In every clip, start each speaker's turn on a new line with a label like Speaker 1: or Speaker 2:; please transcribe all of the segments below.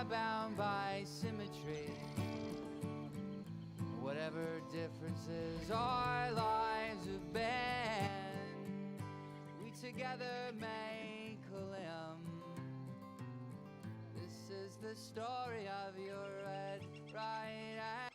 Speaker 1: bound by symmetry. Whatever differences our lives have been, we together make a limb. This is the story of your red, right hand.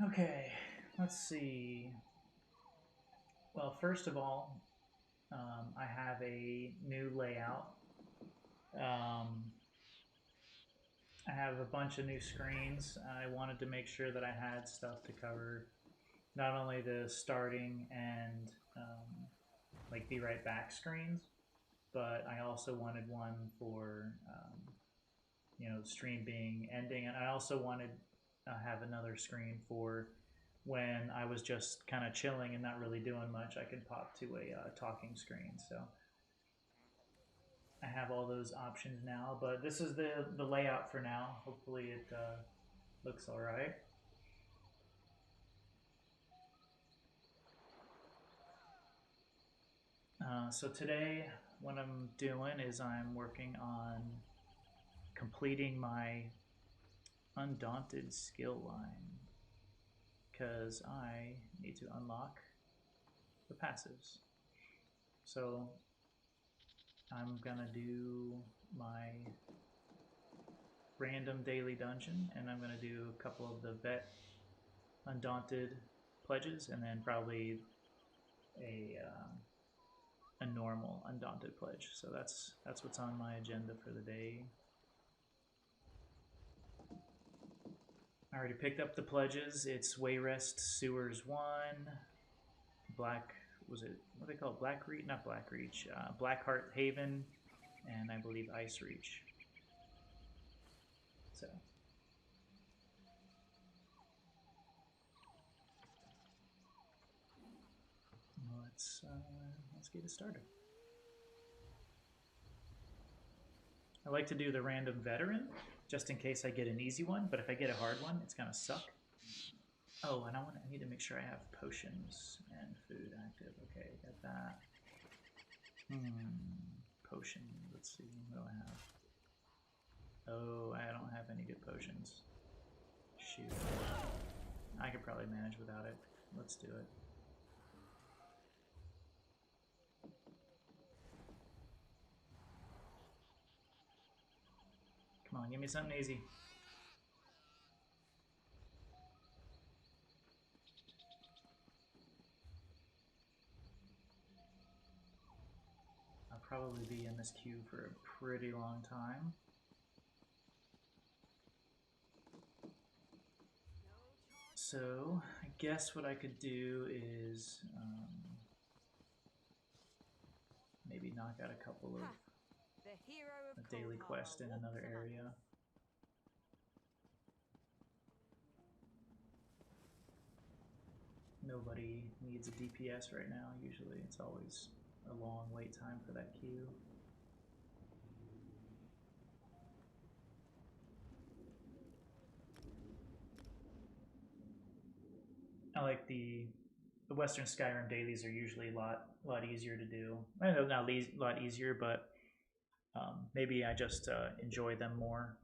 Speaker 2: Okay, let's see. Well, first of all, I have a new layout. I have a bunch of new screens. I wanted to make sure that I had stuff to cover not only the starting and like be right back screens, but I also wanted one for the stream being ending, and I also wanted to have another screen for when I was just kind of chilling and not really doing much. I could pop to a talking screen. So I have all those options now, but this is the layout for now. Hopefully it looks all right. So today what I'm doing is I'm working on completing my Undaunted skill line because I need to unlock the passives. So I'm gonna do my random daily dungeon, and I'm gonna do a couple of the vet Undaunted pledges, and then probably a normal Undaunted pledge. So that's what's on my agenda for the day. I already picked up the pledges. It's Wayrest Sewers 1, Black, was it, what are they called? Black Reach? Not Black Reach. Blackheart Haven, and I believe Ice Reach. So. Let's get it started. I like to do the random veteran, just in case I get an easy one, but if I get a hard one, it's gonna suck. Oh, and I need to make sure I have potions and food active. Okay, got that. Potion, let's see, what do I have? Oh, I don't have any good potions. Shoot. I could probably manage without it. Let's do it. Come on, give me something easy. probably be in this queue for a pretty long time. So I guess what I could do is maybe knock out a couple of a daily quest in another area. Nobody needs a DPS right now. Usually it's always a long wait time for that queue. I like the Western Skyrim dailies are usually a lot easier to do. I know not a lot easier, but maybe I just enjoy them more.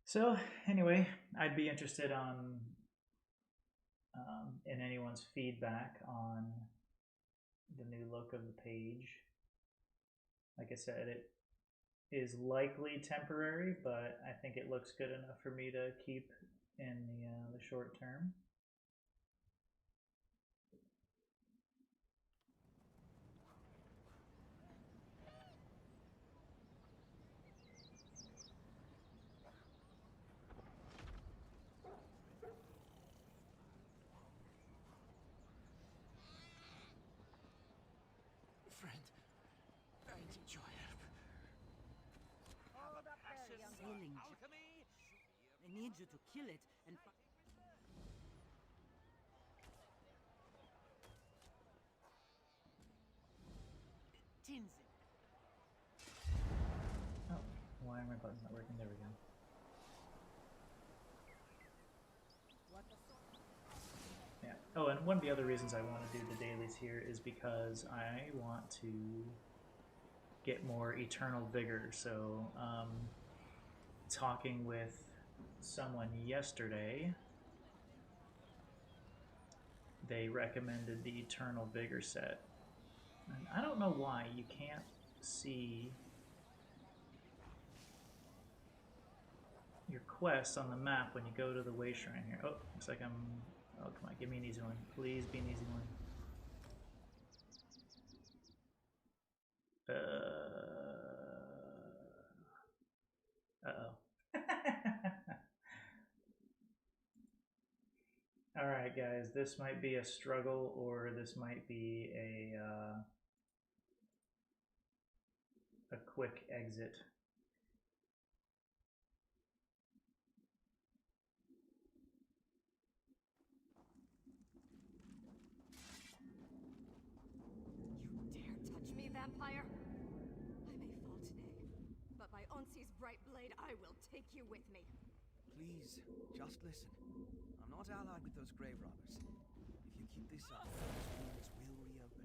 Speaker 2: So anyway, I'd be interested on in anyone's feedback on the new look of the page. Like I said, it is likely temporary, but I think it looks good enough for me to keep in the short term.
Speaker 3: I need you to kill it and Tinsin.
Speaker 2: Oh, why are my buttons not working? There we go. Yeah. Oh, and one of the other reasons I want to do the dailies here is because I want to get more eternal vigor. So, talking with someone yesterday, they recommended the Eternal Vigor set. And I don't know why you can't see your quests on the map when you go to the way shrine here. Oh, looks like I'm... Oh, come on, give me an easy one. Please be an easy one. Uh-oh. Alright guys, this might be a struggle or this might be a quick exit.
Speaker 4: You dare touch me, vampire? I may fall today, but by Onsi's bright blade, I will take you with me.
Speaker 5: Please, just listen. I'm not allied with those grave robbers. If you keep this up, those wounds will reopen.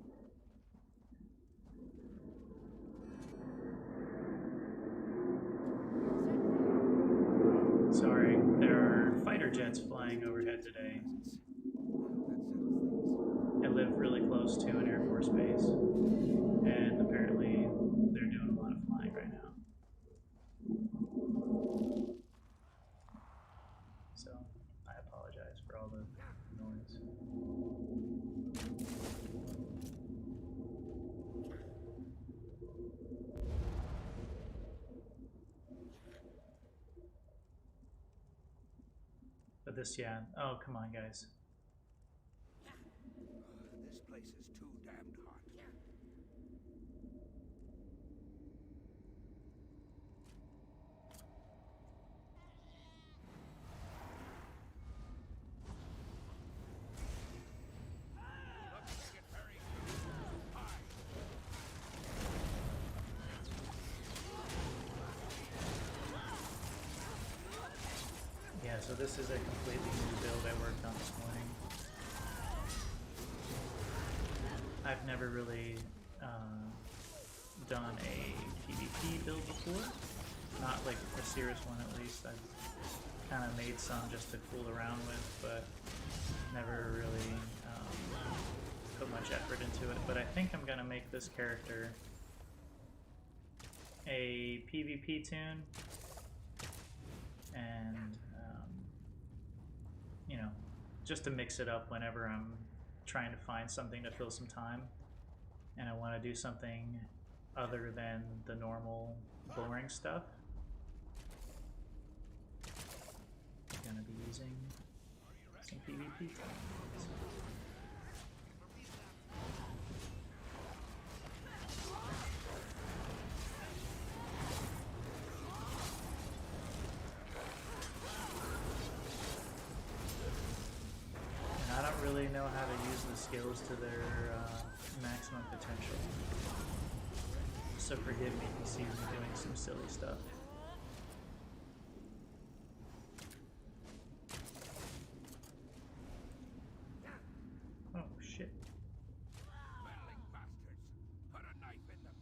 Speaker 2: Sorry, there are fighter jets flying overhead today. I live really close to an Air Force base, and apparently they're doing a lot of flying right now. So, I apologize for all the noise. But this, yeah. Oh, come on, guys.
Speaker 5: This place is too damned hot.
Speaker 2: Yeah, so this is a completely new build I worked on this morning. I've never really done a PvP build before. Not like a serious one, at least. I've kind of made some just to fool around with, but never really put much effort into it. But I think I'm gonna make this character a PvP tune, and you know, just to mix it up whenever I'm trying to find something to fill some time, and I want to do something other than the normal boring stuff. I'm gonna be using some PvP tunes. I don't really know how to use the skills to their maximum potential, so forgive me if you see me doing some silly stuff. Oh shit.
Speaker 6: Meddling bastards! Put a knife in them!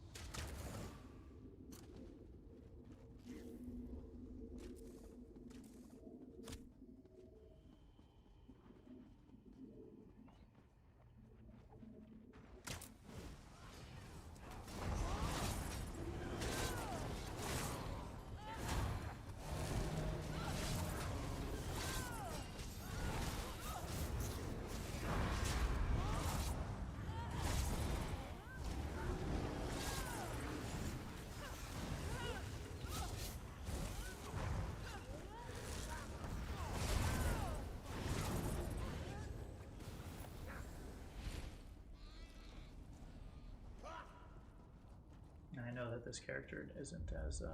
Speaker 2: And I know that this character isn't as I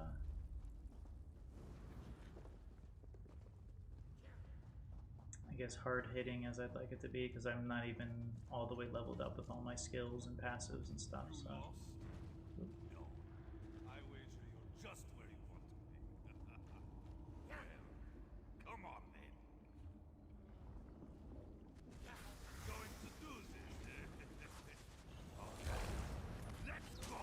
Speaker 2: guess hard-hitting as I'd like it to be, because I'm not even all the way leveled up with all my skills and passives and stuff, so.
Speaker 6: Lost? No. I wager you're just where you want to be. Well, come on then. Going to do this, Okay. Let's go!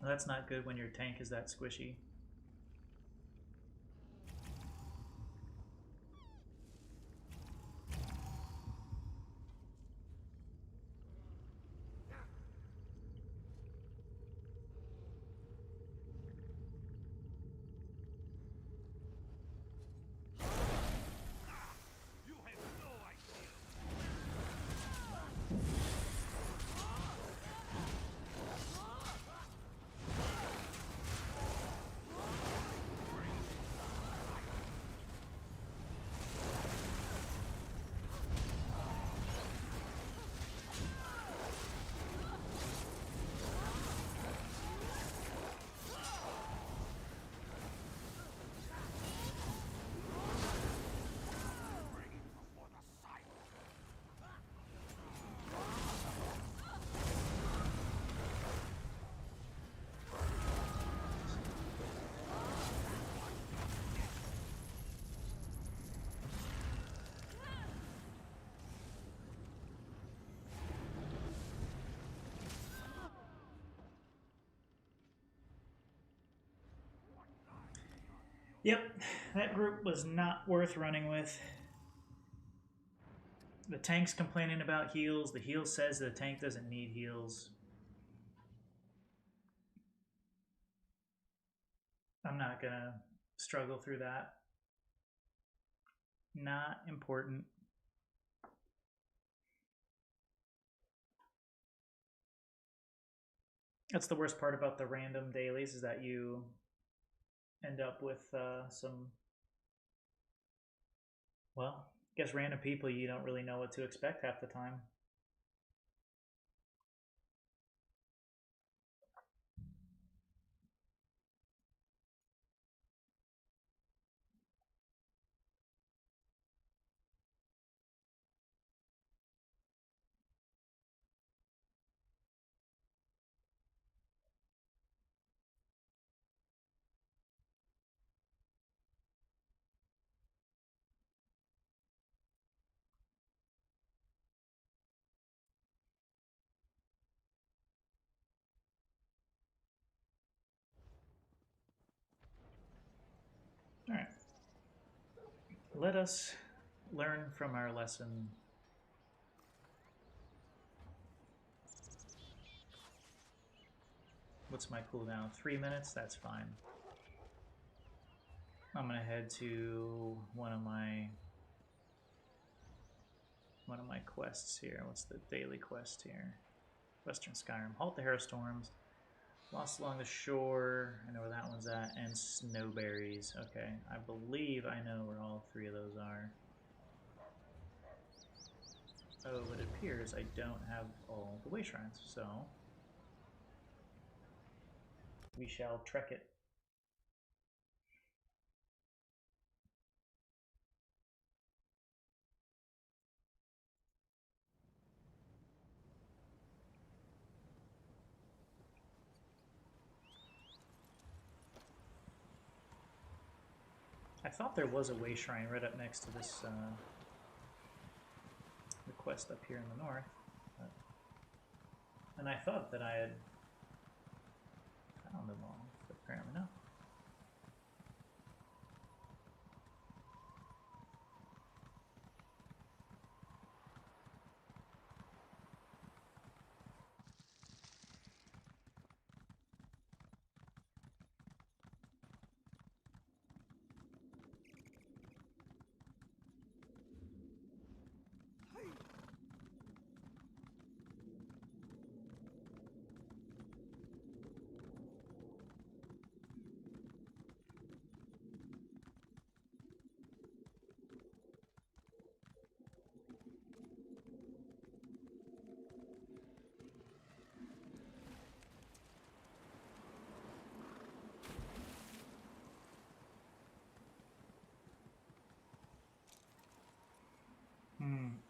Speaker 2: That's not good when your tank is that squishy.
Speaker 6: You have no idea.
Speaker 2: Yep, that group was not worth running with. The tank's complaining about heals. The heal says the tank doesn't need heals. I'm not gonna struggle through that. Not important. That's the worst part about the random dailies, is that you end up with some, well, I guess random people you don't really know what to expect half the time. All right. Let us learn from our lesson. What's my cooldown? 3 minutes? That's fine. I'm gonna head to one of my quests here. What's the daily quest here? Western Skyrim. Halt the Hailstorms. Lost along the shore. I know where that one's at. And snowberries. Okay, I believe I know where all three of those are. Oh, it appears I don't have all the way shrines, so we shall trek it. I thought there was a way shrine right up next to this the quest up here in the north, and I thought that I had found them all, but apparently not.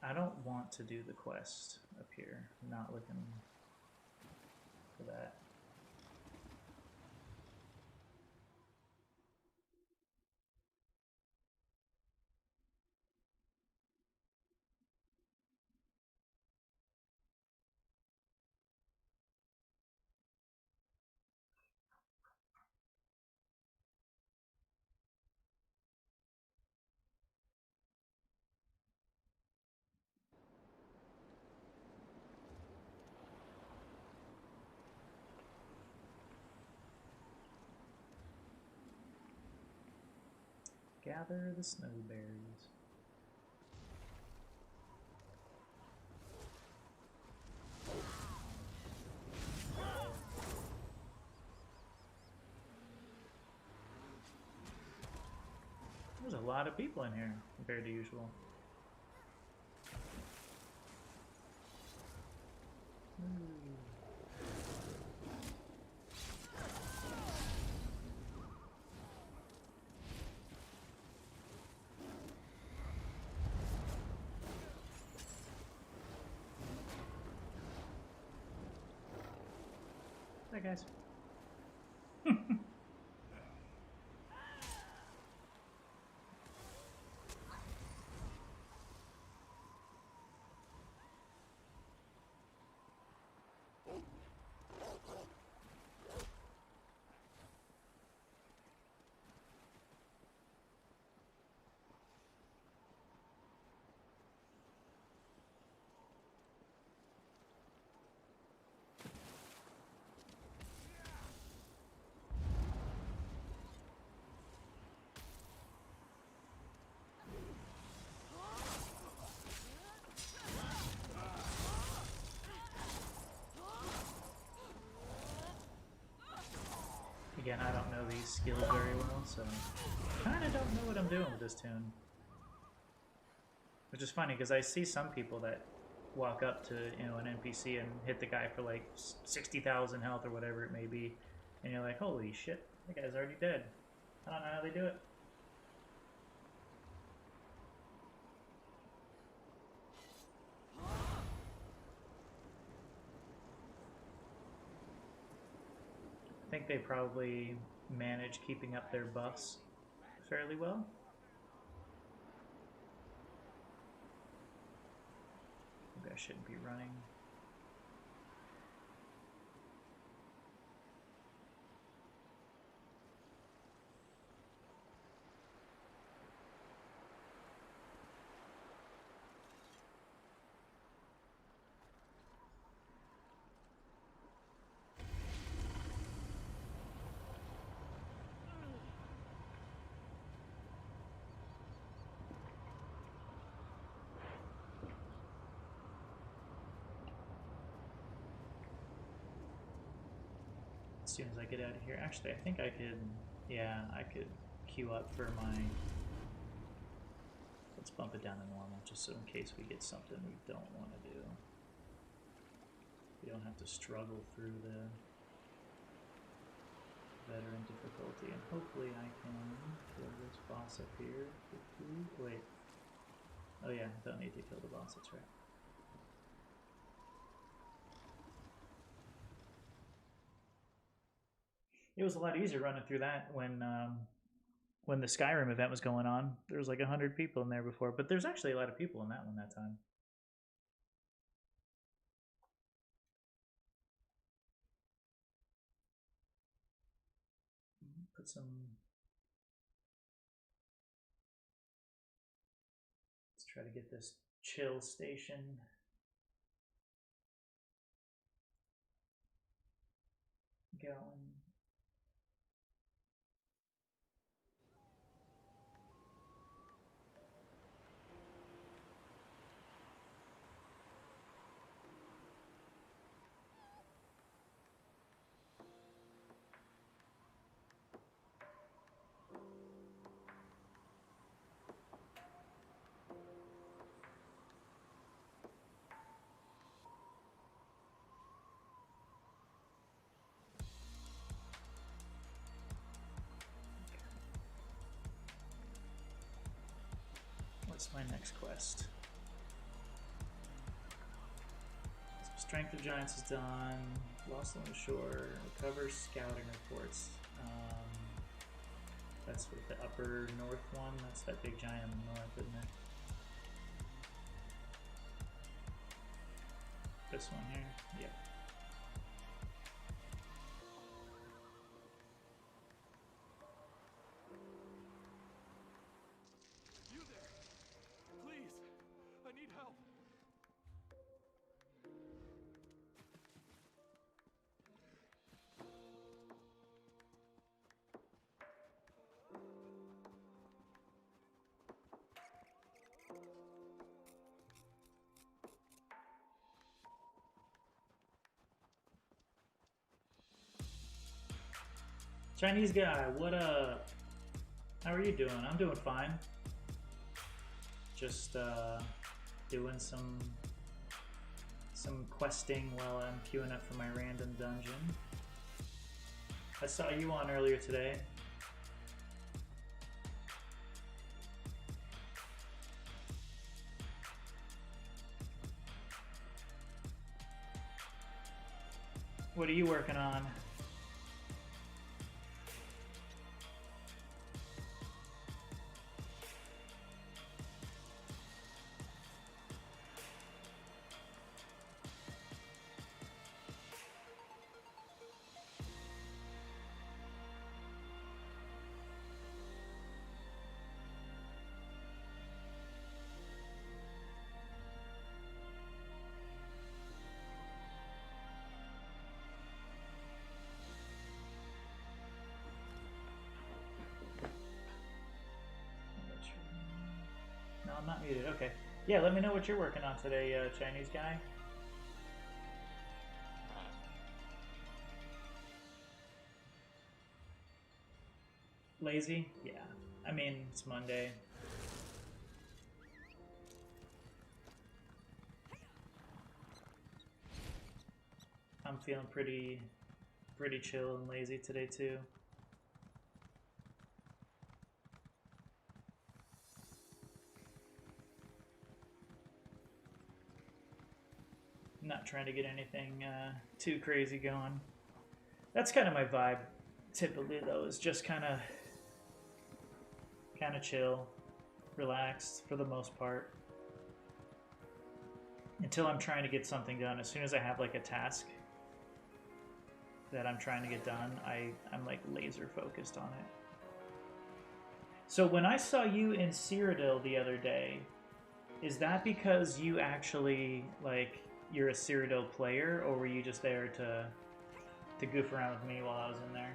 Speaker 2: I don't want to do the quest up here. I'm not looking for that. gather the snowberries. There's a lot of people in here compared to usual. Hi guys. Again, I don't know these skills very well, so I kind of don't know what I'm doing with this tune. Which is funny, because I see some people that walk up to, you know, an NPC and hit the guy for like 60,000 health or whatever it may be, and you're like, holy shit, that guy's already dead. I don't know how they do it. I think they probably manage keeping up their buffs fairly well. Maybe I shouldn't be running. As soon as I get out of here. Actually, I think I could, yeah, I could queue up for my, let's bump it down to normal, just so in case we get something we don't want to do. We don't have to struggle through the veteran difficulty, and hopefully I can kill this boss up here quickly. Wait. Oh yeah, don't need to kill the boss, that's right. It was a lot easier running through that when the Skyrim event was going on. There was like 100 people in there before, but there's actually a lot of people in that one that time. Put some. Let's try to get this chill station going. What's my next quest? So Strength of Giants is done. Lost on the Shore. Recover scouting reports. That's with the upper north one. That's that big giant in the north, isn't it? This one here? Yeah.
Speaker 6: You there? Please, I need help.
Speaker 2: Chinese guy, what up? How are you doing? I'm doing fine. Just doing some questing while I'm queuing up for my random dungeon. I saw you on earlier today. What are you working on? No, I'm not muted. Okay. Yeah, let me know what you're working on today, Chinese guy. Lazy? Yeah. I mean, it's Monday. I'm feeling pretty chill and lazy today too. Not trying to get anything too crazy going. That's kind of my vibe typically though, is just kind of chill, relaxed for the most part. Until I'm trying to get something done. As soon as I have like a task that I'm trying to get done, I'm like laser focused on it. So when I saw you in Cyrodiil the other day, is that because you actually like you're a Cyrodiil player, or were you just there to goof around with me while I was in there?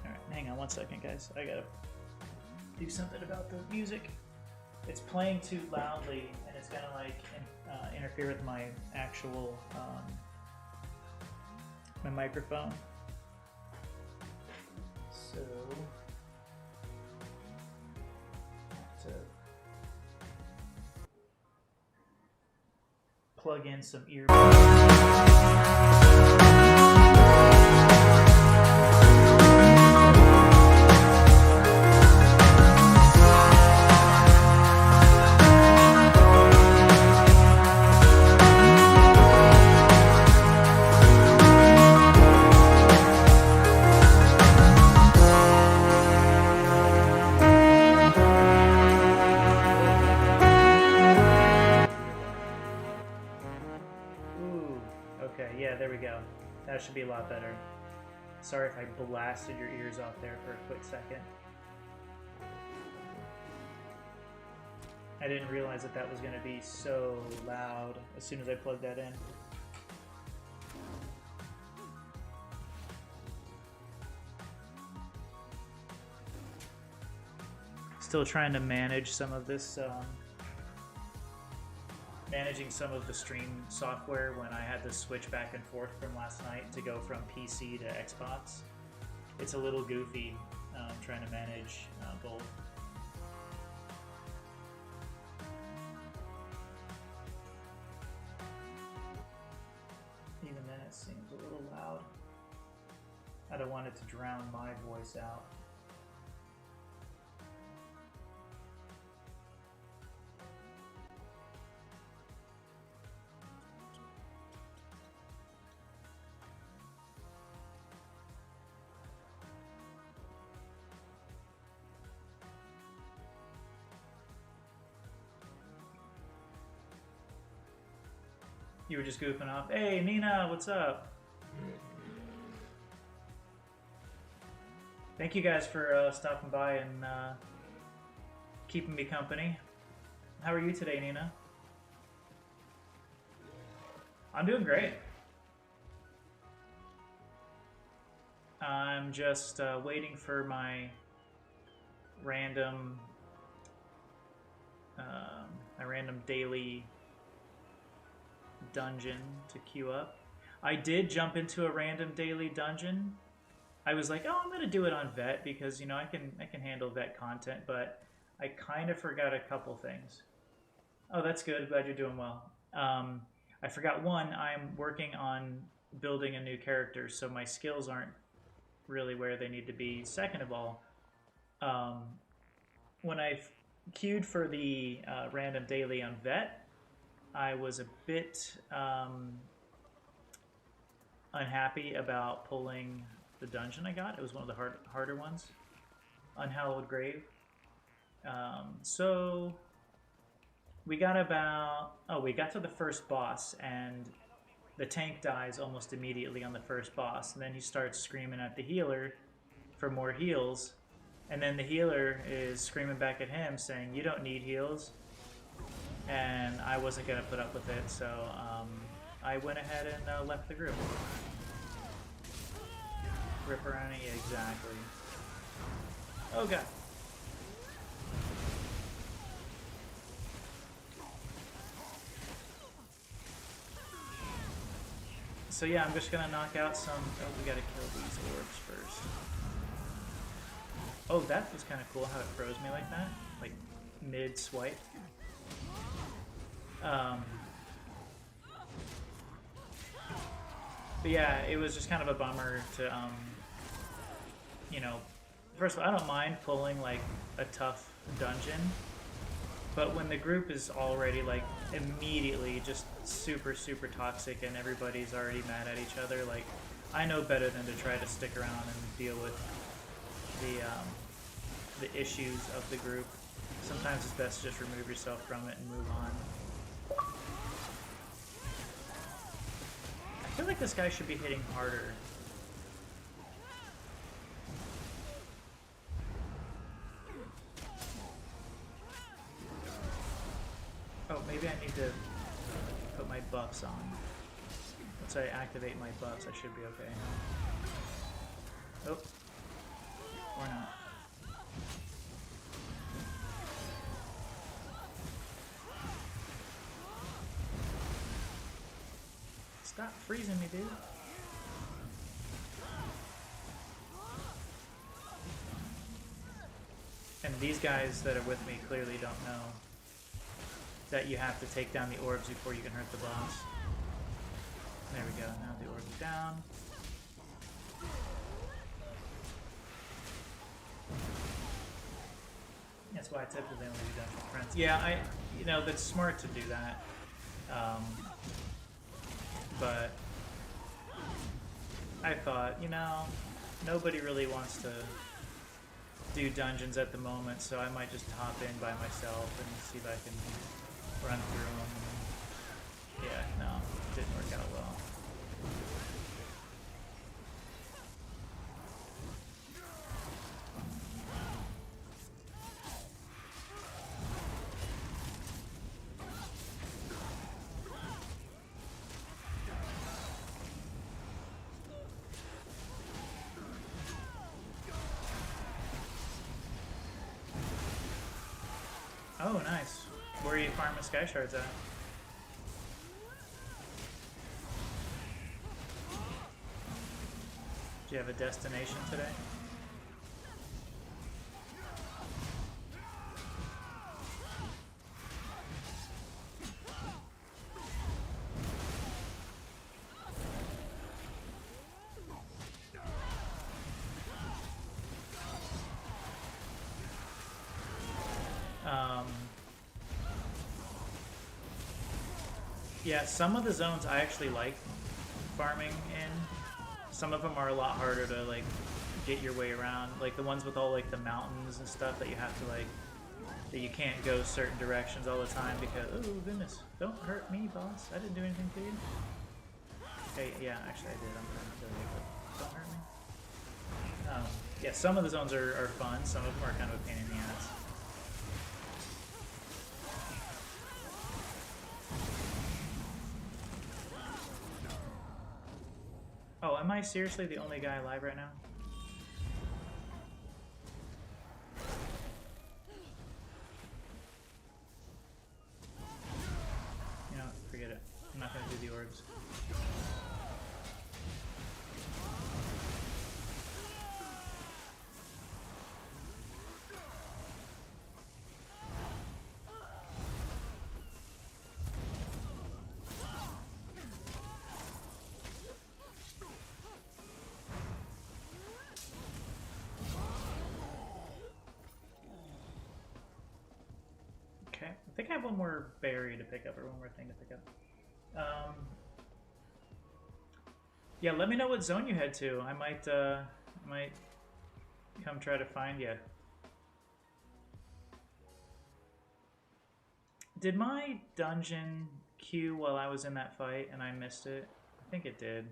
Speaker 2: Alright, hang on one second, guys. I gotta do something about the music. It's playing too loudly, and it's gonna like interfere with my actual my microphone. So I have to plug in some earbuds. That should be a lot better. Sorry if I blasted your ears off there for a quick second. I didn't realize that that was going to be so loud as soon as I plugged that in. Still trying to manage some of this managing some of the stream software when I had to switch back and forth from last night to go from PC to Xbox. It's a little goofy trying to manage both. Even then it seems a little loud. I don't want it to drown my voice out. You were just goofing off. Hey, Nina, what's up? Thank you guys for stopping by and keeping me company. How are you today, Nina? I'm doing great. I'm just waiting for my random a random daily dungeon to queue up. I did jump into a random daily dungeon. I was like, oh, I'm gonna do it on vet because you know I can handle vet content, but I kind of forgot a couple things. Oh, that's good. Glad you're doing well. I forgot one. I'm working on building a new character, so my skills aren't really where they need to be. Second of all, when I queued for the random daily on vet, I was a bit unhappy about pulling the dungeon I got. It was one of the harder ones, Unhallowed Grave. So we got we got to the first boss, and the tank dies almost immediately on the first boss, and then he starts screaming at the healer for more heals, and then the healer is screaming back at him saying, you don't need heals, and I wasn't going to put up with it, so I went ahead and left the group. Rip around it, yeah, exactly. Oh god. So yeah, I'm just gonna knock out some... Oh, we gotta kill these orbs first. Oh, that was kind of cool how it froze me like that. Like, mid-swipe. But yeah, it was just kind of a bummer to, you know... First of all, I don't mind pulling, like, a tough dungeon. But when the group is already, like, immediately just super, super toxic and everybody's already mad at each other, like, I know better than to try to stick around and deal with the issues of the group. Sometimes it's best to just remove yourself from it and move on. I feel like this guy should be hitting harder. Oh, maybe I need to put my buffs on. Once I activate my buffs, I should be okay. Oh. Or not. Stop freezing me, dude. And these guys that are with me clearly don't know that you have to take down the orbs before you can hurt the boss. There we go, now the orbs are down. That's why I typically only do that with friends. Yeah, you know, that's smart to do that. But I thought, you know, nobody really wants to do dungeons at the moment, so I might just hop in by myself and see if I can run through them. Yeah, no, it didn't work out well. Oh, nice. Where are you farming sky shards at? Do you have a destination today? Yeah, some of the zones I actually like farming in. Some of them are a lot harder to like get your way around. Like the ones with all like the mountains and stuff that you have to like, that you can't go certain directions all the time because, oh goodness, don't hurt me, boss. I didn't do anything to you. Hey, yeah, actually I did. I'm trying to kill you, but don't hurt me. Yeah, some of the zones are fun. Some of them are kind of a pain in the ass. Oh, am I seriously the only guy alive right now? I think I have one more berry to pick up, or one more thing to pick up. Yeah, let me know what zone you head to. I might come try to find you. Did my dungeon queue while I was in that fight and I missed it? I think it did.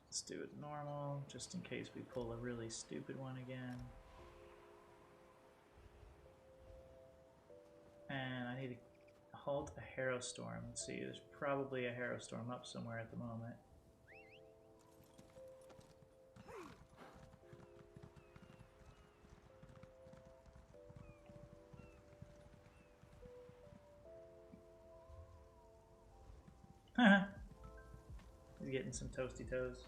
Speaker 2: Let's do it normal, just in case we pull a really stupid one again. And I need to halt a Harrow Storm. Let's see, there's probably a Harrow Storm up somewhere at the moment. He's getting some toasty toes.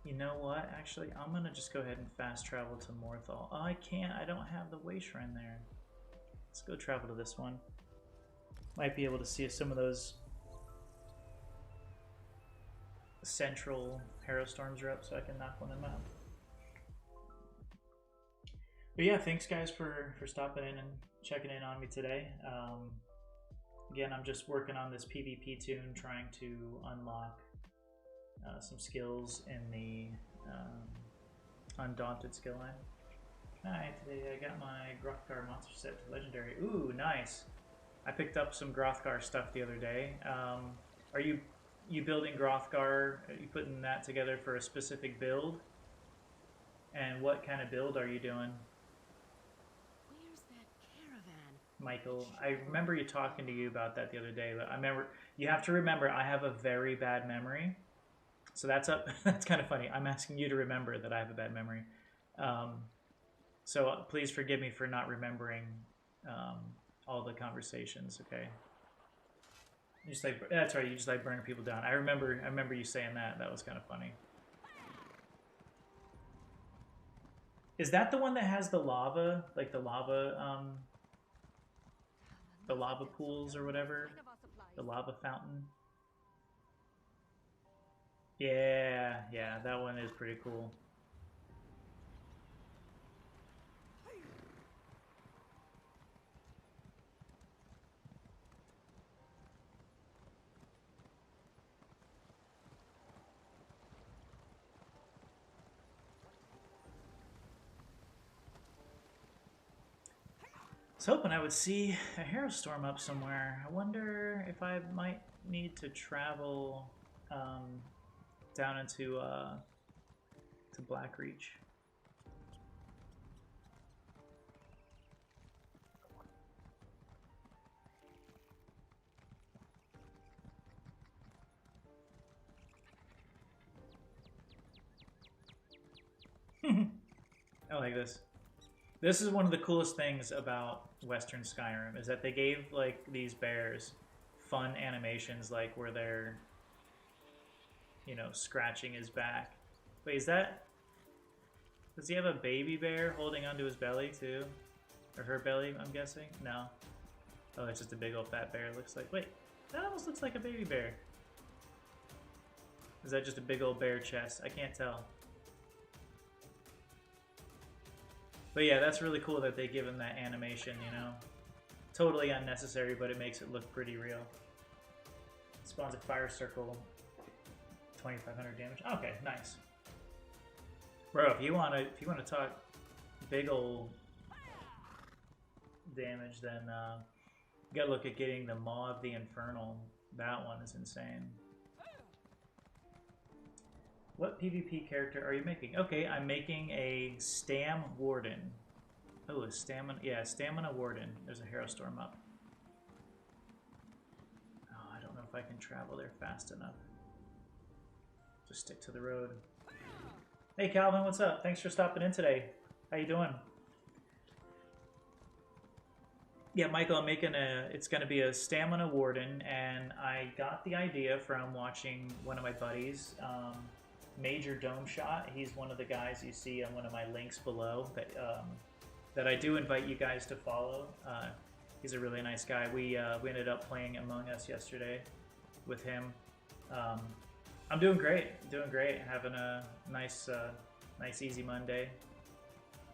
Speaker 2: You know what? Actually, I'm gonna just go ahead and fast travel to Morthal. Oh, I can't. I don't have the way shrine there. Let's go travel to this one. Might be able to see if some of those central Harrow Storms are up, so I can knock one of them out. But yeah, thanks guys for stopping in and checking in on me today. Again, I'm just working on this PvP tune, trying to unlock some skills in the Undaunted skill line. Hi, today I got my Grothgar monster set to legendary. Ooh, nice. I picked up some Grothgar stuff the other day. Are you building Grothgar? Are you putting that together for a specific build? And what kind of build are you doing?
Speaker 7: Where's that caravan?
Speaker 2: Michael, I remember you talking to you about that the other day, but I remember, you have to remember I have a very bad memory. So that's up. That's kind of funny. I'm asking you to remember that I have a bad memory. So please forgive me for not remembering all the conversations. Okay. Just like, that's right. You just like burning people down. I remember you saying that. That was kind of funny. Is that the one that has the lava, like the lava pools or whatever? The lava fountain? Yeah, that one is pretty cool. I was hoping I would see a Harrow Storm up somewhere. I wonder if I might need to travel down into to Blackreach. I like this. This is one of the coolest things about Western Skyrim, is that they gave like these bears fun animations, like where they're, you know, scratching his back. Wait, is that... Does he have a baby bear holding onto his belly too? Or her belly, I'm guessing? No. Oh, it's just a big old fat bear, it looks like. Wait, that almost looks like a baby bear. Is that just a big old bear chest? I can't tell. But yeah, that's really cool that they give him that animation, you know? Totally unnecessary, but it makes it look pretty real. Spawns a fire circle. 2,500 damage. Okay, nice. Bro, if you wanna talk big ol' damage, then you gotta look at getting the Maw of the Infernal. That one is insane. What PvP character are you making? Okay, I'm making a Stam Warden. Oh, a Stamina... Yeah, Stamina Warden. There's a Harrow Storm up. Oh, I don't know if I can travel there fast enough. Just stick to the road. Hey Calvin, what's up? Thanks for stopping in today. How you doing? Yeah, Michael, I'm making it's going to be a Stamina Warden, and I got the idea from watching one of my buddies, Major Dome Shot. He's one of the guys you see on one of my links below that I do invite you guys to follow. He's a really nice guy. We ended up playing Among Us yesterday. with him. I'm doing great, having a nice easy Monday.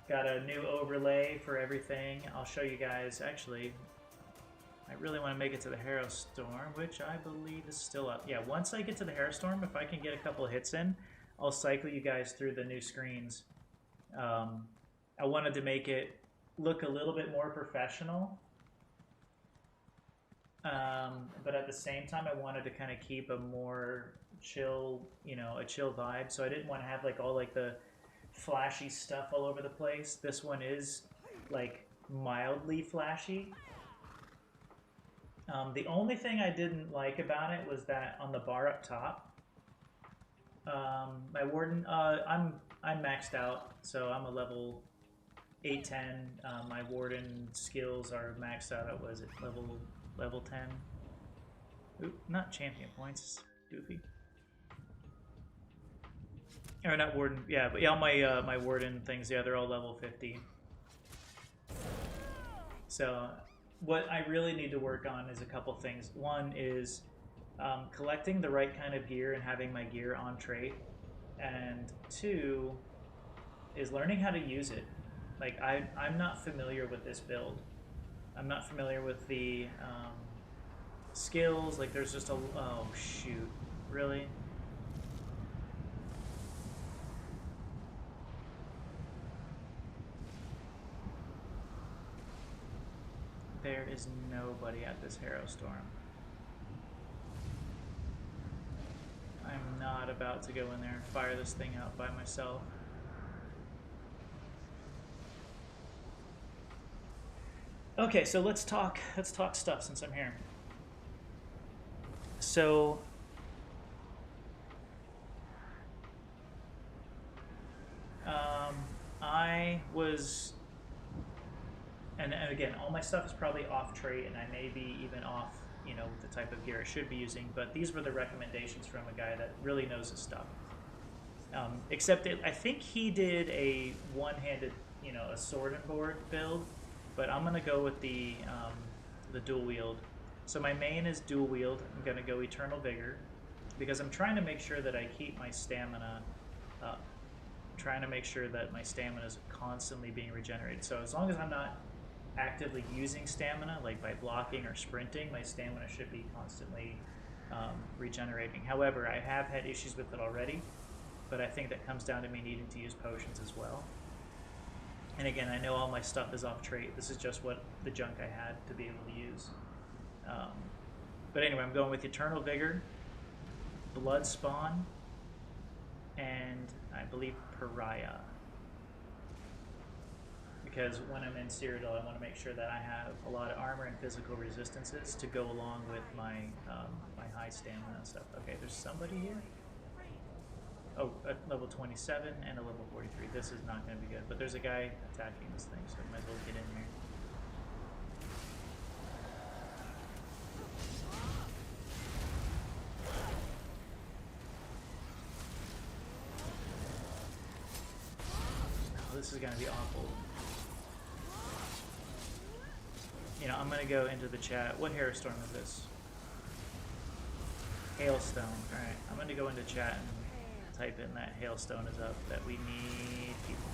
Speaker 2: Got a new overlay for everything. I'll show you guys. Actually, I really want to make it to the Harrow Storm, which I believe is still up. Yeah, once I get to the Harrow Storm, if I can get a couple of hits in, I'll cycle you guys through the new screens. I wanted to make it look a little bit more professional, but at the same time, I wanted to kind of keep a more chill, a chill vibe. So I didn't want to have like all like the flashy stuff all over the place. This one is like mildly flashy. The only thing I didn't like about it was that on the bar up top, my warden, I'm maxed out, so I'm a level 8-10. My warden skills are maxed out at, was it level 10? Oop, not champion points, goofy. Or not warden, yeah, but yeah, all my my warden things, yeah, they're all level 50. So what I really need to work on is a couple things. One is collecting the right kind of gear and having my gear on trait, and two is learning how to use it. Like I'm not familiar with this build. I'm not familiar with the skills. Like there's just a, oh shoot, really? There is nobody at this Harrow Storm. I'm not about to go in there and fire this thing out by myself. Okay, so let's talk stuff since I'm here. So I was, and again, all my stuff is probably off trait, and I may be even off, the type of gear I should be using, but these were the recommendations from a guy that really knows his stuff. Except I think he did a one-handed, a sword and board build, but I'm gonna go with the dual wield. So my main is dual wield. I'm gonna go Eternal Vigor because I'm trying to make sure that I keep my stamina up. I'm trying to make sure that my stamina is constantly being regenerated. So as long as I'm not actively using stamina, like by blocking or sprinting, my stamina should be constantly regenerating. However, I have had issues with it already, but I think that comes down to me needing to use potions as well. And again, I know all my stuff is off trait. This is just what the junk I had to be able to use. But anyway, I'm going with Eternal Vigor, Blood Spawn, and I believe Pariah. Because when I'm in Cyrodiil, I want to make sure that I have a lot of armor and physical resistances to go along with my my high stamina and stuff. Okay, there's somebody here. Oh, at level 27 and a level 43. This is not going to be good. But there's a guy attacking this thing, so I might as well get in here. Oh, this is going to be awful. I'm going to go into the chat. What Harrow Storm is this? Hailstone. Alright, I'm going to go into chat and type in that Hailstone is up, that we need people.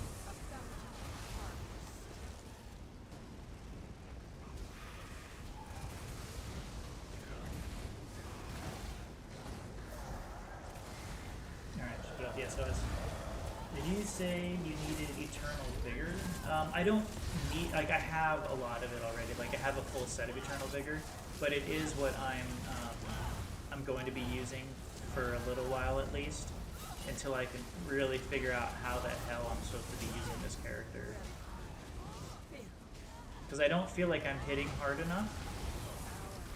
Speaker 2: Alright, just put out the SOS. Did you say you needed Eternal Vigor? I don't need, like, I have a lot of it already. Like, I have a full set of Eternal Vigor, but it is what I'm going to be using for a little while at least, until I can really figure out how the hell I'm supposed to be using this character. Because I don't feel like I'm hitting hard enough,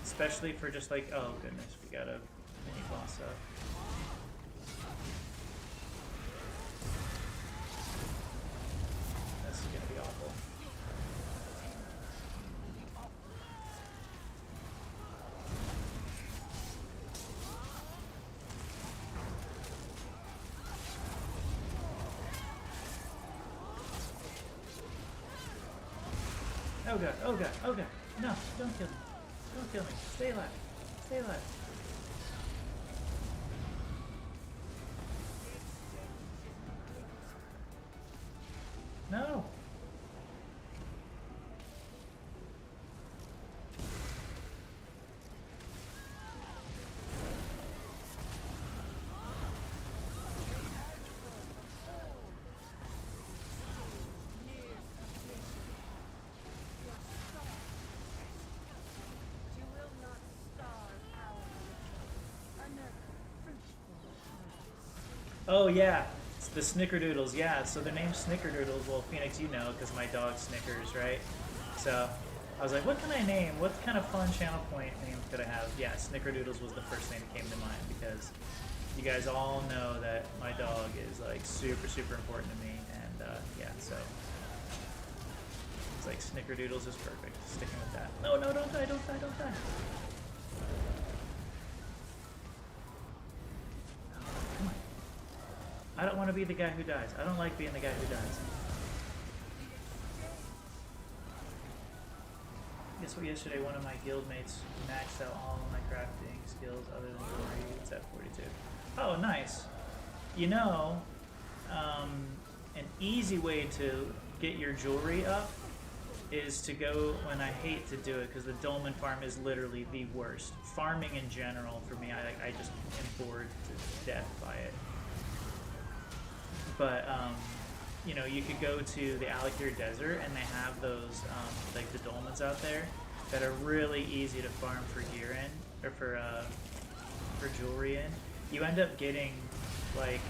Speaker 2: especially for just like, oh goodness, we got a mini boss up. This is gonna be awful. Oh god, oh god, oh god. No, don't kill me. Don't kill me. Stay alive. Stay alive. Oh yeah, it's the Snickerdoodles. Yeah, so the name Snickerdoodles. Well, Phoenix, you know, because my dog Snickers, right? So I was like, what can I name? What kind of fun channel point name could I have? Yeah, Snickerdoodles was the first thing that came to mind because you guys all know that my dog is like super, super important to me, and yeah, so it's like Snickerdoodles is perfect. Sticking with that. No, no, don't die, don't die, don't die. Come on. I don't want to be the guy who dies. I don't like being the guy who dies. Guess what? Yesterday, one of my guildmates maxed out all of my crafting skills other than jewelry. It's at 42. Oh, nice. You know, an easy way to get your jewelry up is to go, when I hate to do it because the dolmen farm is literally the worst. Farming in general for me, I just am bored to death by it. But you know, you could go to the Alakir Desert and they have those like the dolmens out there that are really easy to farm for gear in, or for jewelry in. You end up getting like,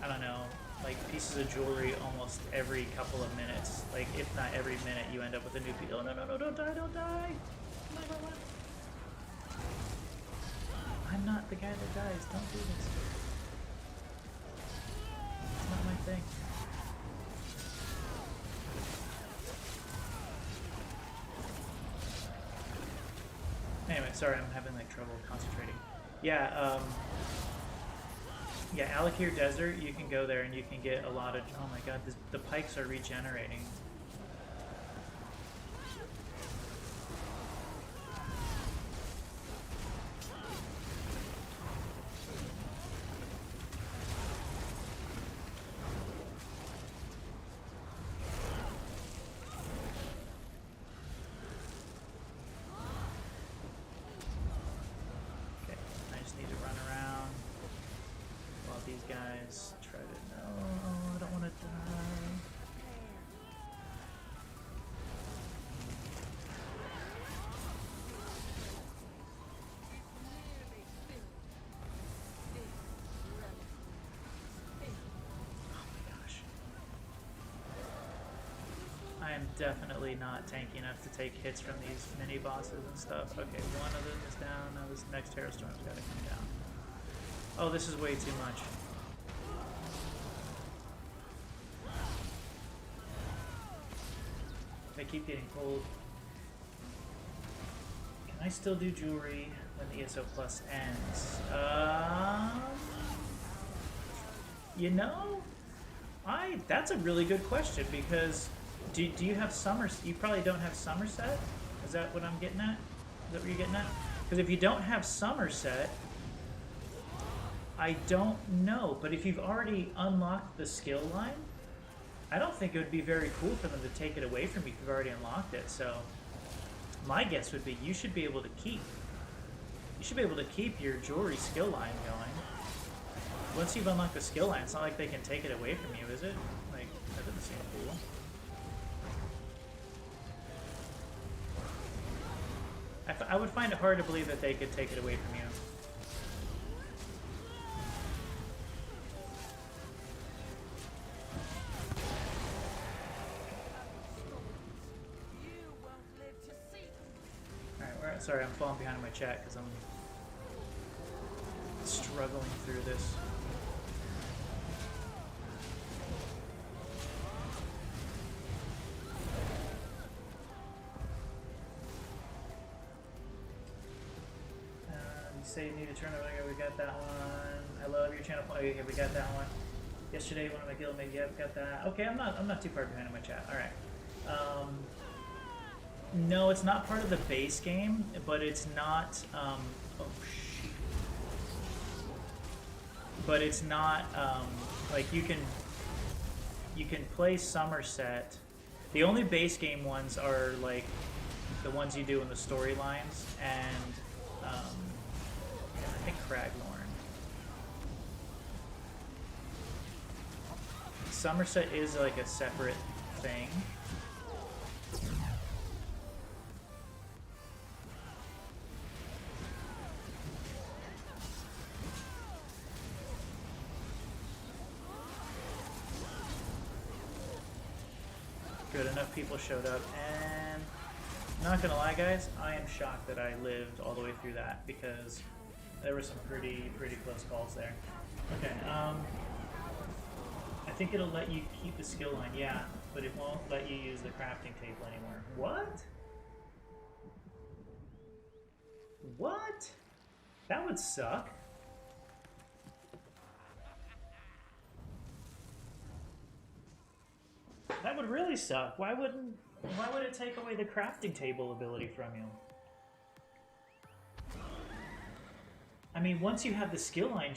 Speaker 2: I don't know, like pieces of jewelry almost every couple of minutes. Like if not every minute, you end up with a new piece. Oh no no no! Don't die! Don't die! Come on, come on. I'm not the guy that dies. Don't do this. It's not my thing. Anyway, sorry, I'm having like trouble concentrating. Yeah, yeah, Alakir Desert, you can go there and you can get a lot of, oh my god, the pikes are regenerating. I'm definitely not tanky enough to take hits from these mini bosses and stuff. Okay, one of them is down. Now this next Terror Storm's gotta come down. Oh, this is way too much. I keep getting pulled. Can I still do jewelry when the ESO Plus ends? You know, that's a really good question because do you have you probably don't have Somerset? Is that what I'm getting at? Is that what you're getting at? Because if you don't have Somerset, I don't know. But if you've already unlocked the skill line, I don't think it would be very cool for them to take it away from you if you've already unlocked it. So my guess would be you should be able to keep your jewelry skill line going. Once you've unlocked the skill line, it's not like they can take it away from you, is it? Like, that doesn't seem cool. I would find it hard to believe that they could take it away from you. Alright, sorry, I'm falling behind in my chat because I'm struggling through this. Say you need to turn it on. We got that one. I love your channel. Oh, yeah, we got that one. Yesterday, one of my guildmates. Yep, got that. Okay, I'm not too far behind in my chat. All right. No, it's not part of the base game, but it's not. Oh shit. But it's not like you can play Somerset. The only base game ones are like the ones you do in the storylines and. I think Craglorn. Somerset is like a separate thing. Good, enough people showed up, and not gonna lie, guys, I am shocked that I lived all the way through that because there were some pretty close calls there. Okay, I think it'll let you keep the skill line, yeah, but it won't let you use the crafting table anymore. What? What? That would suck. That would really suck. Why would it take away the crafting table ability from you? I mean, once you have the skill line,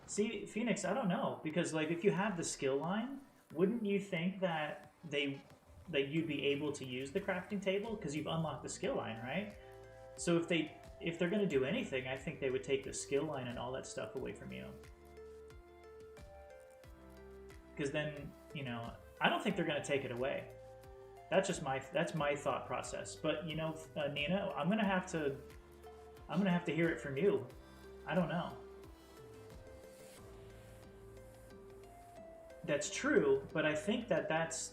Speaker 2: see, Phoenix, I don't know, because like if you have the skill line, wouldn't you think that you'd be able to use the crafting table because you've unlocked the skill line, right? So if they're going to do anything, I think they would take the skill line and all that stuff away from you. Because then, you know, I don't think they're going to take it away. That's my thought process. But you know, Nina, I'm gonna have to hear it from you. I don't know. That's true, but I think that's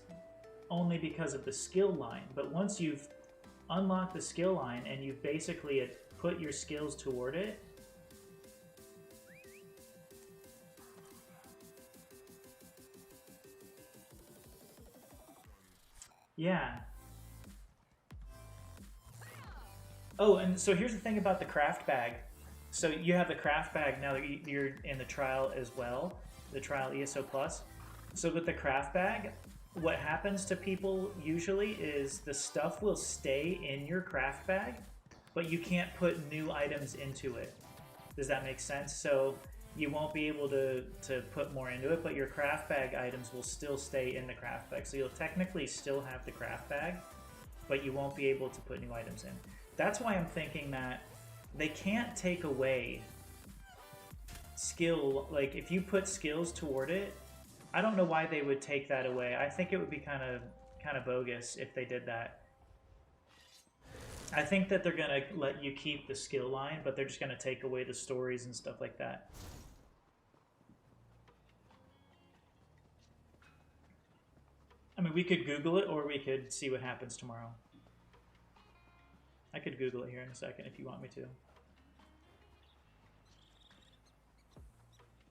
Speaker 2: only because of the skill line. But once you've unlocked the skill line and you've basically put your skills toward it, yeah. Oh, and so here's the thing about the craft bag. So you have the craft bag now that you're in the trial as well, the trial ESO Plus. So with the craft bag, what happens to people usually is the stuff will stay in your craft bag, but you can't put new items into it. Does that make sense? So you won't be able to put more into it, but your craft bag items will still stay in the craft bag. So you'll technically still have the craft bag, but you won't be able to put new items in. That's why I'm thinking that they can't take away skill. Like if you put skills toward it, I don't know why they would take that away. I think it would be kind of bogus if they did that. I think that they're gonna let you keep the skill line, but they're just gonna take away the stories and stuff like that. I mean, we could Google it, or we could see what happens tomorrow. I could Google it here in a second if you want me to.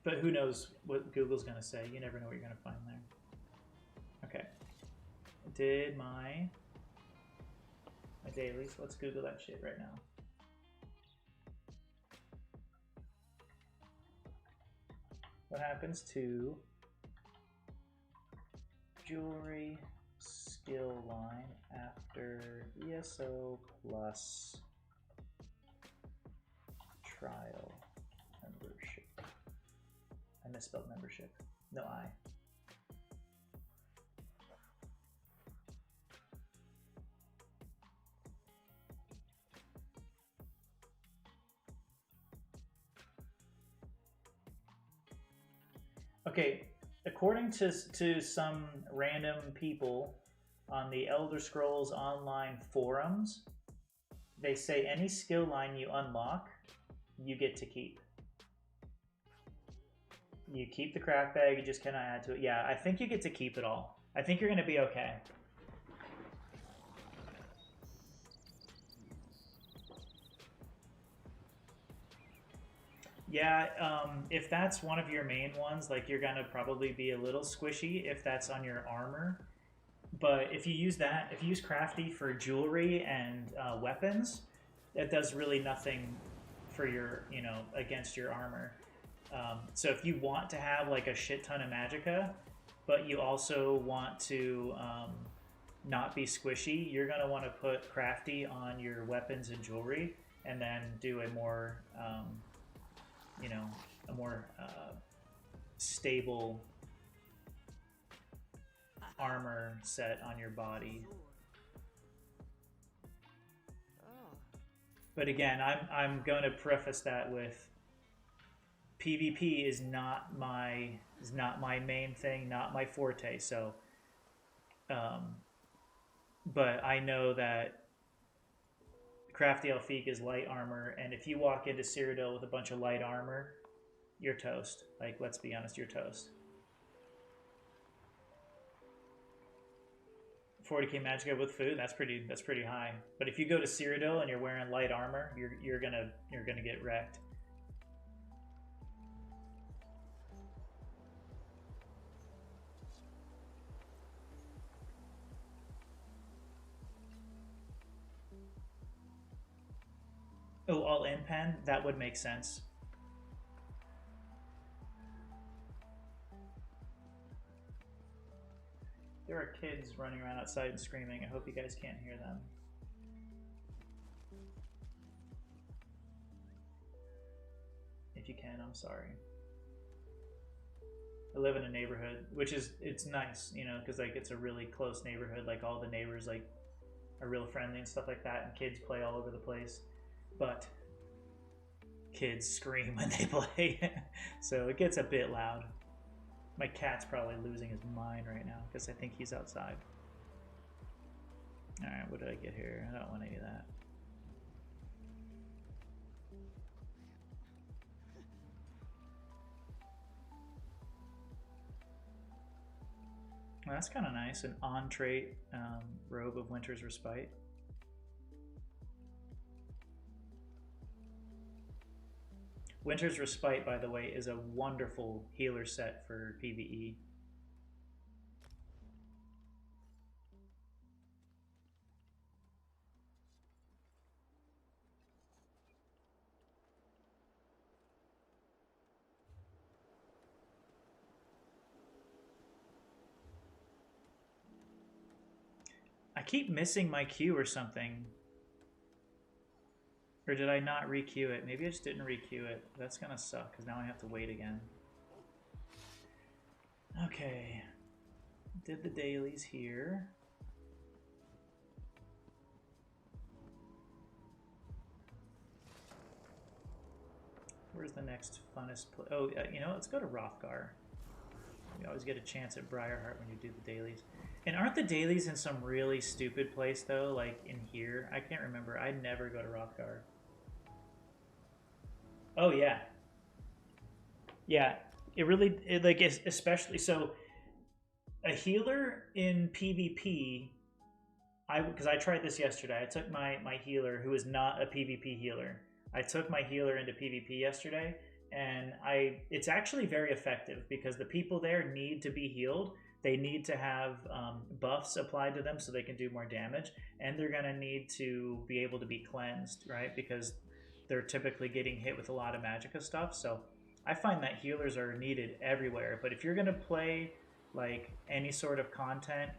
Speaker 2: But who knows what Google's going to say. You never know what you're going to find there. Okay. Did my dailies. Let's Google that shit right now. What happens to jewelry skill line after ESO Plus trial membership? I misspelled membership. No I. Okay, according to some random people on the Elder Scrolls Online forums, they say any skill line you unlock, you get to keep. You keep the craft bag, you just cannot add to it. Yeah, I think you get to keep it all. I think you're going to be okay. Yeah, if that's one of your main ones, like you're going to probably be a little squishy if that's on your armor. But if you use that, if you use crafty for jewelry and weapons, that does really nothing for your, you know, against your armor. So if you want to have like a shit ton of magicka, but you also want to not be squishy, you're going to want to put crafty on your weapons and jewelry, and then do a more, you know, a more stable armor set on your body. But again, I'm going to preface that with PvP is not my main thing, not my forte. So, but I know that Crafty Elfique is light armor, and if you walk into Cyrodiil with a bunch of light armor, you're toast. Like, let's be honest, you're toast. 40k Magicka with food, that's pretty high. But if you go to Cyrodiil and you're wearing light armor, you're gonna get wrecked. Oh, all in pen? That would make sense. There are kids running around outside and screaming. I hope you guys can't hear them. If you can, I'm sorry. I live in a neighborhood, which is, it's nice, you know, because like it's a really close neighborhood. Like all the neighbors like are real friendly and stuff like that, and kids play all over the place. But kids scream when they play, so it gets a bit loud. My cat's probably losing his mind right now because I think he's outside. All right, what did I get here? I don't want any of that. Well, that's kind of nice. An on-trait robe of Winter's Respite. Winter's Respite, by the way, is a wonderful healer set for PvE. I keep missing my queue or something. Or did I not re-queue it? Maybe I just didn't re-queue it. That's gonna suck, because now I have to wait again. Okay. Did the dailies here. Where's the next funnest place? Oh, you know, let's go to Rothgar. You always get a chance at Briarheart when you do the dailies. And aren't the dailies in some really stupid place, though? Like in here? I can't remember. I never go to Rothgar. Oh yeah, yeah. It really, like, especially so. A healer in PvP, because I tried this yesterday. I took my healer, who is not a PvP healer. I took my healer into PvP yesterday, and it's actually very effective because the people there need to be healed. They need to have buffs applied to them so they can do more damage, and they're gonna need to be able to be cleansed, right? Because they're typically getting hit with a lot of Magicka stuff. So I find that healers are needed everywhere. But if you're going to play like any sort of content,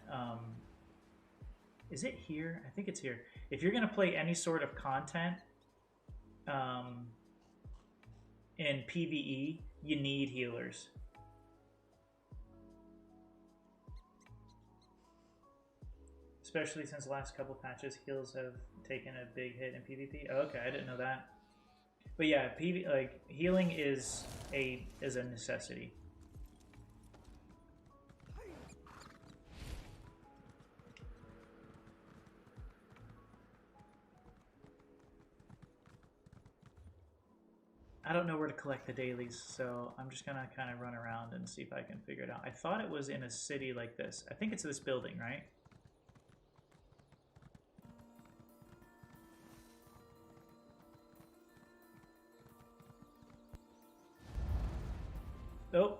Speaker 2: is it here? I think it's here. If you're going to play any sort of content in PvE, you need healers. Especially since the last couple patches, heals have taken a big hit in PvP. Oh, okay, I didn't know that. But yeah, like healing is a necessity. I don't know where to collect the dailies, so I'm just gonna kind of run around and see if I can figure it out. I thought it was in a city like this. I think it's this building, right? Oh,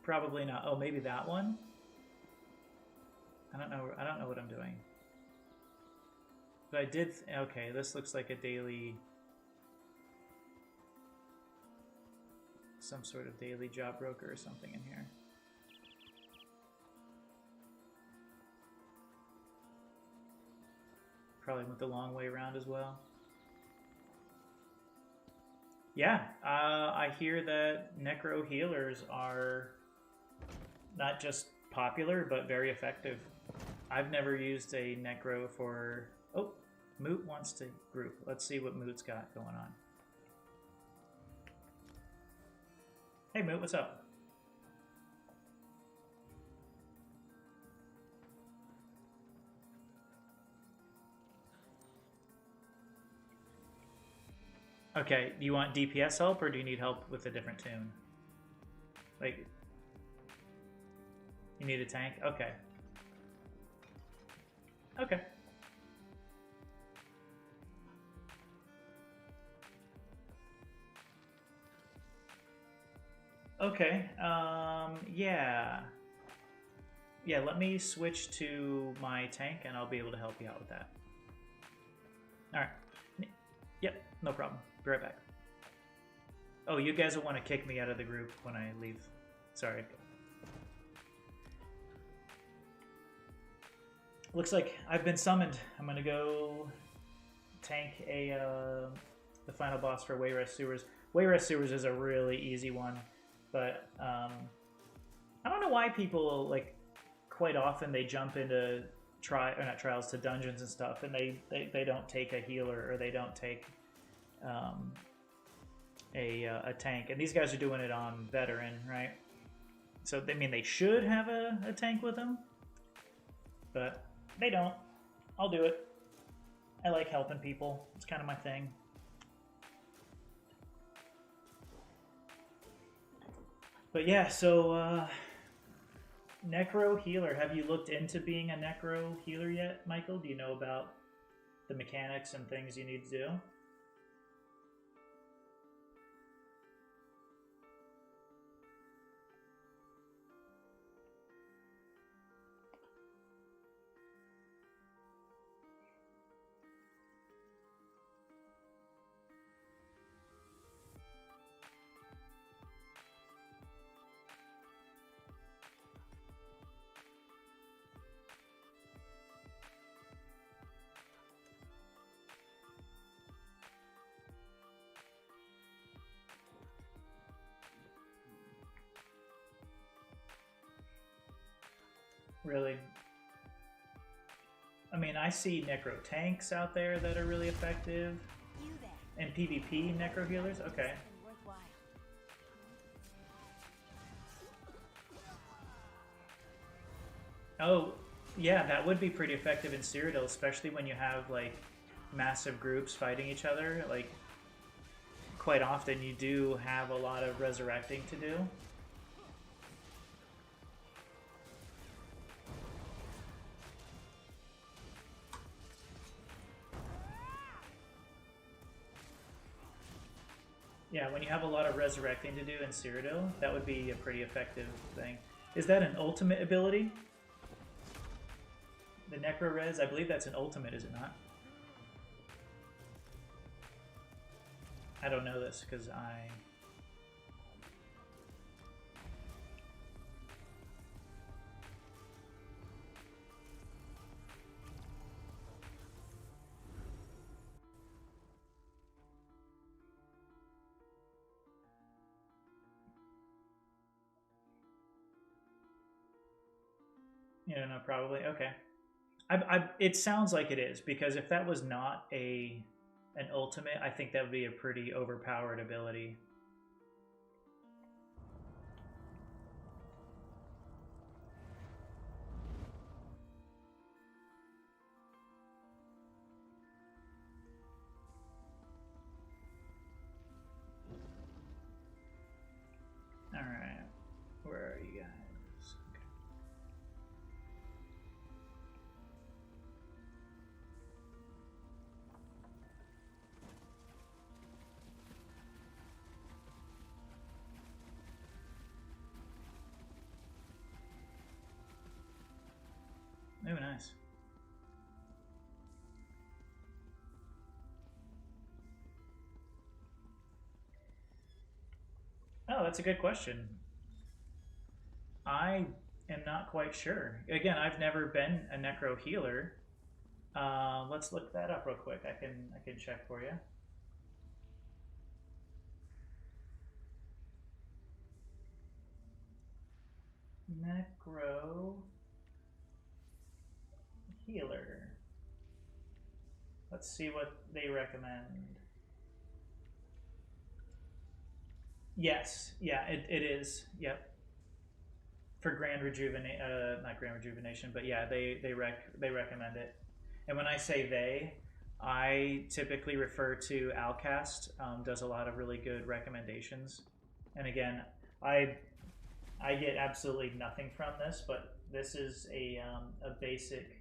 Speaker 2: probably not. Oh, maybe that one. I don't know. I don't know what I'm doing. But I did. Okay, this looks like a daily. Some sort of daily job broker or something in here. Probably went the long way around as well. Yeah, I hear that necro healers are not just popular, but very effective. I've never used a necro for... Oh, Moot wants to group. Let's see what Moot's got going on. Hey Moot, what's up? Okay, do you want DPS help or do you need help with a different tune? Like, you need a tank? Okay. Okay. Okay. Yeah. Yeah, let me switch to my tank and I'll be able to help you out with that. Alright. Yep, no problem. Be right back. Oh, you guys will want to kick me out of the group when I leave. Sorry. Looks like I've been summoned. I'm gonna go tank the final boss for Wayrest Sewers. Wayrest Sewers is a really easy one, but I don't know why people like quite often they jump into not trials to dungeons and stuff, and they don't take a healer or they don't take a tank. And these guys are doing it on veteran, right? So I mean they should have a tank with them, but they don't. I'll do it. I like helping people. It's kind of my thing. But yeah, so Necro Healer. Have you looked into being a Necro Healer yet, Michael? Do you know about the mechanics and things you need to do? Really? I mean, I see Necro tanks out there that are really effective.
Speaker 7: You there.
Speaker 2: And PvP Necro Healers? Okay.
Speaker 7: Worthwhile.
Speaker 2: Oh, yeah, that would be pretty effective in Cyrodiil, especially when you have, like, massive groups fighting each other. Like, quite often you do have a lot of resurrecting to do. Yeah, when you have a lot of resurrecting to do in Cyrodiil, that would be a pretty effective thing. Is that an ultimate ability? The Necro Res? I believe that's an ultimate, is it not? I don't know this because I... You don't know, probably? Okay. It sounds like it is, because if that was not an ultimate, I think that would be a pretty overpowered ability. Alright. Where are you guys? Oh, nice. Oh, that's a good question. I am not quite sure. Again, I've never been a Necro Healer. Let's look that up real quick. I can check for you. Necro Healer. Let's see what they recommend. Yes, yeah, it is. Yep. For Grand Rejuvenation, not Grand Rejuvenation, but yeah, they recommend it. And when I say they, I typically refer to Alcast. Does a lot of really good recommendations. And again, I get absolutely nothing from this, but this is a basic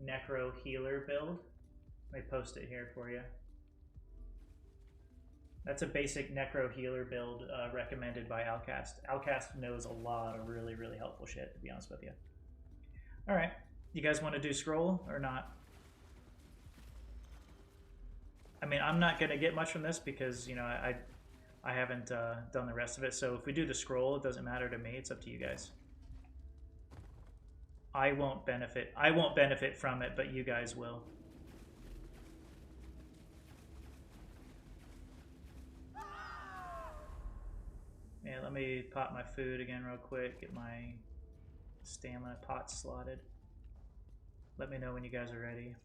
Speaker 2: necro healer build. Let me post it here for you. That's a basic necro healer build recommended by Outcast. Outcast knows a lot of really, really helpful shit, to be honest with you. All right, you guys want to do scroll or not? I mean, I'm not gonna get much from this because you know I haven't done the rest of it. So if we do the scroll, it doesn't matter to me. It's up to you guys. I won't benefit. I won't benefit from it, but you guys will. Yeah, let me pop my food again real quick, get my stamina pot slotted. Let me know when you guys are ready.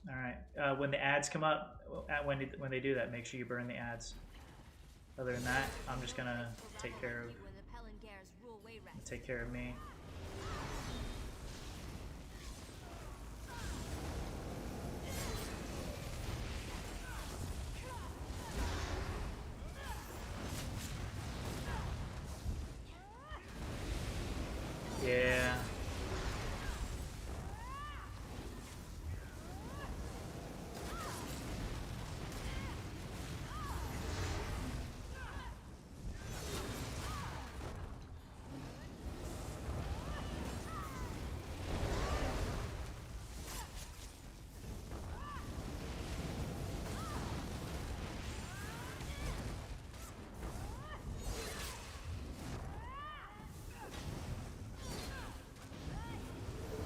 Speaker 2: Alright, when the ads come up, when they do that, make sure you burn the ads. Other than that, I'm just gonna take care of me. Yeah.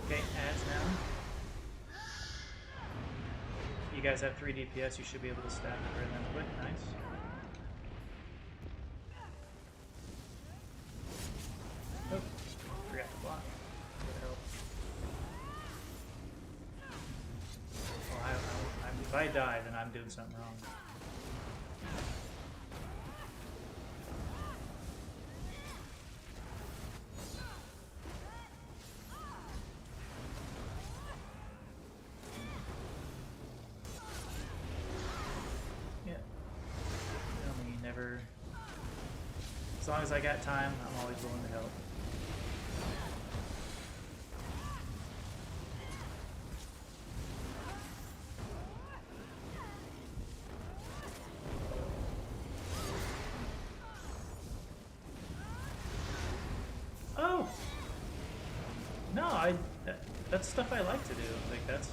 Speaker 2: Okay, ads now. You guys have 3 DPS, you should be able to stab it right then quick. Nice. Oh, forgot to block. Good help. Well, if I die, then I'm doing something wrong. As long as I got time, I'm always willing to help. Oh! No, that's stuff I like to do. Like, that's,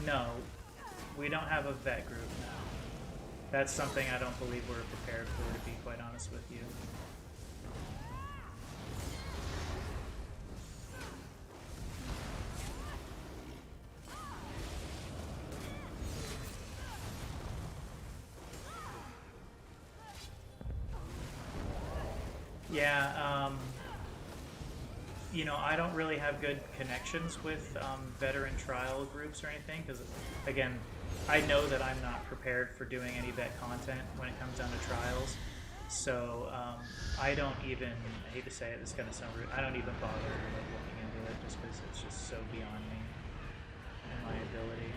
Speaker 2: No, we don't have a vet group now. That's something I don't believe we're prepared for, to be quite honest with you. Yeah, you know, I don't really have good connections with veteran trial groups or anything, because, again, I know that I'm not prepared for doing any vet content when it comes down to trials. So I don't even, I hate to say it, it's going to sound rude, I don't even bother like, looking into it just because it's just so beyond me and my ability.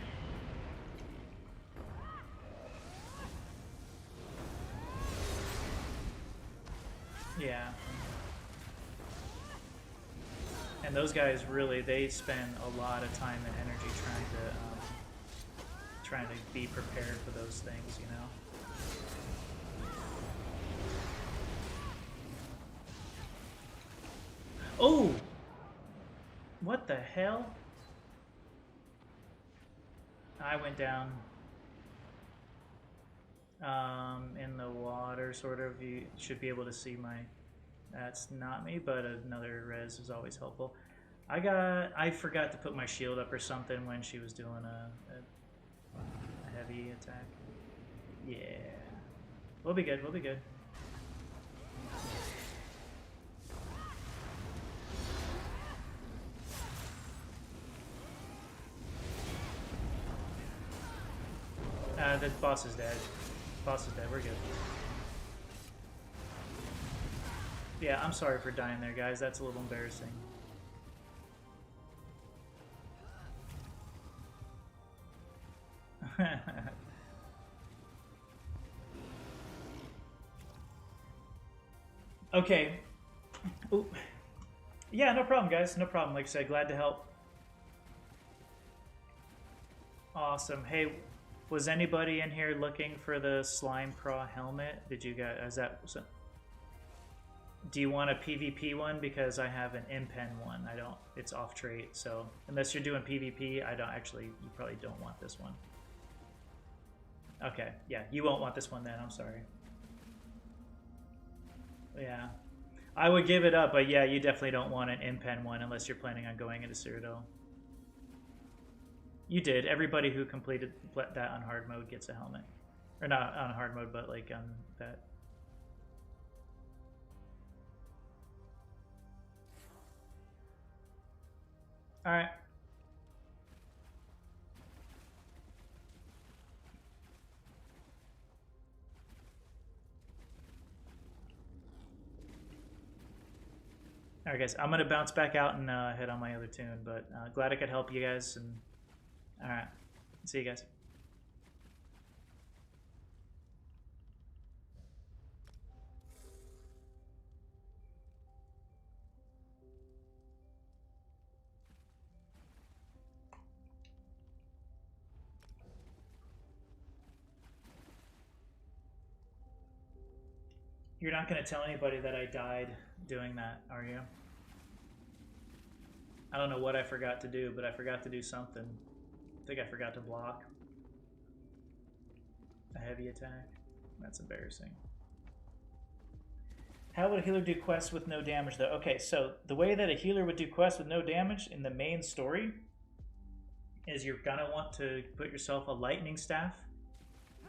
Speaker 2: Yeah. And those guys really, they spend a lot of time and energy trying to be prepared for those things, you know? Oh! What the hell? I went down in the water, sort of. You should be able to see my... That's not me, but another res is always helpful. I forgot to put my shield up or something when she was doing a heavy attack. Yeah. We'll be good, we'll be good. the boss is dead. Boss is dead. We're good. Yeah, I'm sorry for dying there, guys. That's a little embarrassing. Okay. Ooh. Yeah, no problem, guys. No problem. Like I said, glad to help. Awesome. Hey, was anybody in here looking for the slime craw helmet? Did you guys? Is that? Do you want a PvP one? Because I have an impen one. I don't. It's off trait. So unless you're doing PvP, I don't actually. You probably don't want this one. Okay. Yeah, you won't want this one then. I'm sorry. Yeah. I would give it up, but yeah, you definitely don't want an impen one unless you're planning on going into Cyrodiil. You did. Everybody who completed that on hard mode gets a helmet. Or not on hard mode, but like on that. Alright. Alright guys, I'm going to bounce back out and head on my other tune, but glad I could help you guys. And alright, see you guys. You're not going to tell anybody that I died doing that, are you? I don't know what I forgot to do, but I forgot to do something. I think I forgot to block a heavy attack. That's embarrassing. How would a healer do quests with no damage, though? Okay, so the way that a healer would do quests with no damage in the main story is you're going to want to put yourself a lightning staff,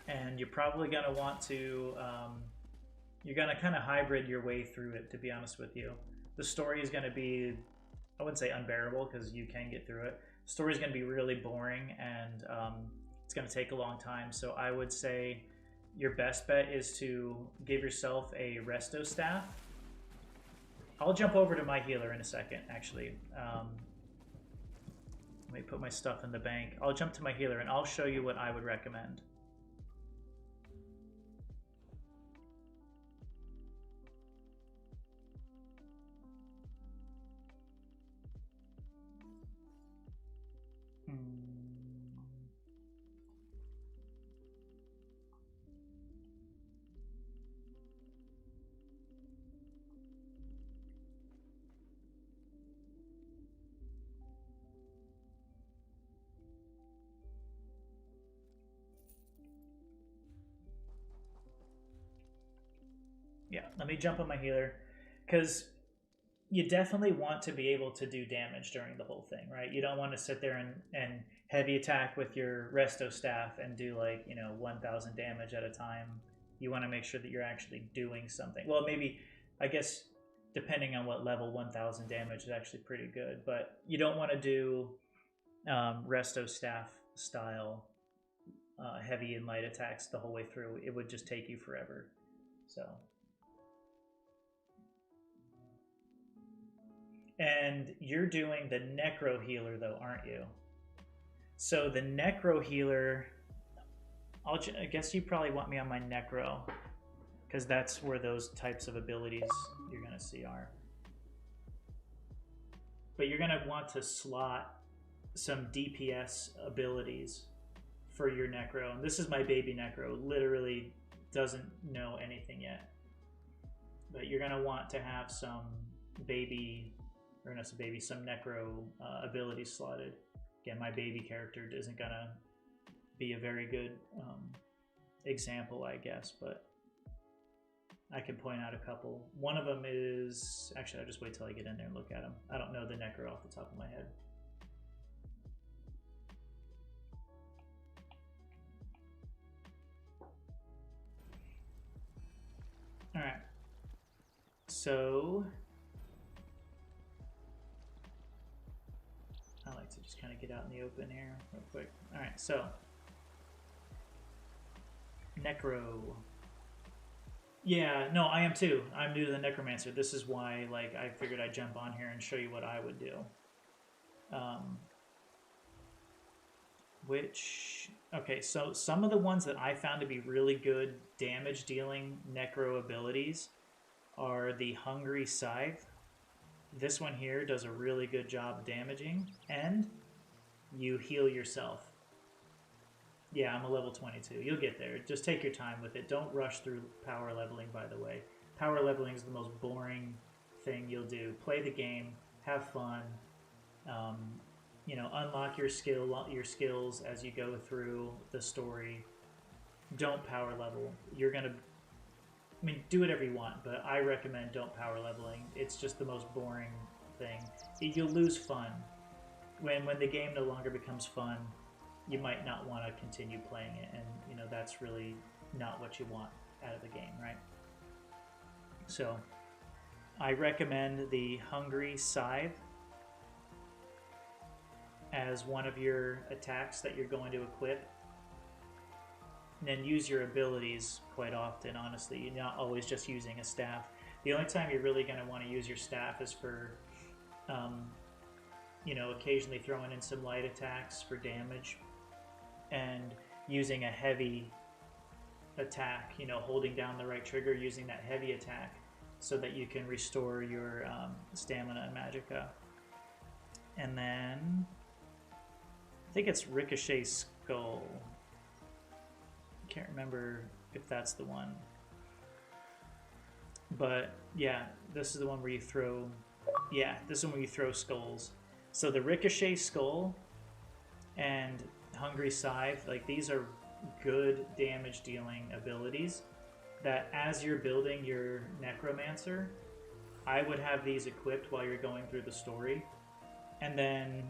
Speaker 2: and you're probably going to want to... you're going to kind of hybrid your way through it, to be honest with you. The story is going to be, I wouldn't say unbearable, because you can get through it. The story is going to be really boring, and it's going to take a long time. So I would say your best bet is to give yourself a resto staff. I'll jump over to my healer in a second, actually. Let me put my stuff in the bank. I'll jump to my healer, and I'll show you what I would recommend. Yeah, let me jump on my healer, because you definitely want to be able to do damage during the whole thing, right? You don't want to sit there and heavy attack with your resto staff and do like, 1,000 damage at a time. You want to make sure that you're actually doing something. Well, maybe, I guess, depending on what level, 1,000 damage is actually pretty good, but you don't want to do resto staff style heavy and light attacks the whole way through. It would just take you forever. So... And you're doing the Necro Healer, though, aren't you? So the Necro Healer... I guess you probably want me on my Necro, because that's where those types of abilities you're going to see are. But you're going to want to slot some DPS abilities for your Necro. And this is my baby Necro. Literally doesn't know anything yet. But you're going to want to have some baby... or not some baby, some Necro abilities slotted. Again, my baby character isn't gonna be a very good example, I guess, but I can point out a couple. One of them is, actually, I'll just wait till I get in there and look at them. I don't know the Necro off the top of my head. All right, so I like to just kind of get out in the open here real quick. All right, so Necro. Yeah, no, I am too. I'm new to the Necromancer. This is why, like, I figured I'd jump on here and show you what I would do. Okay, so some of the ones that I found to be really good damage dealing Necro abilities are the Hungry Scythe. This one here does a really good job damaging, and you heal yourself. Yeah, I'm a level 22. You'll get there. Just take your time with it. Don't rush through power leveling, by the way. Power leveling is the most boring thing you'll do. Play the game, have fun, you know, unlock your skills as you go through the story. Don't power level. You're going to... I mean, do whatever you want, but I recommend don't power leveling. It's just the most boring thing. You'll lose fun. When the game no longer becomes fun, you might not want to continue playing it, and you know that's really not what you want out of the game, right? So I recommend the Hungry Scythe as one of your attacks that you're going to equip, and then use your abilities quite often. Honestly, you're not always just using a staff. The only time you're really going to want to use your staff is for you know, occasionally throwing in some light attacks for damage, and using a heavy attack, you know, holding down the right trigger, using that heavy attack so that you can restore your stamina and magicka. And then I think it's Ricochet Skull. I can't remember if that's the one. But yeah, this is the one where you throw... Yeah, this is the one where you throw skulls. So the Ricochet Skull and Hungry Scythe, like these are good damage dealing abilities that as you're building your Necromancer, I would have these equipped while you're going through the story. And then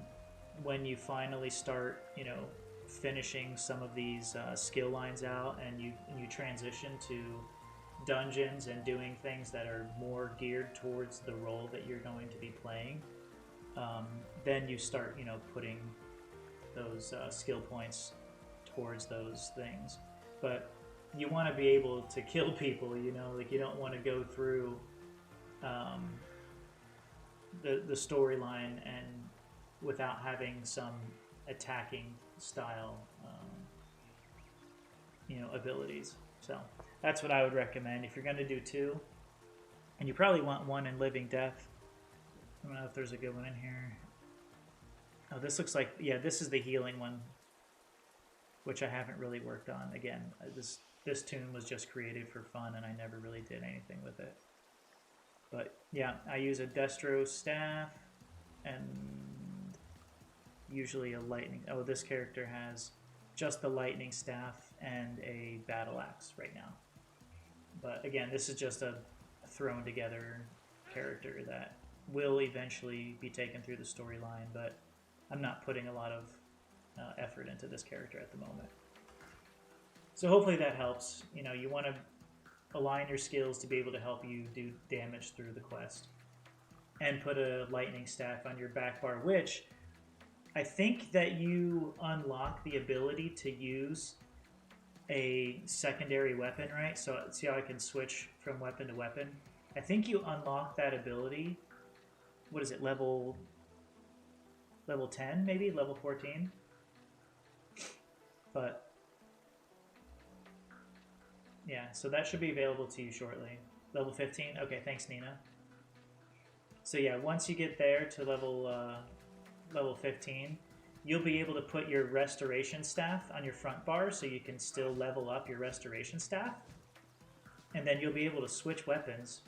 Speaker 2: when you finally start, you know, finishing some of these skill lines out, and you transition to dungeons and doing things that are more geared towards the role that you're going to be playing, then you start, you know, putting those skill points towards those things. But you want to be able to kill people, you know, like you don't want to go through the storyline and without having some attacking style, you know, abilities. So that's what I would recommend if you're going to do two. And you probably want one in Living Death. I don't know if there's a good one in here. Oh, this looks like, yeah, this is the healing one, which I haven't really worked on. Again, this tune was just created for fun, and I never really did anything with it. But yeah, I use a Destro staff and usually a lightning. Oh, this character has just the lightning staff and a battle axe right now. But again, this is just a thrown together character that will eventually be taken through the storyline, but I'm not putting a lot of effort into this character at the moment. So hopefully that helps. You know, you want to align your skills to be able to help you do damage through the quest. And put a lightning staff on your back bar, which I think that you unlock the ability to use a secondary weapon, right? So see how I can switch from weapon to weapon? I think you unlock that ability, what is it, level 10 maybe? Level 14? But yeah, so that should be available to you shortly. Level 15? Okay, thanks Nina. So yeah, once you get there to level 15, you'll be able to put your restoration staff on your front bar so you can still level up your restoration staff. And then you'll be able to switch weapons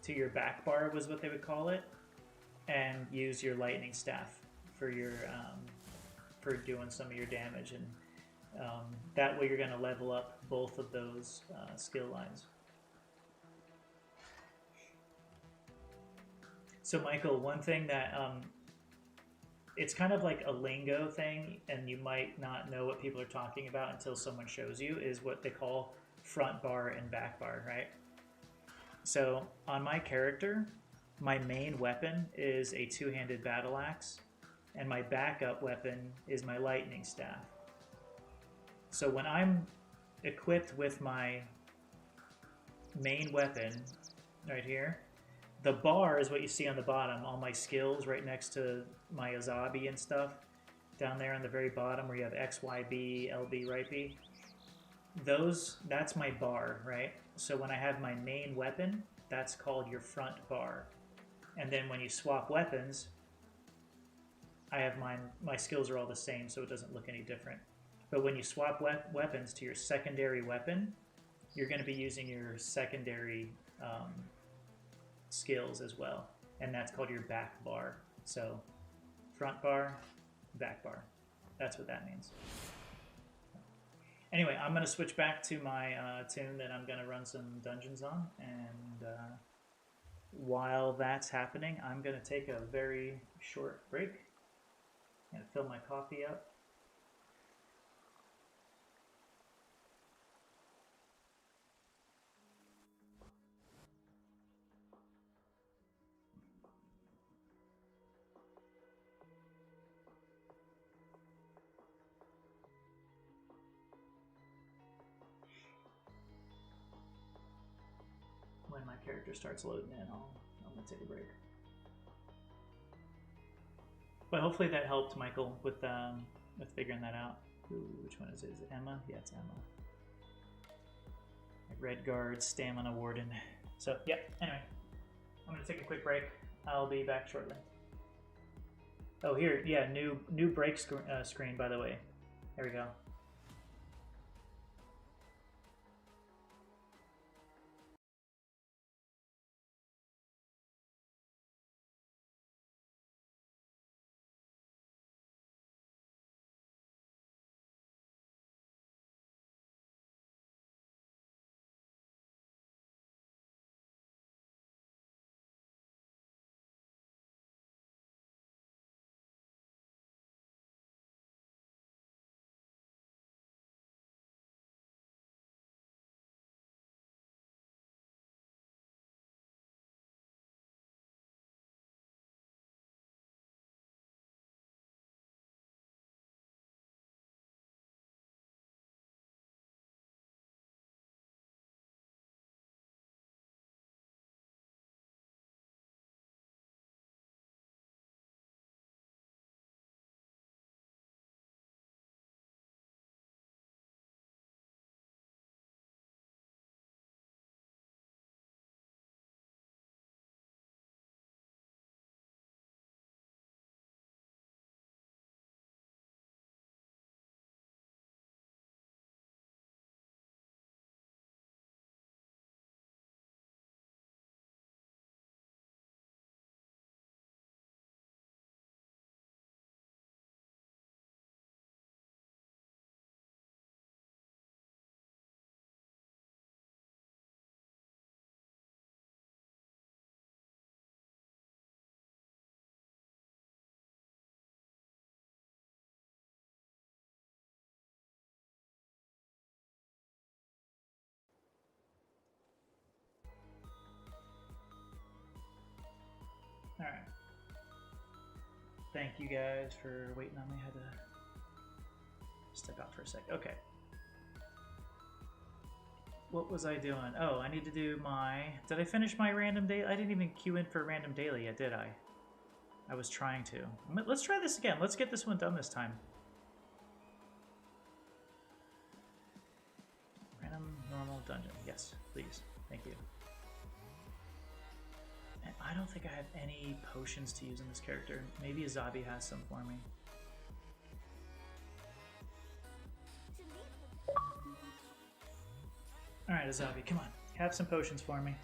Speaker 2: to your back bar, was what they would call it, and use your lightning staff for your for doing some of your damage. And that way you're going to level up both of those skill lines. So Michael, one thing that it's kind of like a lingo thing, and you might not know what people are talking about until someone shows you, is what they call front bar and back bar, right? So on my character, my main weapon is a two-handed battle axe, and my backup weapon is my lightning staff. So when I'm equipped with my main weapon right here. The bar is what you see on the bottom, all my skills right next to my Azabi and stuff. Down there on the very bottom where you have X, Y, B, L, B, right B. That's my bar, right? So when I have my main weapon, that's called your front bar. And then when you swap weapons, I have my skills are all the same, so it doesn't look any different. But when you swap weapons to your secondary weapon, you're going to be using your secondary skills as well. And that's called your back bar. So front bar, back bar. That's what that means. Anyway, I'm going to switch back to my tune that I'm going to run some dungeons on. And while that's happening, I'm going to take a very short break and fill my coffee up. When my character starts loading in, I'm going to take a break. But hopefully that helped, Michael, with figuring that out. Ooh, which one is it? Is it Emma? Yeah, it's Emma. Red Guard, Stamina Warden. So, yeah, anyway. I'm going to take a quick break. I'll be back shortly. Oh, here, yeah, new break screen, by the way. There we go. Alright. Thank you guys for waiting on me. I had to step out for a sec. Okay. What was I doing? Oh, I need to do my... Did I finish my random daily? I didn't even queue in for random daily yet, did I? I was trying to. Let's try this again. Let's get this one done this time. Random normal dungeon. Yes, please. Thank you. And I don't think I have any potions to use in this character. Maybe Azabi has some for me. Alright, Azabi, come on. Have some potions for me.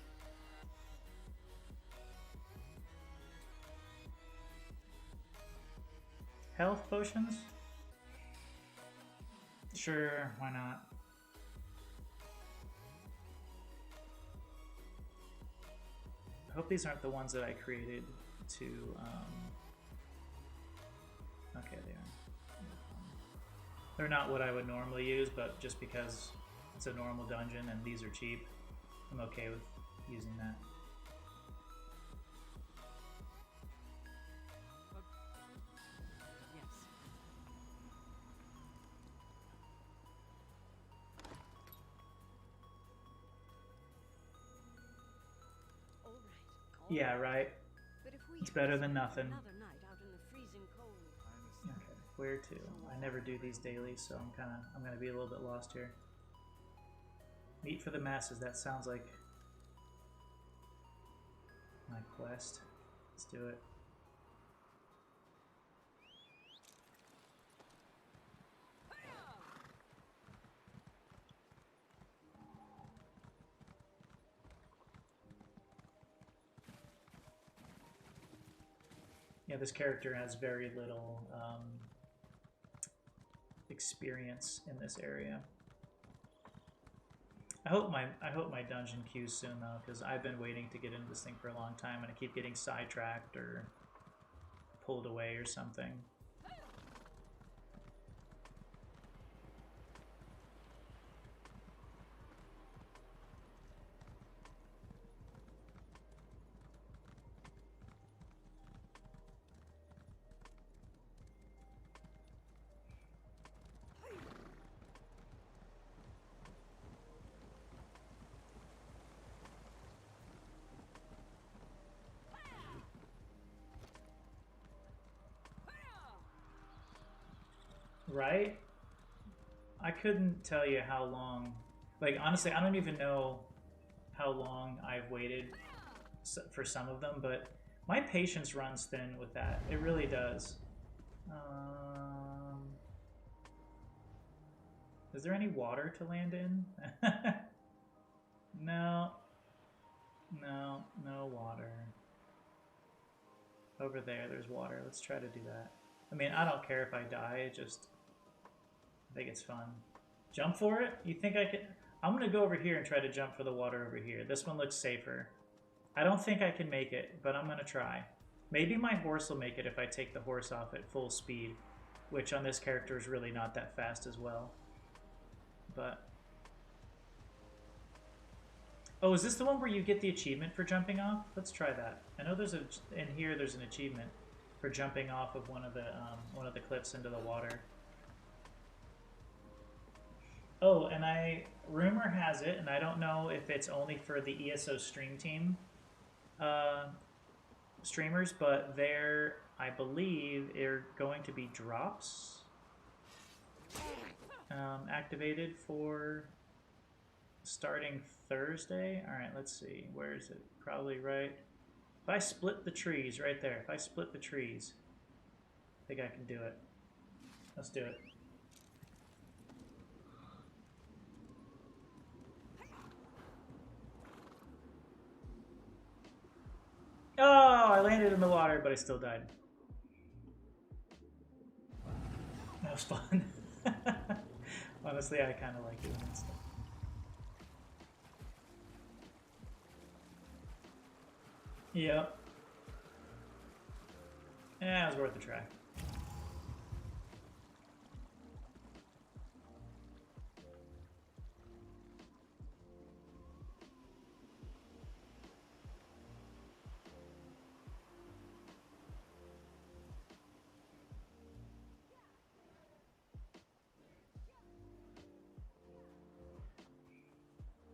Speaker 2: Health potions? Sure, why not? I hope these aren't the ones that I created to, okay, they are. They're not what I would normally use, but just because it's a normal dungeon and these are cheap, I'm okay with using that.
Speaker 3: Yes.
Speaker 2: Yeah, right.
Speaker 4: But if we
Speaker 2: It's better than nothing.
Speaker 3: Another night out in the freezing cold.
Speaker 2: Okay, where to? I never do these daily, so I'm gonna be a little bit lost here. Meet for the masses. That sounds like my quest. Let's do it. Yeah, this character has very little experience in this area. I hope my dungeon queues soon though, because I've been waiting to get into this thing for a long time, and I keep getting sidetracked or pulled away or something. Right? I couldn't tell you how long. Like, honestly, I don't even know how long I've waited for some of them, but my patience runs thin with that. It really does. Is there any water to land in? No. No, no water. Over there's water. Let's try to do that. I mean, I don't care if I die, it just... I think it's fun. Jump for it? You think I can? I'm gonna go over here and try to jump for the water over here. This one looks safer. I don't think I can make it, but I'm gonna try. Maybe my horse will make it if I take the horse off at full speed, which on this character is really not that fast as well. But... Oh, is this the one where you get the achievement for jumping off? Let's try that. I know there's in here there's an achievement for jumping off of one of the cliffs into the water. Oh, and rumor has it, and I don't know if it's only for the ESO stream team streamers, but there, I believe, are going to be drops activated for starting Thursday. All right, let's see. Where is it? Probably right. If I split the trees right there, if I split the trees, I think I can do it. Let's do it. Oh, I landed in the water, but I still died. That was fun. Honestly, I kind of like doing that stuff. Yep. Yeah, it was worth the try.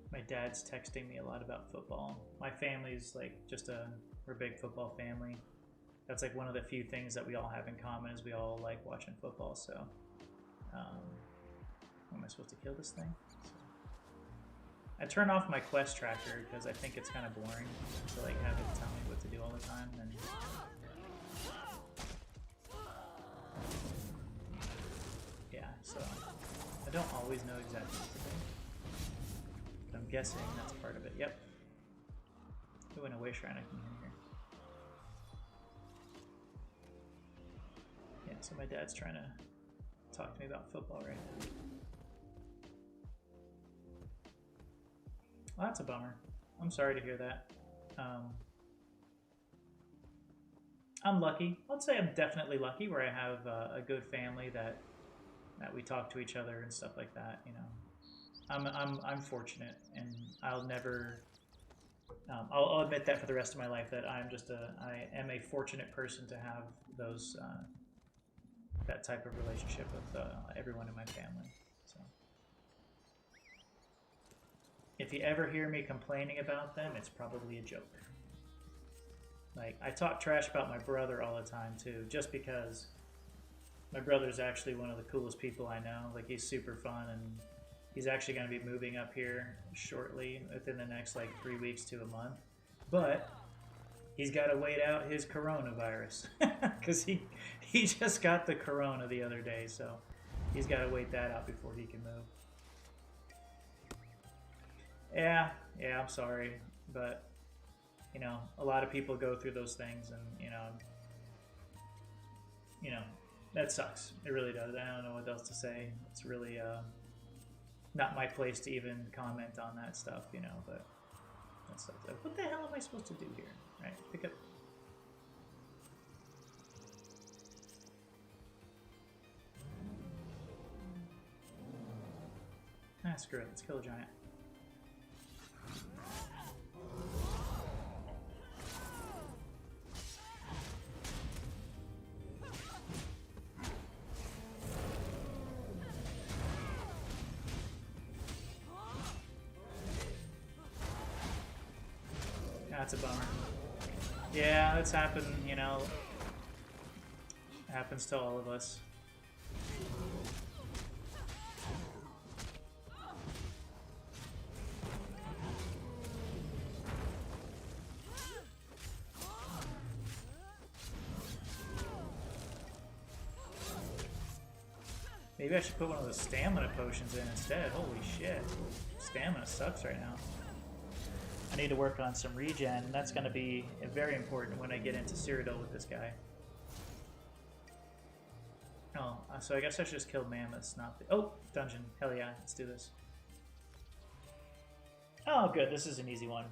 Speaker 2: My dad's texting me a lot about football. My family's like we're a big football family. That's like one of the few things that we all have in common is we all like watching football. So, am I supposed to kill this thing? So, I turn off my quest tracker because I think it's kind of boring to like have it tell me what to do all the time. And yeah, so I don't always know exactly what to do. I'm guessing that's part of it. Yep. Ooh, and a way shrine I can hear here. Yeah, so my dad's trying to talk to me about football right now. Well, that's a bummer. I'm sorry to hear that. I'm lucky. I'd say I'm definitely lucky where I have a good family that we talk to each other and stuff like that, you know. I'm fortunate, and I'll never. I'll admit that for the rest of my life that I am a fortunate person to have those that type of relationship with everyone in my family. So, if you ever hear me complaining about them, it's probably a joke. Like, I talk trash about my brother all the time too, just because my brother's actually one of the coolest people I know. Like, he's super fun, and he's actually going to be moving up here shortly, within the next like 3 weeks to a month. But he's got to wait out his coronavirus because he just got the corona the other day, so he's got to wait that out before he can move. Yeah, I'm sorry, but you know, a lot of people go through those things, and you know, that sucks. It really does. I don't know what else to say. It's really not my place to even comment on that stuff, you know, but that sucks. What the hell am I supposed to do here? Right, pick up. Ah, screw it. Let's kill a giant. That's a bummer. Yeah, that's happened, you know. Happens to all of us. Maybe I should put one of those stamina potions in instead. Holy shit. Stamina sucks right now. I need to work on some regen. That's going to be very important when I get into Cyrodiil with this guy. Oh, so I guess I should just kill mammoths, not the... Oh, dungeon. Hell yeah, let's do this. Oh, good. This is an easy one.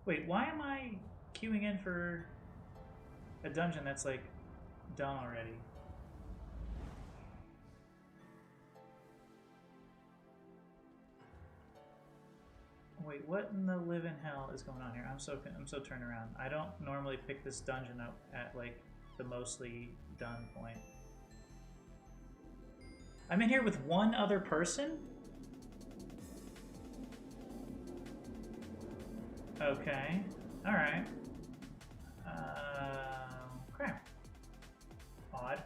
Speaker 2: Wait, why am I queuing in for a dungeon that's like done already? Wait, what in the living hell is going on here? I'm so turned around. I don't normally pick this dungeon up at like the mostly done point. I'm in here with one other person? Okay. Alright. Crap. Odd.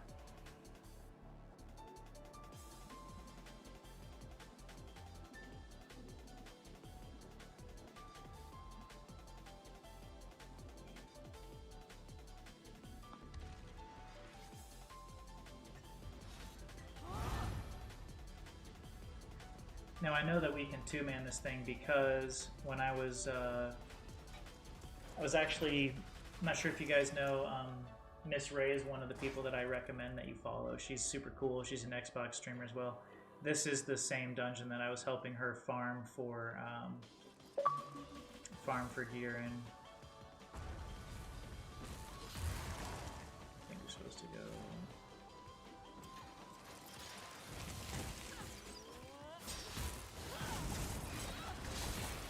Speaker 2: Now I know that we can two-man this thing because when I was actually, I'm not sure if you guys know, Miss Ray is one of the people that I recommend that you follow. She's super cool. She's an Xbox streamer as well. This is the same dungeon that I was helping her farm for gear in. I think we're supposed to go.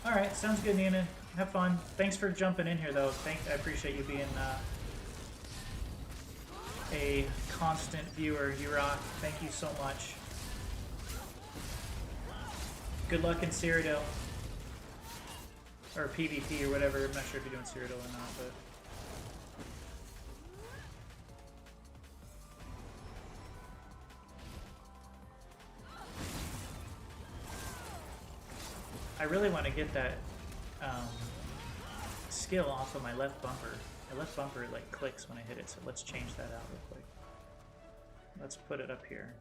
Speaker 2: Alright, sounds good, Nina. Have fun. Thanks for jumping in here, though. I appreciate you being a constant viewer. You rock. Thank you so much. Good luck in Cyrodiil. Or PvP or whatever. I'm not sure if you're doing Cyrodiil or not, but... I really want to get that skill off of my left bumper. My left bumper like clicks when I hit it, so let's change that out real quick. Let's put it up here.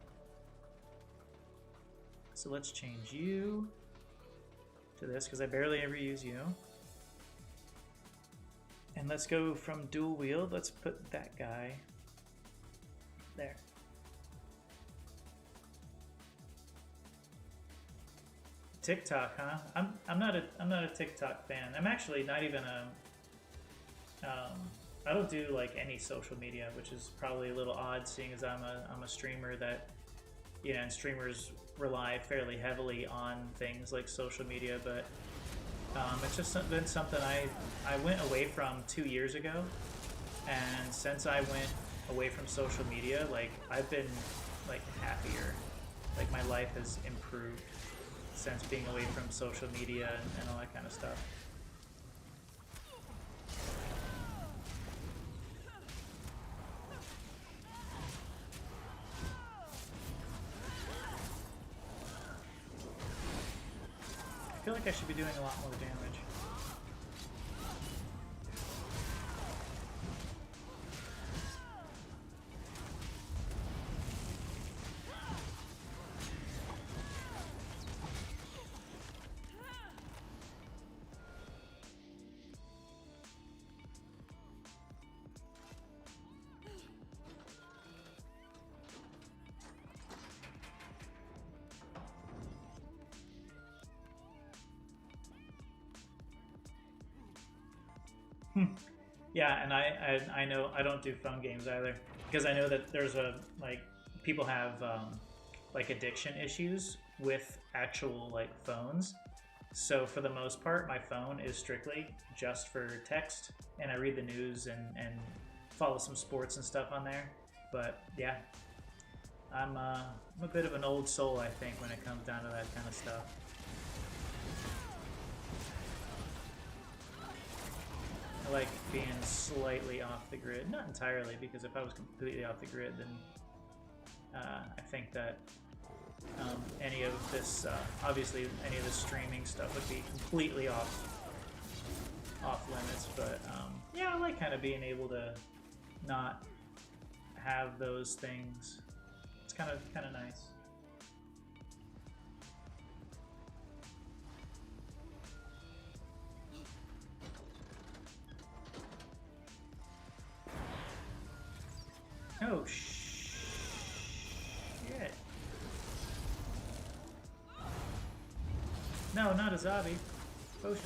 Speaker 2: So let's change you to this because I barely ever use you. And let's go from dual wield. Let's put that guy there. TikTok, huh? I'm not a TikTok fan. I'm actually not even a I don't do like any social media, which is probably a little odd, seeing as I'm a streamer that, you know, and streamers rely fairly heavily on things like social media. But it's just been something I went away from 2 years ago, and since I went away from social media, like I've been like happier. Like my life has improved since being away from social media and all that kind of stuff. I feel like I should be doing a lot more damage. Yeah, and I know I don't do phone games either, because I know that there's a like people have like addiction issues with actual like phones. So for the most part, my phone is strictly just for text, and I read the news and follow some sports and stuff on there. But yeah, I'm a bit of an old soul, I think, when it comes down to that kind of stuff. I like being slightly off the grid. Not entirely, because if I was completely off the grid, then I think that any of this, obviously any of the streaming stuff would be completely off limits. But yeah, I like kind of being able to not have those things. It's kind of nice. Oh, shit. No, not a zombie. Potions.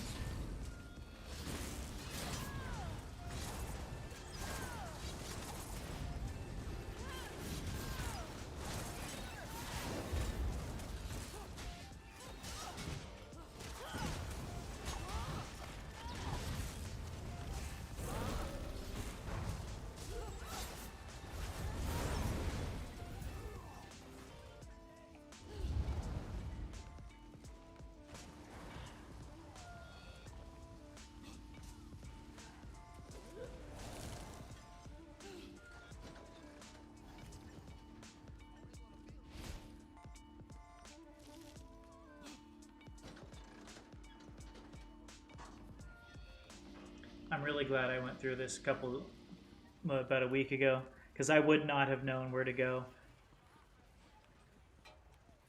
Speaker 2: I'm really glad I went through this about a week ago, because I would not have known where to go.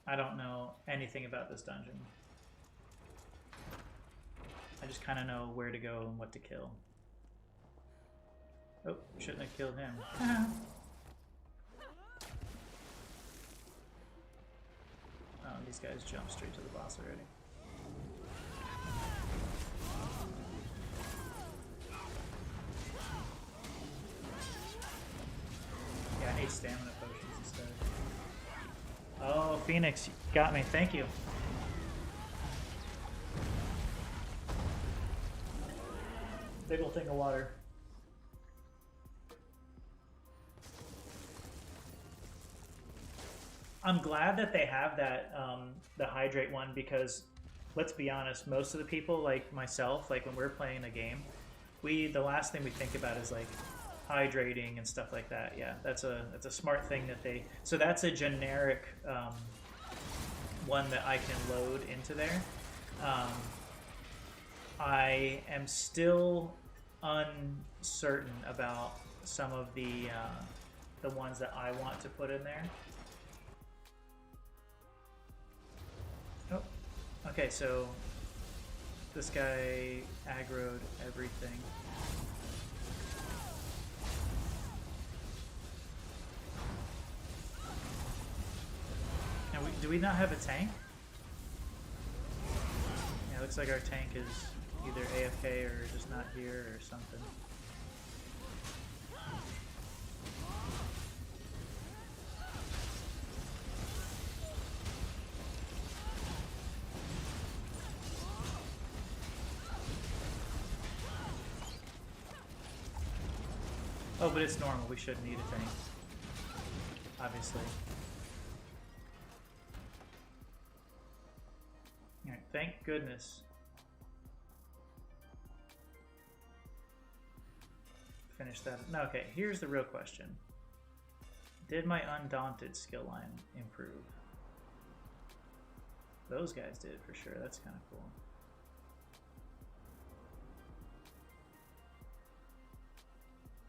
Speaker 2: I don't know anything about this dungeon. I just kind of know where to go and what to kill. Oh, shouldn't have killed him. Oh, these guys jump straight to the boss already. Yeah, I need stamina potions instead. Oh, Phoenix, you got me. Thank you. Big ol' thing of water. I'm glad that they have that, the hydrate one, because let's be honest, most of the people like myself, like when we're playing a game, the last thing we think about is like hydrating and stuff like that. Yeah, that's a smart thing that so that's a generic one that I can load into there. I am still uncertain about some of the ones that I want to put in there. Oh, okay, so this guy aggroed everything. And do we not have a tank? looks like our tank is either AFK or just not here or something. Oh, but it's normal. We shouldn't need a tank. Obviously. Alright, thank goodness. Finish that. No, okay, here's the real question. Did my Undaunted skill line improve? Those guys did for sure. That's kind of cool.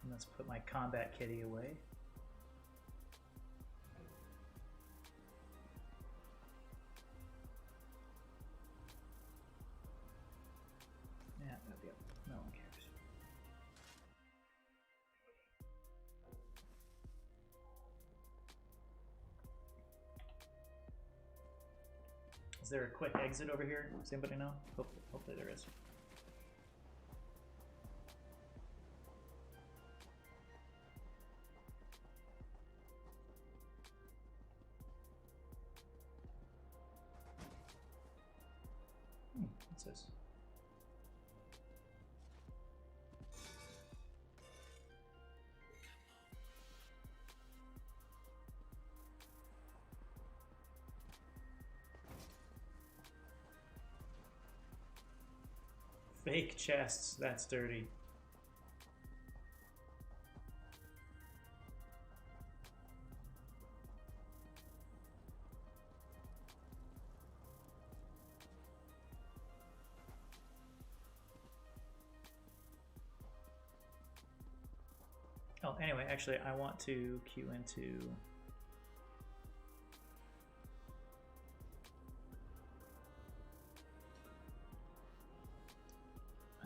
Speaker 2: And let's put my combat kitty away. Yeah, yep. No one cares. Is there a quick exit over here? Does anybody know? Hopefully there is. What's this? Fake chests, that's dirty. Oh, anyway, actually, I want to queue into...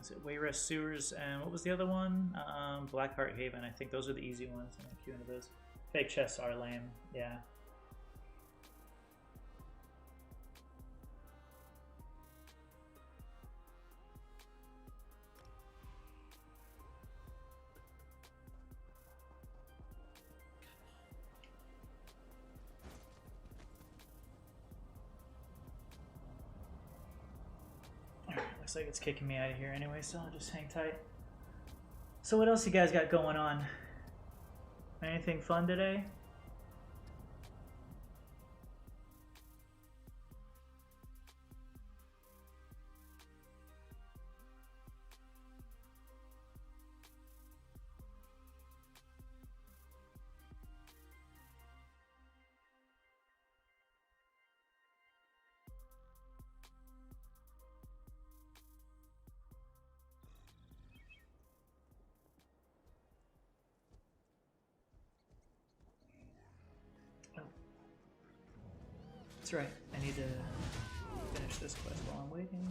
Speaker 2: Is it Wayrest Sewers, and what was the other one? Blackheart Haven. I think those are the easy ones. I'm gonna queue into those. Fake chests are lame, yeah. Looks like it's kicking me out of here anyway, so I'll just hang tight. So what else you guys got going on? Anything fun today? That's right, I need to finish this quest while I'm waiting.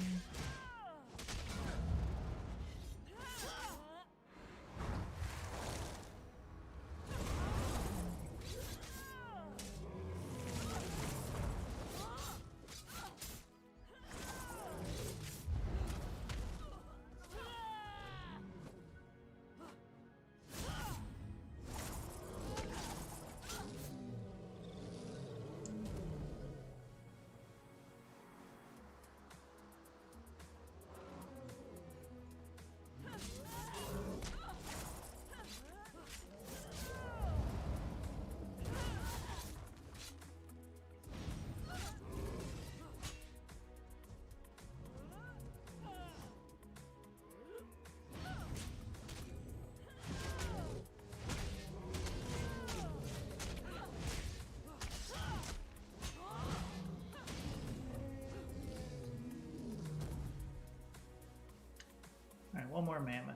Speaker 2: Alright, one more mammoth.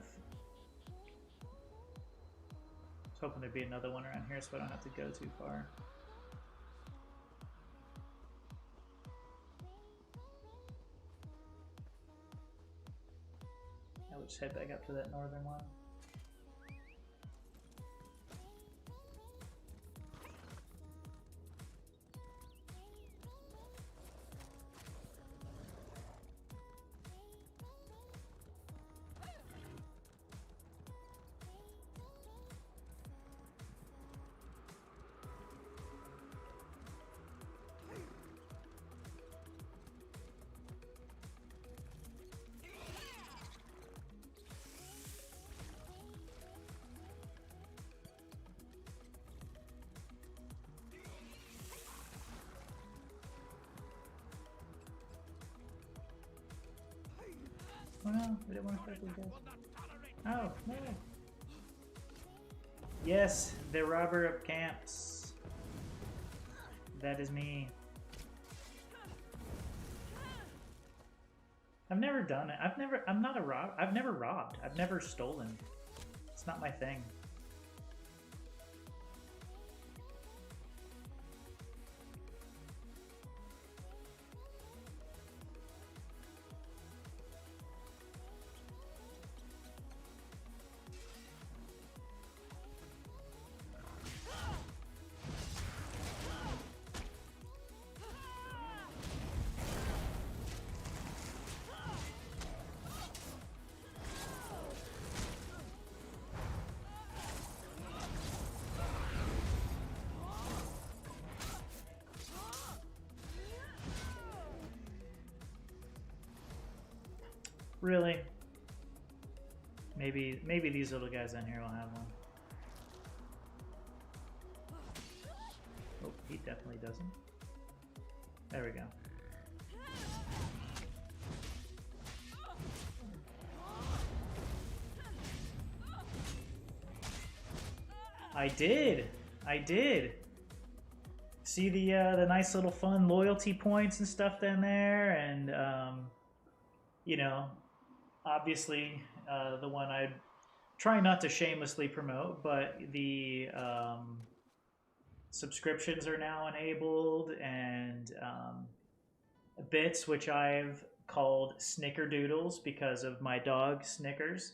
Speaker 2: I was hoping there'd be another one around here so I don't have to go too far. I'll just head back up to that northern one. no, we didn't want to fight these guys. Oh, no. Yes, the robber of camps. That is me. I've never done it. I'm not a rob. I've never robbed. I've never stolen. It's not my thing. Really? Maybe these little guys down here will have one. Oh, he definitely doesn't. There we go. I did. See the nice little fun loyalty points and stuff down there, and you know, obviously the one I try not to shamelessly promote, but the subscriptions are now enabled, and bits, which I've called Snickerdoodles because of my dog Snickers.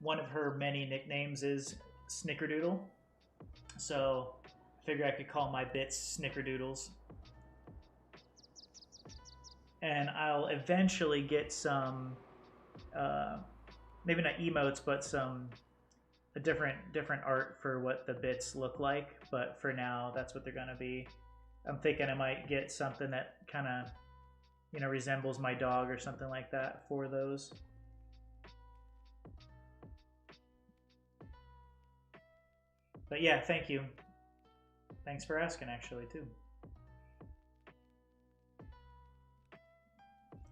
Speaker 2: One of her many nicknames is Snickerdoodle, so I figure I could call my bits Snickerdoodles. And I'll eventually get some, maybe not emotes, but some a different art for what the bits look like. But for now, that's what they're gonna be. I'm thinking I might get something that kind of, you know, resembles my dog or something like that for those. But yeah, thank you. Thanks for asking, actually, too.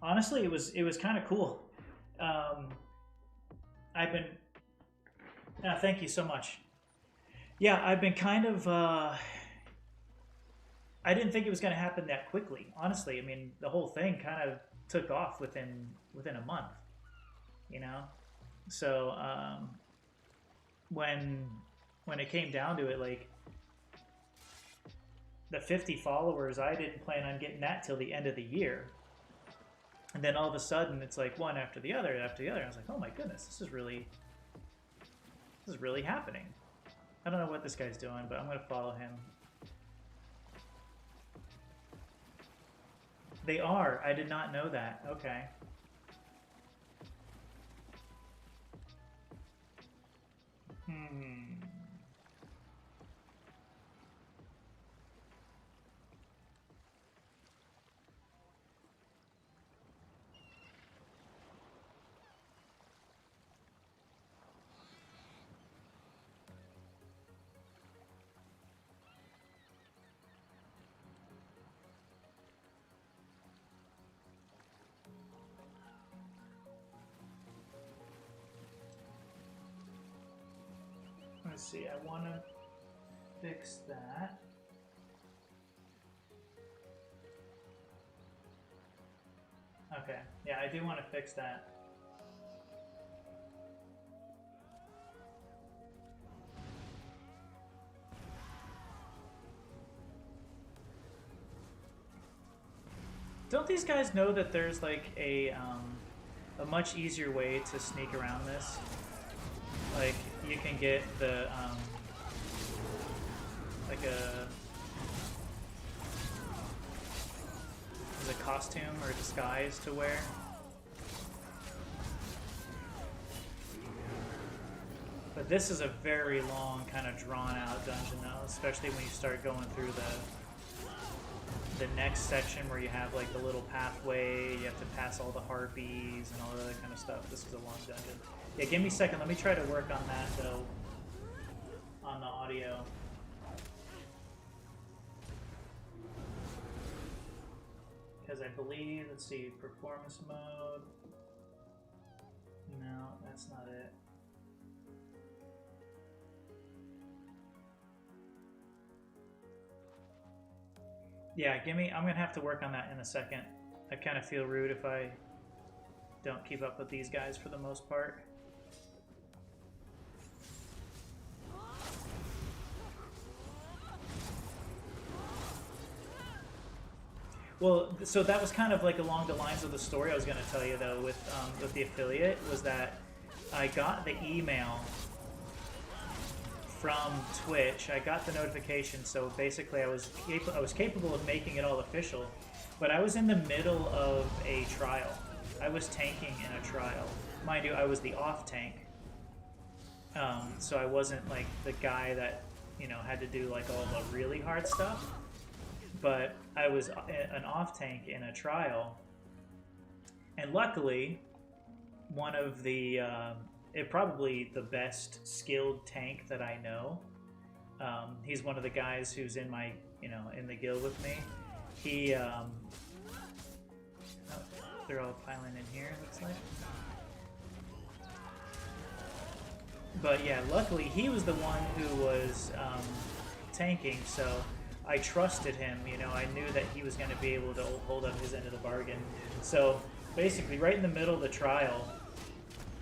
Speaker 2: Honestly, it was kind of cool. I've been... thank you so much. Yeah, I've been kind of... I didn't think it was going to happen that quickly, honestly. I mean, the whole thing kind of took off within a month, you know? So, when it came down to it, like, the 50 followers, I didn't plan on getting that till the end of the year. And then all of a sudden, it's like one after the other, after the other. I was like, oh my goodness, this is really happening. I don't know what this guy's doing, but I'm going to follow him. They are. I did not know that. Okay. Let's see, I want to fix that. Okay, yeah, I do want to fix that. Don't these guys know that there's like a much easier way to sneak around this? Like, you can get the, like as a costume or disguise to wear. But this is a very long, kind of drawn-out dungeon, though, especially when you start going through the next section where you have, like, the little pathway, you have to pass all the harpies and all that kind of stuff. This is a long dungeon. Yeah, give me a second. Let me try to work on that, though, on the audio. Because I believe, let's see, performance mode. that's not it. Yeah, give me. I'm gonna have to work on that in a second. I kind of feel rude if I don't keep up with these guys for the most part. Well, so that was kind of like along the lines of the story I was going to tell you, though, with the affiliate, was that I got the email from Twitch. I got the notification, so basically I was capable of making it all official, but I was in the middle of a trial. I was tanking in a trial. Mind you, I was the off tank, so I wasn't like the guy that, you know, had to do like all the really hard stuff. But I was an off tank in a trial, and luckily, one of the probably the best skilled tank that I know. He's one of the guys who's in my, you know, in the guild with me. He oh, they're all piling in here, looks like. But yeah, luckily he was the one who was tanking, so I trusted him, you know, I knew that he was going to be able to hold up his end of the bargain. So basically, right in the middle of the trial,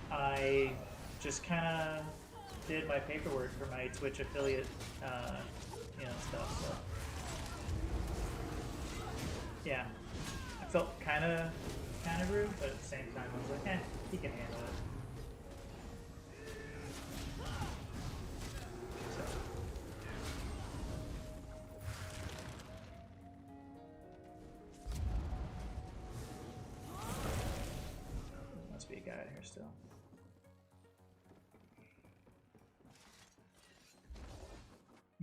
Speaker 2: I just kind of did my paperwork for my Twitch affiliate, you know, stuff. So yeah, I felt kind of rude, but at the same time, I was like, he can handle it. Be a guy out here still.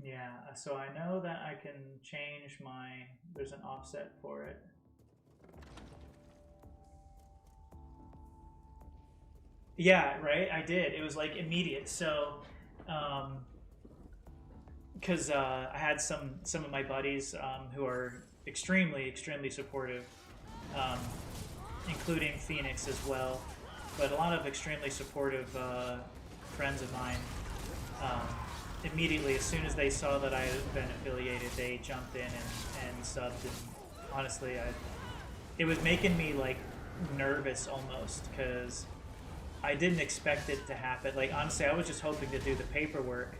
Speaker 2: Yeah, so I know that I can change my, there's an offset for it. Yeah, right, I did. It was like immediate. So, because I had some of my buddies who are extremely supportive, including Phoenix as well. But a lot of extremely supportive friends of mine, immediately, as soon as they saw that I had been affiliated, they jumped in and subbed. And honestly, it was making me like nervous almost, because I didn't expect it to happen. Like honestly, I was just hoping to do the paperwork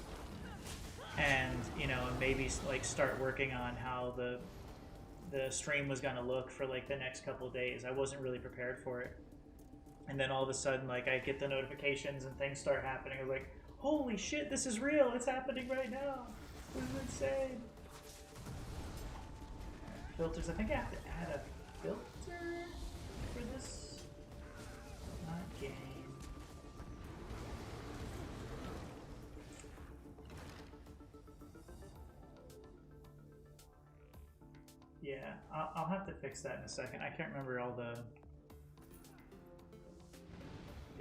Speaker 2: and, you know, maybe like start working on how the stream was gonna look for like the next couple of days. I wasn't really prepared for it. And then all of a sudden, like, I get the notifications and things start happening. I'm like, holy shit, this is real. It's happening right now. This is insane. Filters. I think I have to add a filter for this. Not game. Yeah, I'll have to fix that in a second. I can't remember all the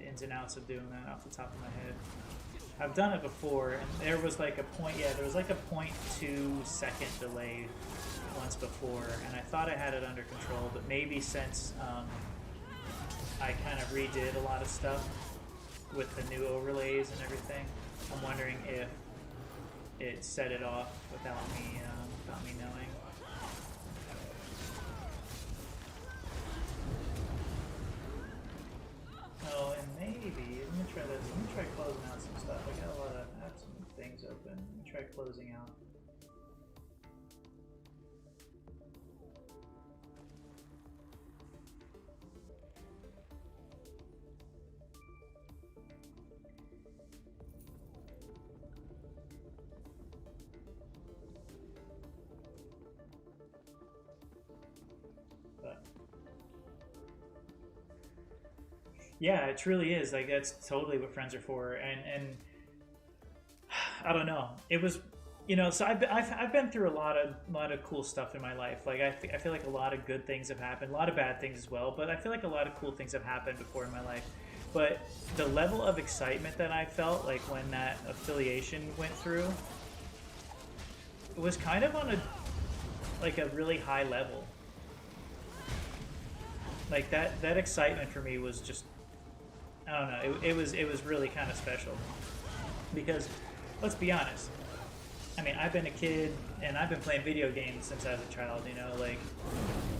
Speaker 2: ins and outs of doing that off the top of my head. I've done it before, and there was like a point, yeah, there was like a 0.2 second delay once before, and I thought I had it under control, but maybe since I kind of redid a lot of stuff with the new overlays and everything, I'm wondering if it set it off without me knowing. Oh, and maybe, let me try this. Let me try closing out some stuff. I have some things open. Let me try closing out. Yeah, it truly is. Like, that's totally what friends are for. And I don't know. It was, you know. So I've been through a lot of cool stuff in my life. Like I feel like a lot of good things have happened, a lot of bad things as well. But I feel like a lot of cool things have happened before in my life. But the level of excitement that I felt like when that affiliation went through was kind of on a really high level. Like that excitement for me was just I don't know. It was really kind of special because, let's be honest. I mean, I've been a kid and I've been playing video games since I was a child. You know, like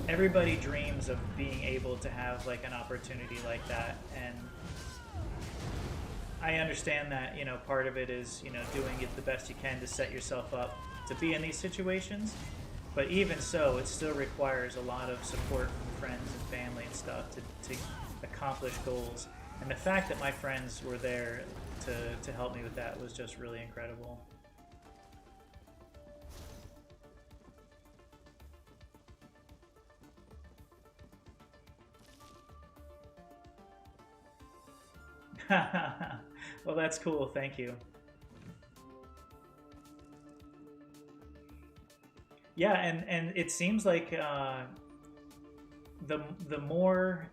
Speaker 2: everybody dreams of being able to have like an opportunity like that, and I understand that, you know, part of it is, you know, doing it the best you can to set yourself up to be in these situations. But even so, it still requires a lot of support from friends and family and stuff to accomplish goals. And the fact that my friends were there to help me with that was just really incredible. Well, that's cool. Thank you. Yeah, and it seems like the more,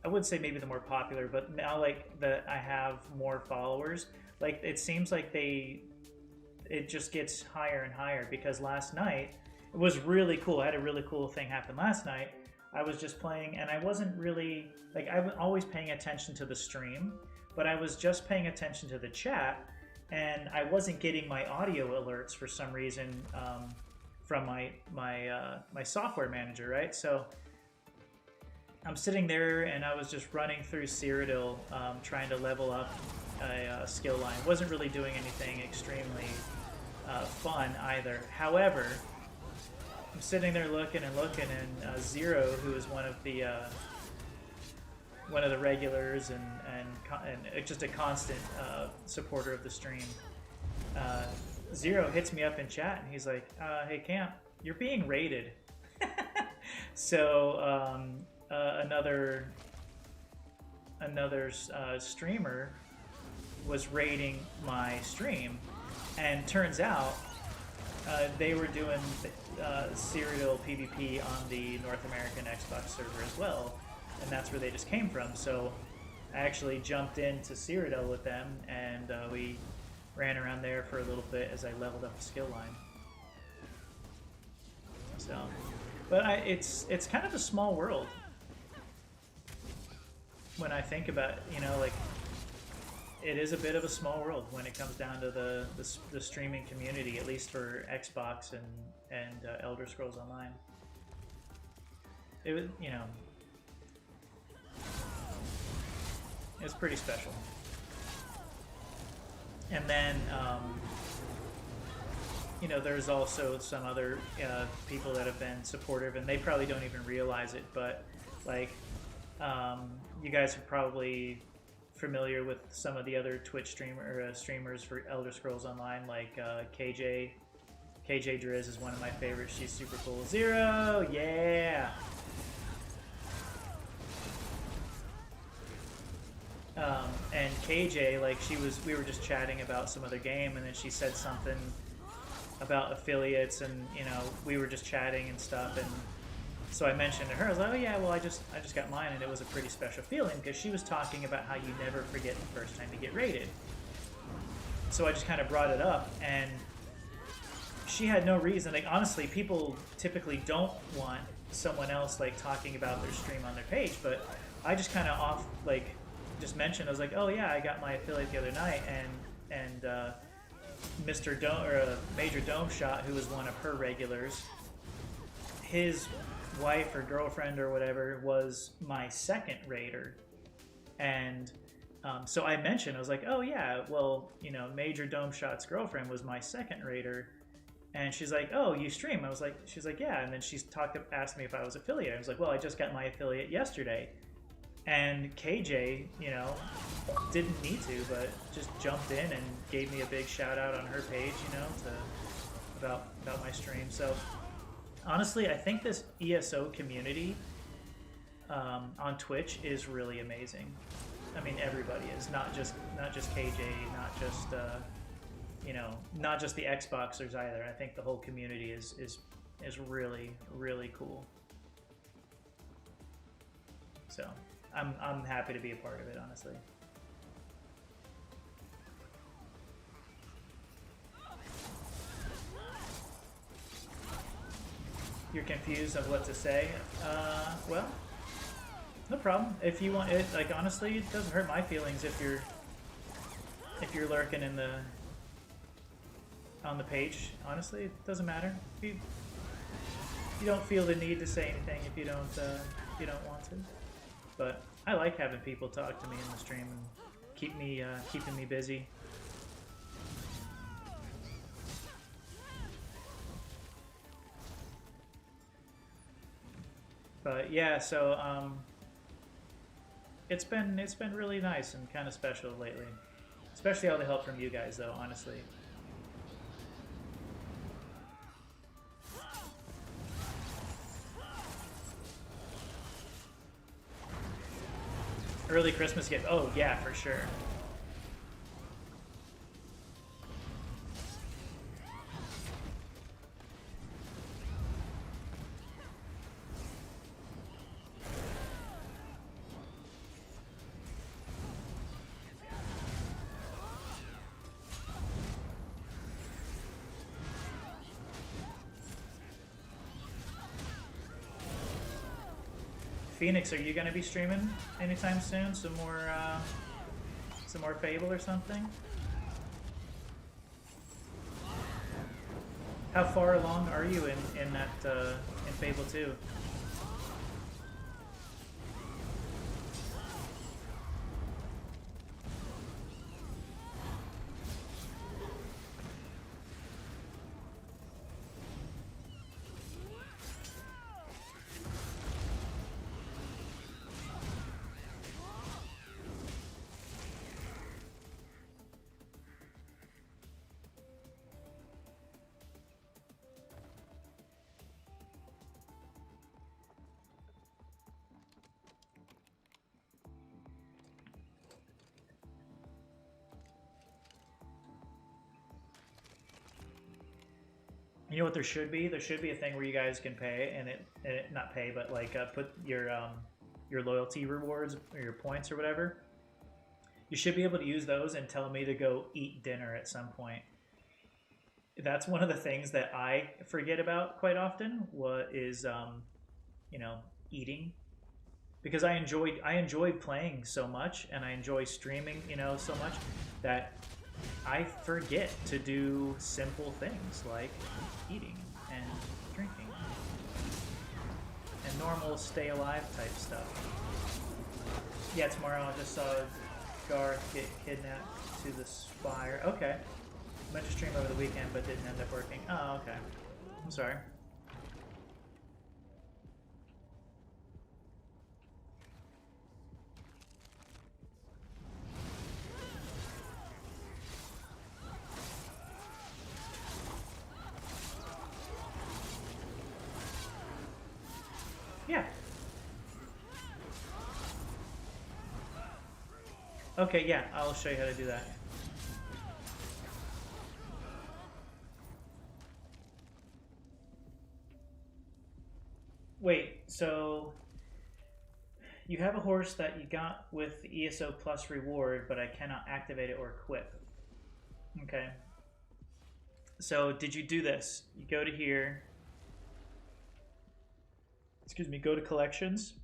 Speaker 2: I wouldn't say maybe the more popular, but now like that I have more followers, like it seems like it just gets higher and higher, because last night it was really cool. I had a really cool thing happen last night. I was just playing and I wasn't really, like, I'm always paying attention to the stream, but I was just paying attention to the chat, and I wasn't getting my audio alerts for some reason from my software manager, right? So I'm sitting there and I was just running through Cyrodiil, trying to level up a skill line. Wasn't really doing anything extremely fun either. However, I'm sitting there looking, and Zero, who is one of the regulars and just a constant supporter of the stream, Zero hits me up in chat and he's like, "Hey Camp, you're being raided." So another streamer was raiding my stream, and turns out they were doing Cyrodiil PvP on the North American Xbox server as well, and that's where they just came from. So I actually jumped into Cyrodiil with them, and we ran around there for a little bit as I leveled up the skill line. So, but it's kind of a small world when I think about, you know, like, it is a bit of a small world when it comes down to the streaming community, at least for Xbox and Elder Scrolls Online. It was, you know, it's pretty special. And then, you know, there's also some other people that have been supportive, and they probably don't even realize it, but like, you guys are probably familiar with some of the other Twitch streamers for Elder Scrolls Online, like KJ Driz is one of my favorites. She's super cool. Zero, yeah. And KJ, like, we were just chatting about some other game, and then she said something about affiliates, and, you know, we were just chatting and stuff, and so I mentioned to her, I was like, oh yeah, well, I just got mine, and it was a pretty special feeling, because she was talking about how you never forget the first time you get raided. So I just kind of brought it up, and she had no reason. Like, honestly, people typically don't want someone else, like, talking about their stream on their page, but I just kind of just mentioned, I was like, oh yeah, I got my affiliate the other night, and Mr. Dome, or Major Dome Shot, who was one of her regulars, his wife or girlfriend or whatever was my second raider. And so I mentioned, I was like, oh yeah, well, you know, Major Dome Shot's girlfriend was my second raider. And she's like, oh, you stream? She's like, yeah. And then she asked me if I was affiliate. I was like, well, I just got my affiliate yesterday. And KJ, you know, didn't need to, but just jumped in and gave me a big shout out on her page, you know, about my stream. So honestly, I think this ESO community on Twitch is really amazing. I mean, everybody is, not just KJ, not just you know, not just the Xboxers either. I think the whole community is really, really cool. So I'm happy to be a part of it, honestly. You're confused of what to say? Well, No problem. If you want it, like honestly, it doesn't hurt my feelings if you're lurking in the on the page. Honestly, it doesn't matter. If you don't feel the need to say anything if you don't want to. But I like having people talk to me in the stream and keeping me busy. But yeah, so it's been really nice and kind of special lately, especially all the help from you guys, though. Honestly. Early Christmas gift. Oh yeah, for sure. Phoenix, are you going to be streaming anytime soon? Some more Fable or something? How far along are you in that in Fable 2? You know what there should be? There should be a thing where you guys can pay and it not pay, but like put your loyalty rewards or your points or whatever. You should be able to use those and tell me to go eat dinner at some point. That's one of the things that I forget about quite often. What is you know, eating, because I enjoyed playing so much and I enjoy streaming, you know, so much that I forget to do simple things like eating and drinking and normal stay alive type stuff. Yeah, tomorrow I just saw Garth get kidnapped to the Spire. Okay. I meant to stream over the weekend but didn't end up working. Oh, okay. I'm sorry. Yeah. Okay, yeah, I'll show you how to do that. Wait, so you have a horse that you got with the ESO Plus reward, but I cannot activate it or equip. Okay. So did you do this? You go to here. Excuse me, go to collections,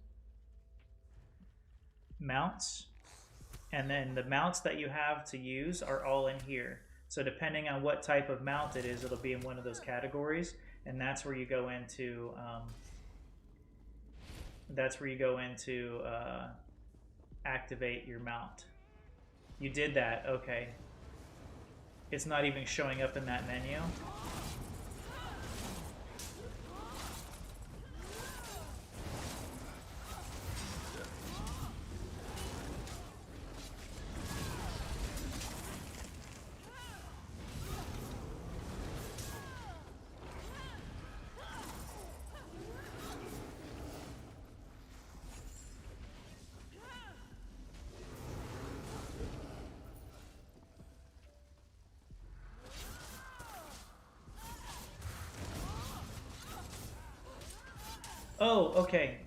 Speaker 2: mounts, and then the mounts that you have to use are all in here. So depending on what type of mount it is, it'll be in one of those categories, and that's where you go into activate your mount. You did that, okay. It's not even showing up in that menu. Oh, okay.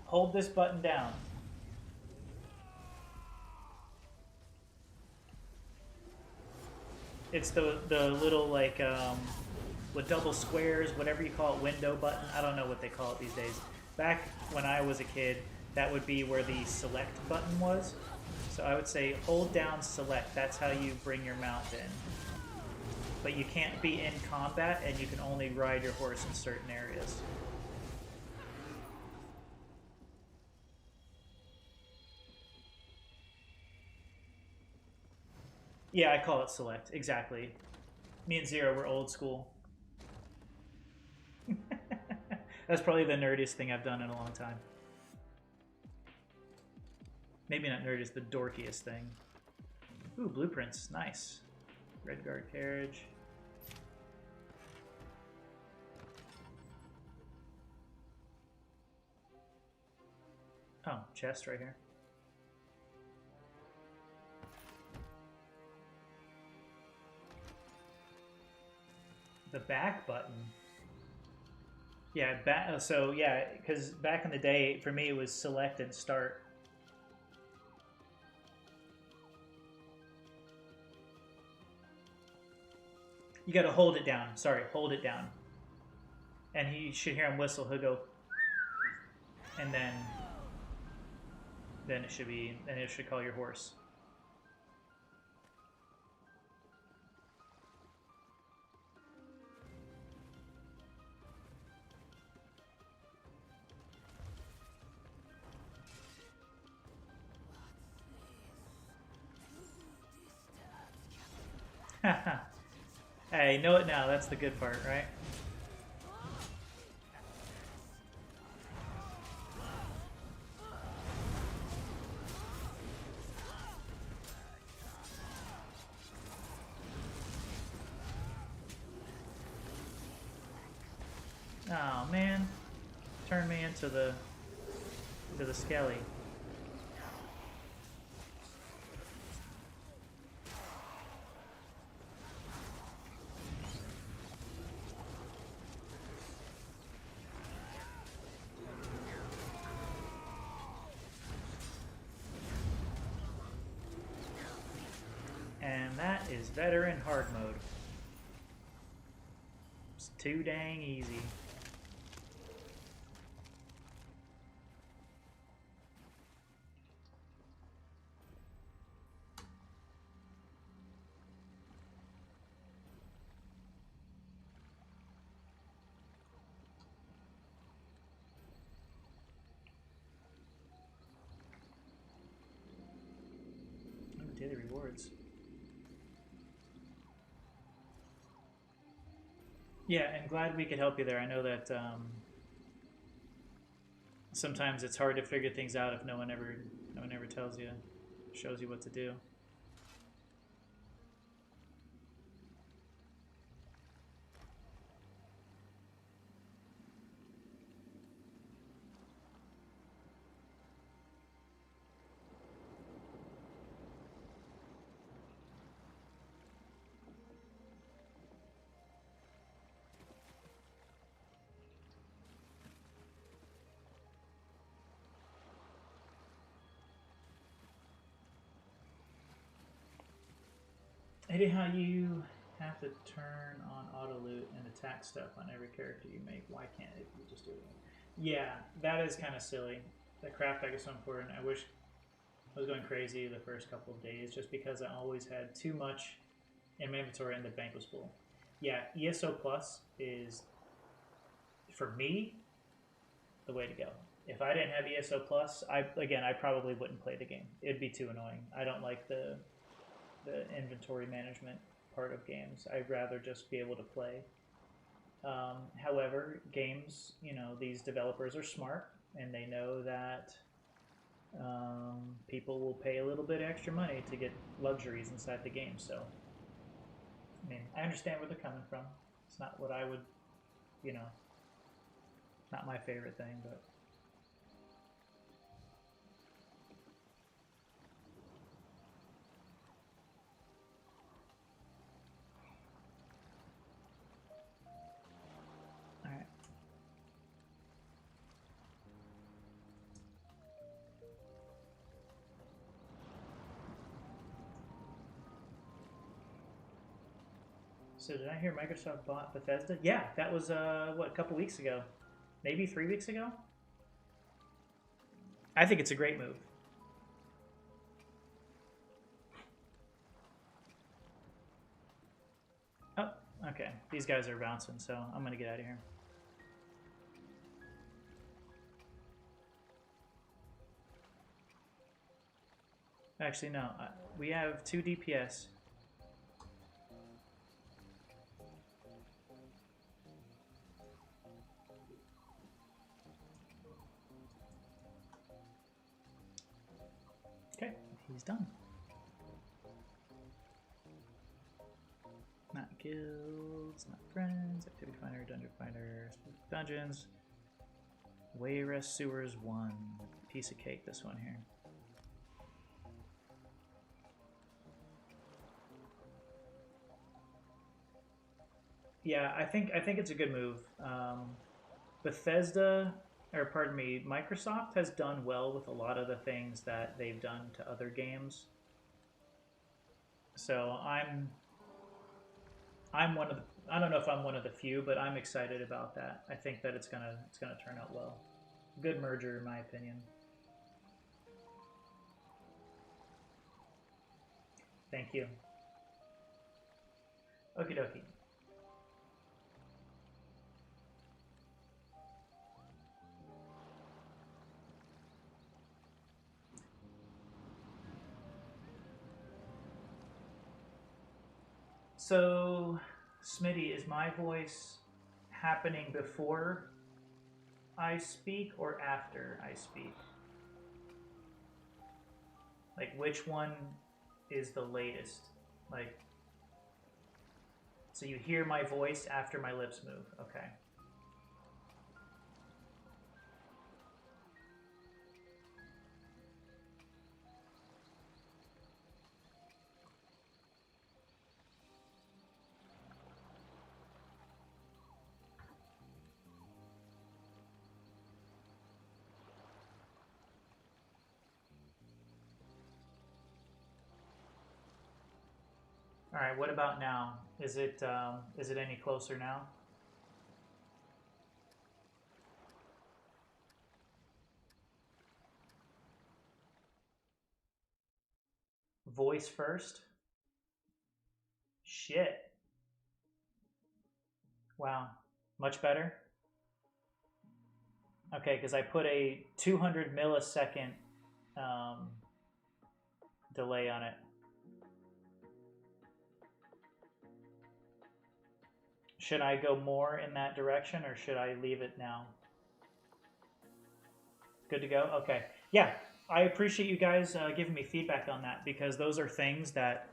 Speaker 2: Hold this button down. It's the little like with double squares, whatever you call it, window button. I don't know what they call it these days. Back when I was a kid, that would be where the select button was. So I would say hold down select. That's how you bring your mount in. But you can't be in combat, and you can only ride your horse in certain areas. Yeah, I call it select. Exactly. Me and Zero were old school. That's probably the nerdiest thing I've done in a long time. Maybe not nerdiest, the dorkiest thing. Ooh, blueprints. Nice. Red guard carriage. Oh, chest right here. The back button. Yeah, so yeah, because back in the day, for me, it was select and start. You gotta hold it down. Sorry, hold it down. And you should hear him whistle. He'll go, and then it should be, and it should call your horse. Hey, know it now. That's the good part, right? Oh man, turn me into the skelly. And that is veteran hard mode. It's too dang easy. Ooh, daily rewards. Yeah, and glad we could help you there. I know that sometimes it's hard to figure things out if no one ever tells you, shows you what to do. I hate how you have to turn on auto loot and attack stuff on every character you make. Why can't it? You just do it? Yeah, that is kind of silly. The craft bag is so important. I wish I was going crazy the first couple of days just because I always had too much in my inventory and the bank was full. Yeah, ESO Plus is, for me, the way to go. If I didn't have ESO Plus, I probably wouldn't play the game. It'd be too annoying. I don't like the inventory management part of games. I'd rather just be able to play. However, games, these developers are smart and they know that people will pay a little bit extra money to get luxuries inside the game. So, I mean, I understand where they're coming from. It's not what I would, not my favorite thing, but. So did I hear Microsoft bought Bethesda? Yeah, that was what, a couple weeks ago, maybe 3 weeks ago. I think it's a great move. Oh, okay. These guys are bouncing, so I'm gonna get out of here. Actually, no. We have 2 DPS. Okay, he's done. Not guilds, not friends, activity finder, dungeon finder, dungeons. Wayrest Sewers 1. Piece of cake, this one here. Yeah, I think it's a good move. Bethesda, or pardon me, Microsoft has done well with a lot of the things that they've done to other games. So I'm one of the, I don't know if I'm one of the few, but I'm excited about that. I think that it's gonna turn out well. Good merger, in my opinion. Thank you. Okie dokie. So, Smitty, is my voice happening before I speak or after I speak? Like, which one is the latest? Like, so you hear my voice after my lips move. Okay. All right, what about now? Is it any closer now? Voice first? Shit. Wow. Much better? Okay, because I put a 200 millisecond delay on it. Should I go more in that direction or should I leave it now? Good to go? Okay. Yeah, I appreciate you guys giving me feedback on that, because those are things that,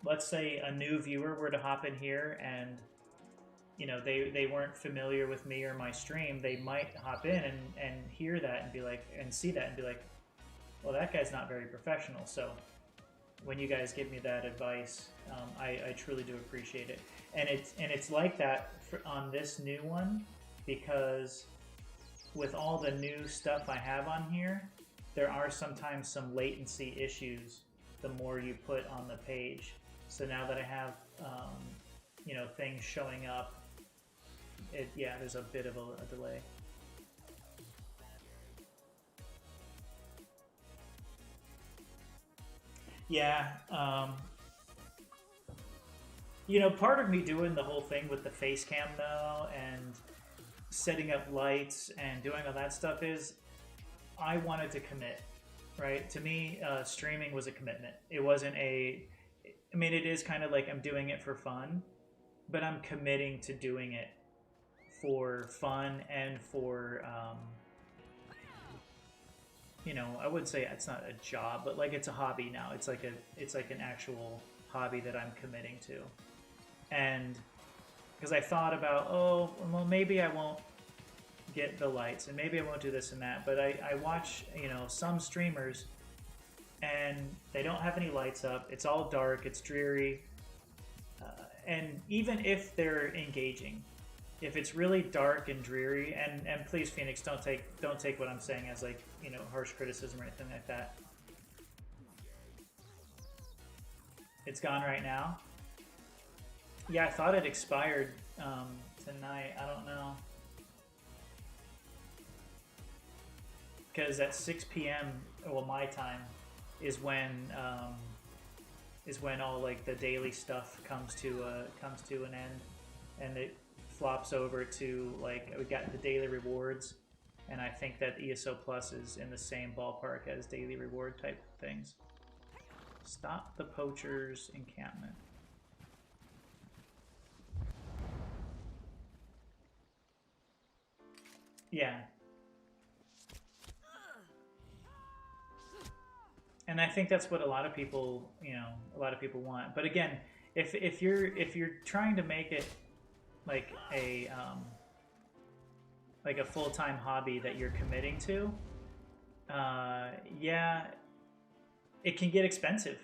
Speaker 2: let's say a new viewer were to hop in here and, you know, they weren't familiar with me or my stream, they might hop in and hear that and be like, and see that and be like, well, that guy's not very professional. So when you guys give me that advice, I truly do appreciate it. And it's like that on this new one, because with all the new stuff I have on here, there are sometimes some latency issues the more you put on the page. So now that I have, you know, things showing up, yeah, there's a bit of a delay. Yeah, you know, part of me doing the whole thing with the face cam though, and setting up lights and doing all that stuff is, I wanted to commit, right? To me, streaming was a commitment. It wasn't a, I mean, it is kind of like I'm doing it for fun, but I'm committing to doing it for fun and for, you know, I wouldn't say it's not a job, but like it's a hobby now. It's like an actual hobby that I'm committing to. And because I thought about, oh, well, maybe I won't get the lights and maybe I won't do this and that, but I watch, you know, some streamers and they don't have any lights up. It's all dark, it's dreary. And even if they're engaging, if it's really dark and dreary, and please, Phoenix, don't take what I'm saying as like, you know, harsh criticism or anything like that. It's gone right now. Yeah, I thought it expired tonight. I don't know. Because at 6 p.m., well, my time, is when all like the daily stuff comes to an end, and it flops over to like we got the daily rewards, and I think that ESO Plus is in the same ballpark as daily reward type things. Stop the poacher's encampment. Yeah. And I think that's what a lot of people, want. But again, if you're trying to make it like a full-time hobby that you're committing to, yeah, it can get expensive.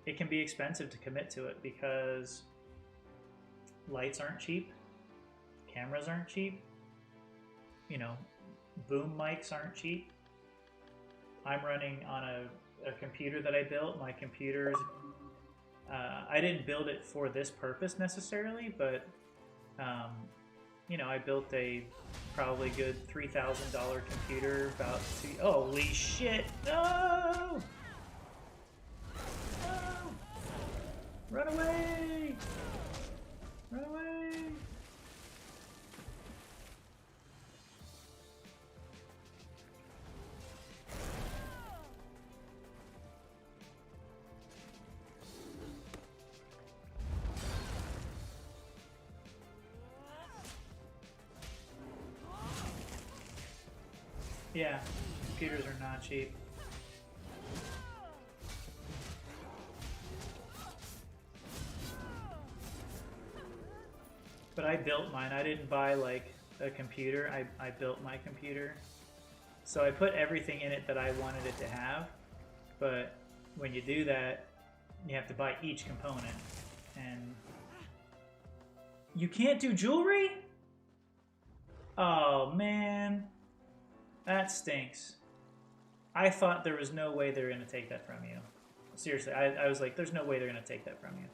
Speaker 2: It can be expensive to commit to it because lights aren't cheap, cameras aren't cheap, boom mics aren't cheap. I'm running on a computer that I built. My computer's, I didn't build it for this purpose necessarily, but, I built a probably good $3,000 computer about to, holy shit, no! No! Run away! Run away! Yeah, computers are not cheap. But I built mine. I didn't buy like a computer. I built my computer. So I put everything in it that I wanted it to have. But when you do that, you have to buy each component. And you can't do jewelry? Oh man. That stinks. I thought there was no way they were going to take that from you. Seriously, I was like, there's no way they're going to take that from you.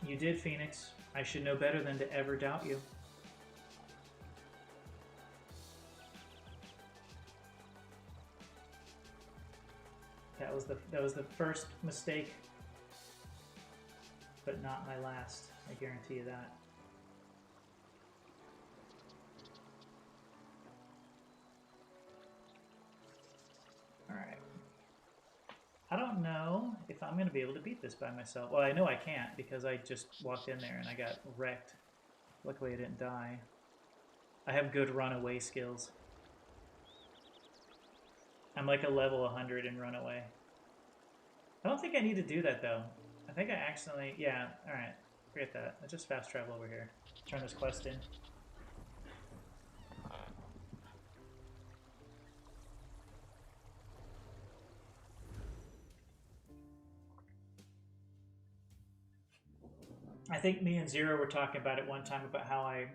Speaker 2: You did, Phoenix. I should know better than to ever doubt you. That was the first mistake, but not my last. I guarantee you that. Alright. I don't know if I'm going to be able to beat this by myself. Well, I know I can't because I just walked in there and I got wrecked. Luckily I didn't die. I have good runaway skills. I'm like a level 100 in runaway. I don't think I need to do that though. I think I accidentally... Yeah, alright. Forget that. Let's just fast travel over here. Turn this quest in. I think me and Zero were talking about it one time about how I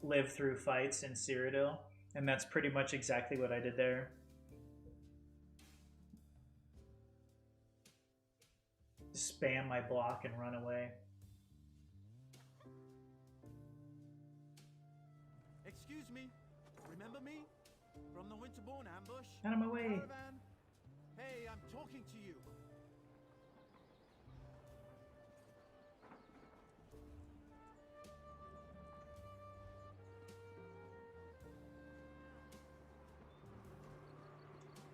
Speaker 2: live through fights in Cyrodiil, and that's pretty much exactly what I did there. Spam my block and run away.
Speaker 5: Excuse me. Remember me? From the Winterborn ambush?
Speaker 2: Out of my way.
Speaker 5: Caravan? Hey, I'm talking to you.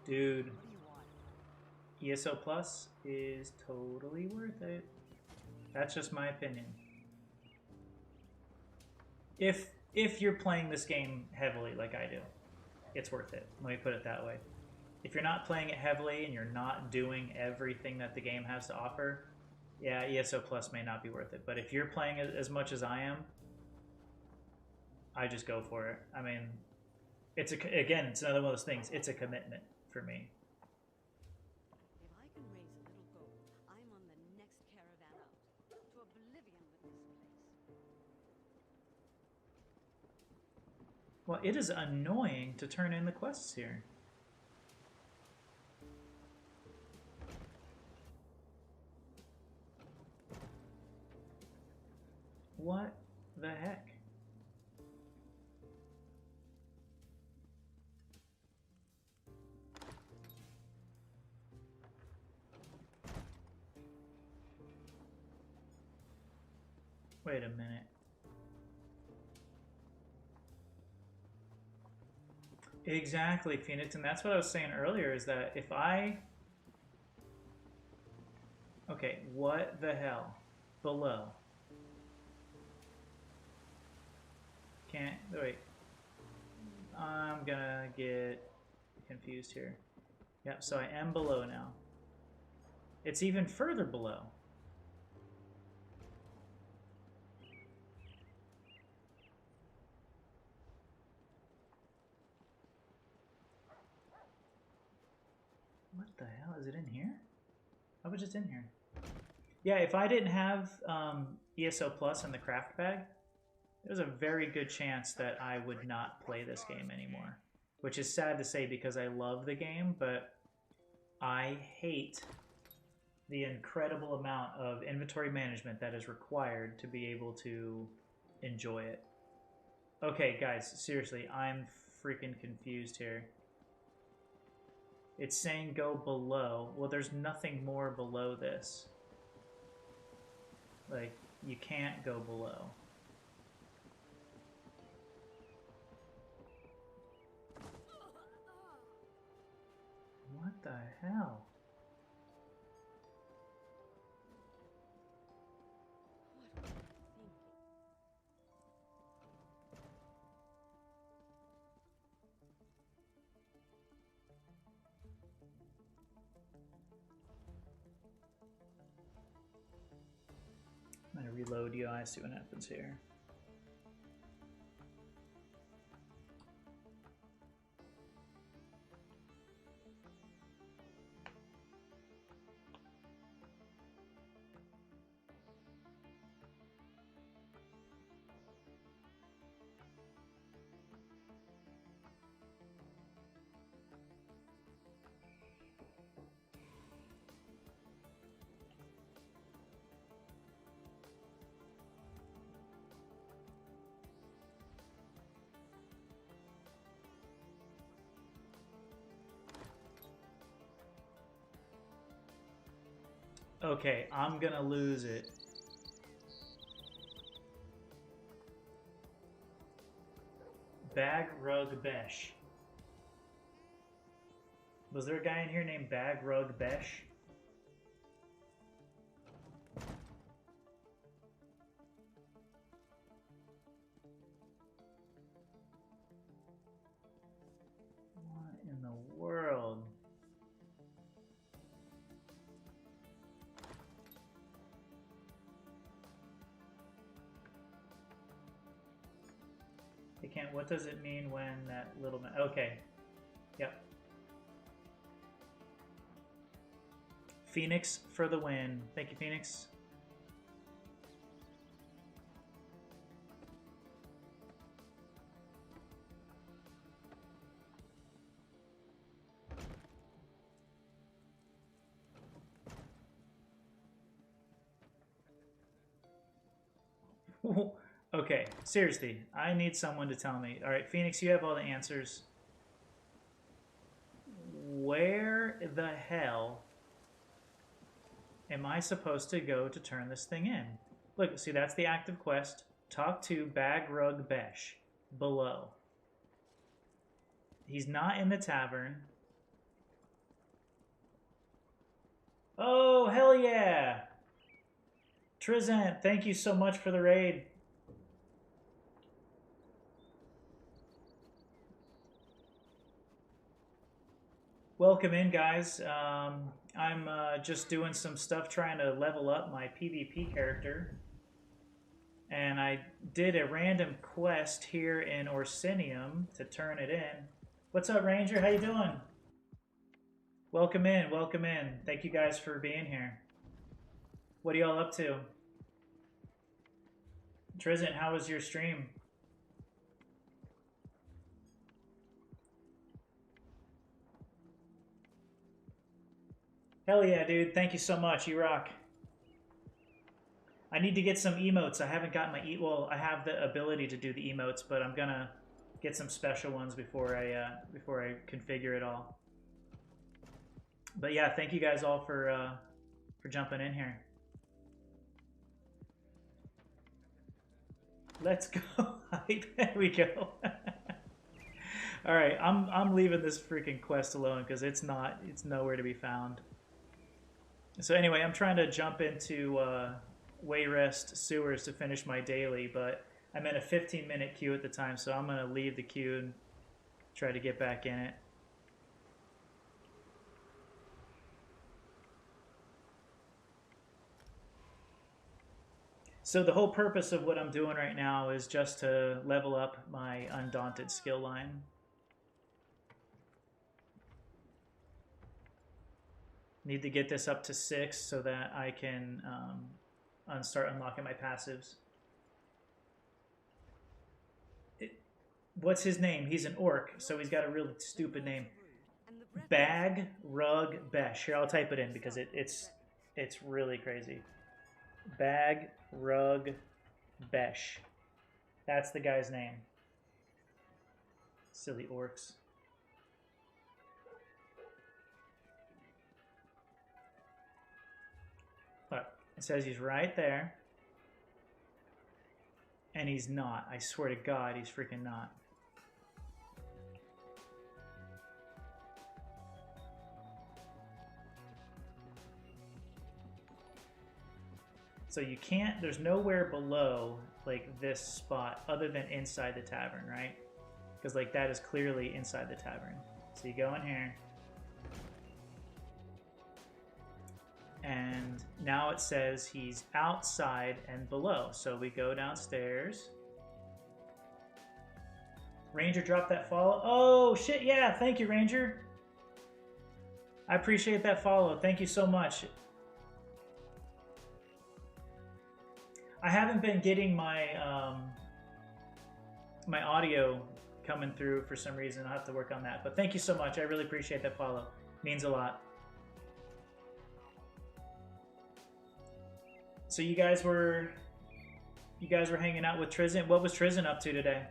Speaker 2: Dude.
Speaker 5: What do you want?
Speaker 2: ESO Plus is totally worth it. That's just my opinion. If you're playing this game heavily like I do, it's worth it. Let me put it that way. If you're not playing it heavily and you're not doing everything that the game has to offer, yeah, ESO Plus may not be worth it. But if you're playing it as much as I am, I just go for it. I mean, it's another one of those things. It's a commitment for me.
Speaker 3: If I can raise a little gold, I'm on the next caravan out. To oblivion with this place.
Speaker 2: Well, it is annoying to turn in the quests here. What the heck? Wait a minute. Exactly, Phoenix, and that's what I was saying earlier, is that if I... Okay, what the hell? Below. Can't... Wait. I'm gonna get confused here. Yep, so I am below now. It's even further below. What the hell? Is it in here? I was just in here. Yeah, if I didn't have ESO Plus in the craft bag, there's a very good chance that I would not play this game anymore. Which is sad to say because I love the game, but I hate the incredible amount of inventory management that is required to be able to enjoy it. Okay, guys, seriously, I'm freaking confused here. It's saying go below. Well, there's nothing more below this. Like, you can't go below. What the hell?
Speaker 7: What was I thinking?
Speaker 2: I'm gonna reload UI, see what happens here. Okay, I'm gonna lose it. Bag Rug Besh. Was there a guy in here named Bag Rug Besh? What in the world? They can't. What does it mean when that little man? Okay. Yep. Phoenix for the win. Thank you, Phoenix. Okay, seriously, I need someone to tell me. All right, Phoenix, you have all the answers. Where the hell am I supposed to go to turn this thing in? Look, see, that's the active quest. Talk to Bag Rug Besh below. He's not in the tavern. Oh, hell yeah! Trizant, thank you so much for the raid. Welcome in, guys. I'm just doing some stuff trying to level up my PvP character. And I did a random quest here in Orsinium to turn it in. What's up, Ranger? How you doing? Welcome in, welcome in. Thank you guys for being here. What are y'all up to? Trizant, how was your stream? Hell yeah, dude. Thank you so much. You rock. I need to get some emotes. I haven't gotten my well, I have the ability to do the emotes, but I'm gonna get some special ones before I configure it all. But yeah, thank you guys all for jumping in here. Let's go. There we go. All right, I'm leaving this freaking quest alone because it's nowhere to be found. So anyway, I'm trying to jump into Wayrest Sewers to finish my daily, but I'm in a 15-minute queue at the time, so I'm gonna leave the queue and try to get back in it. So the whole purpose of what I'm doing right now is just to level up my Undaunted skill line. Need to get this up to 6 so that I can start unlocking my passives. What's his name? He's an orc, so he's got a really stupid name. Bag Rug Besh. Here, I'll type it in because it's really crazy. Bag Rug Besh. That's the guy's name. Silly orcs. Look, it says he's right there. And he's not. I swear to God, he's freaking not. So you can't, there's nowhere below like this spot other than inside the tavern, right? Because like that is clearly inside the tavern. So you go in here. And now it says he's outside and below. So we go downstairs. Ranger dropped that follow. Oh, shit, yeah. Thank you, Ranger. I appreciate that follow. Thank you so much. I haven't been getting my my audio coming through for some reason. I'll have to work on that. But thank you so much. I really appreciate that follow. Means a lot. So you guys were hanging out with Trizin. What was Trizin up to today?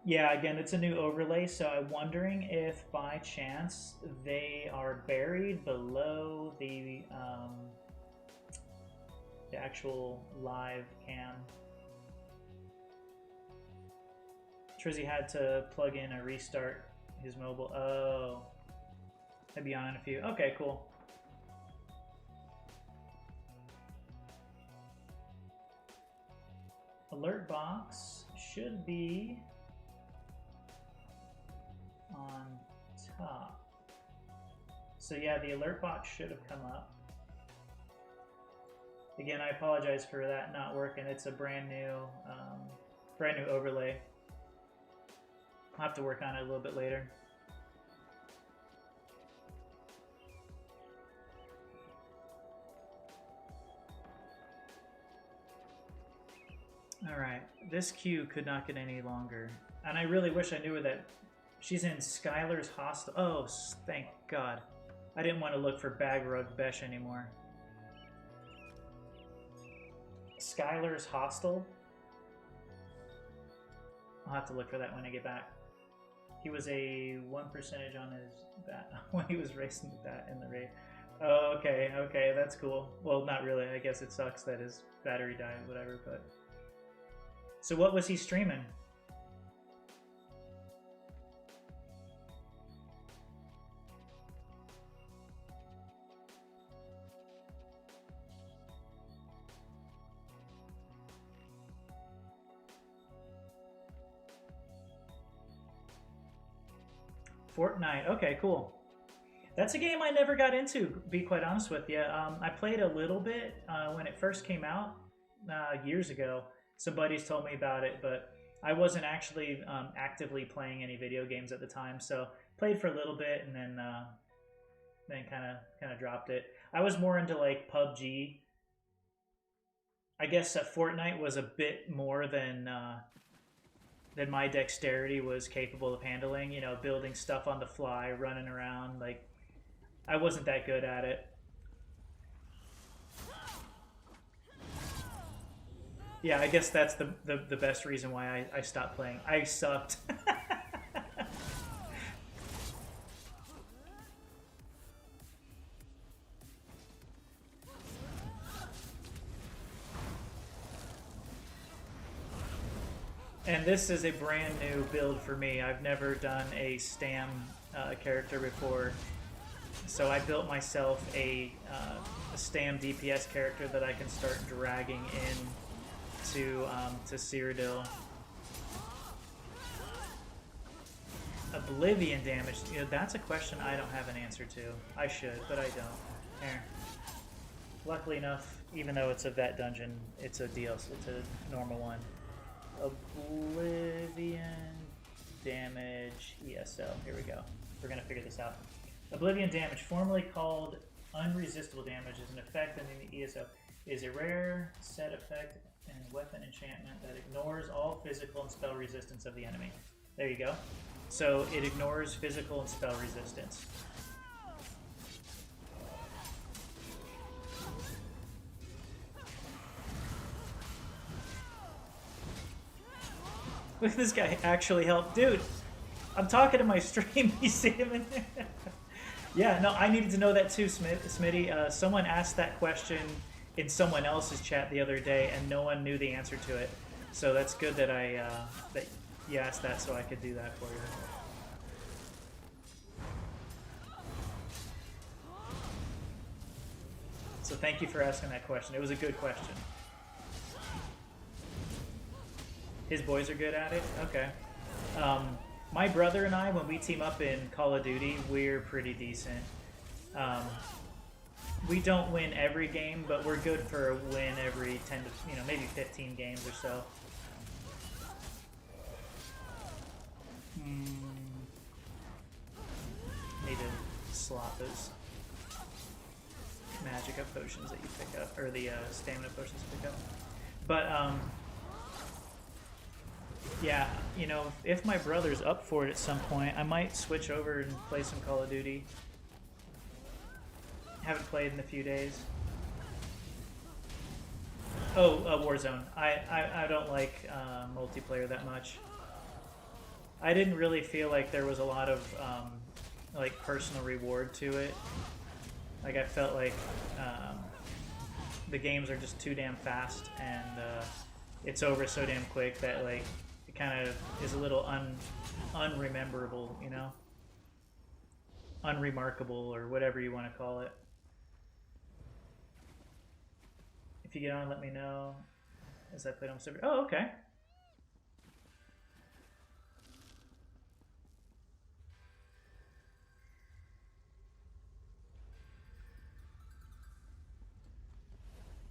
Speaker 2: Yeah, again, it's a new overlay, so I'm wondering if by chance they are buried below the actual live cam. Trizzy had to plug in a restart his mobile. Oh. I'd be on in a few. Okay, cool. Alert box should be on top. So yeah, the alert box should have come up. Again, I apologize for that not working. It's a brand new overlay. I'll have to work on it a little bit later. Alright, this queue could not get any longer. And I really wish I knew where that... She's in Skylar's Hostel. Oh, thank God. I didn't want to look for Bag Rug Besh anymore. Skylar's Hostel? I'll have to look for that when I get back. He was a 1% on his bat when he was racing the bat in the raid. Oh, okay, okay, that's cool. Well, not really. I guess it sucks that his battery died, whatever, but... So what was he streaming? Fortnite. Okay, cool. That's a game I never got into, to be quite honest with you. I played a little bit when it first came out years ago. Some buddies told me about it, but I wasn't actually actively playing any video games at the time. So played for a little bit and then kind of dropped it. I was more into like PUBG. I guess Fortnite was a bit more than my dexterity was capable of handling. You know, building stuff on the fly, running around. Like, I wasn't that good at it. Yeah, I guess that's the best reason why I stopped playing. I sucked. And this is a brand new build for me. I've never done a Stam character before. So I built myself a Stam DPS character that I can start dragging in to Cyrodiil. Oblivion damage. You know, that's a question I don't have an answer to. I should, but I don't. Here. Luckily enough, even though it's a vet dungeon, it's a DLC. It's a normal one. Oblivion damage ESL. Here we go. We're gonna figure this out. Oblivion damage, formerly called unresistible damage, is an effect in the ESL. Is a rare set effect and weapon enchantment that ignores all physical and spell resistance of the enemy. There you go. So it ignores physical and spell resistance. Look at this guy actually help. Dude, I'm talking to my stream. You see him in there? Yeah, no, I needed to know that too, Smitty. Someone asked that question in someone else's chat the other day, and no one knew the answer to it. So that's good that that you asked that, so I could do that for you. So thank you for asking that question. It was a good question. His boys are good at it? Okay. My brother and I, when we team up in Call of Duty, we're pretty decent. We don't win every game, but we're good for a win every 10 to, maybe 15 games or so. Need to slot those magica potions that you pick up, or the stamina potions you pick up. But, yeah, if my brother's up for it at some point, I might switch over and play some Call of Duty. Haven't played in a few days. Oh, Warzone. I don't like multiplayer that much. I didn't really feel like there was a lot of like personal reward to it. Like, I felt like the games are just too damn fast, and it's over so damn quick that, like, it kind of is a little unrememberable, unremarkable, or whatever you want to call it. If you get on, let me know, as I played on server. Oh, okay.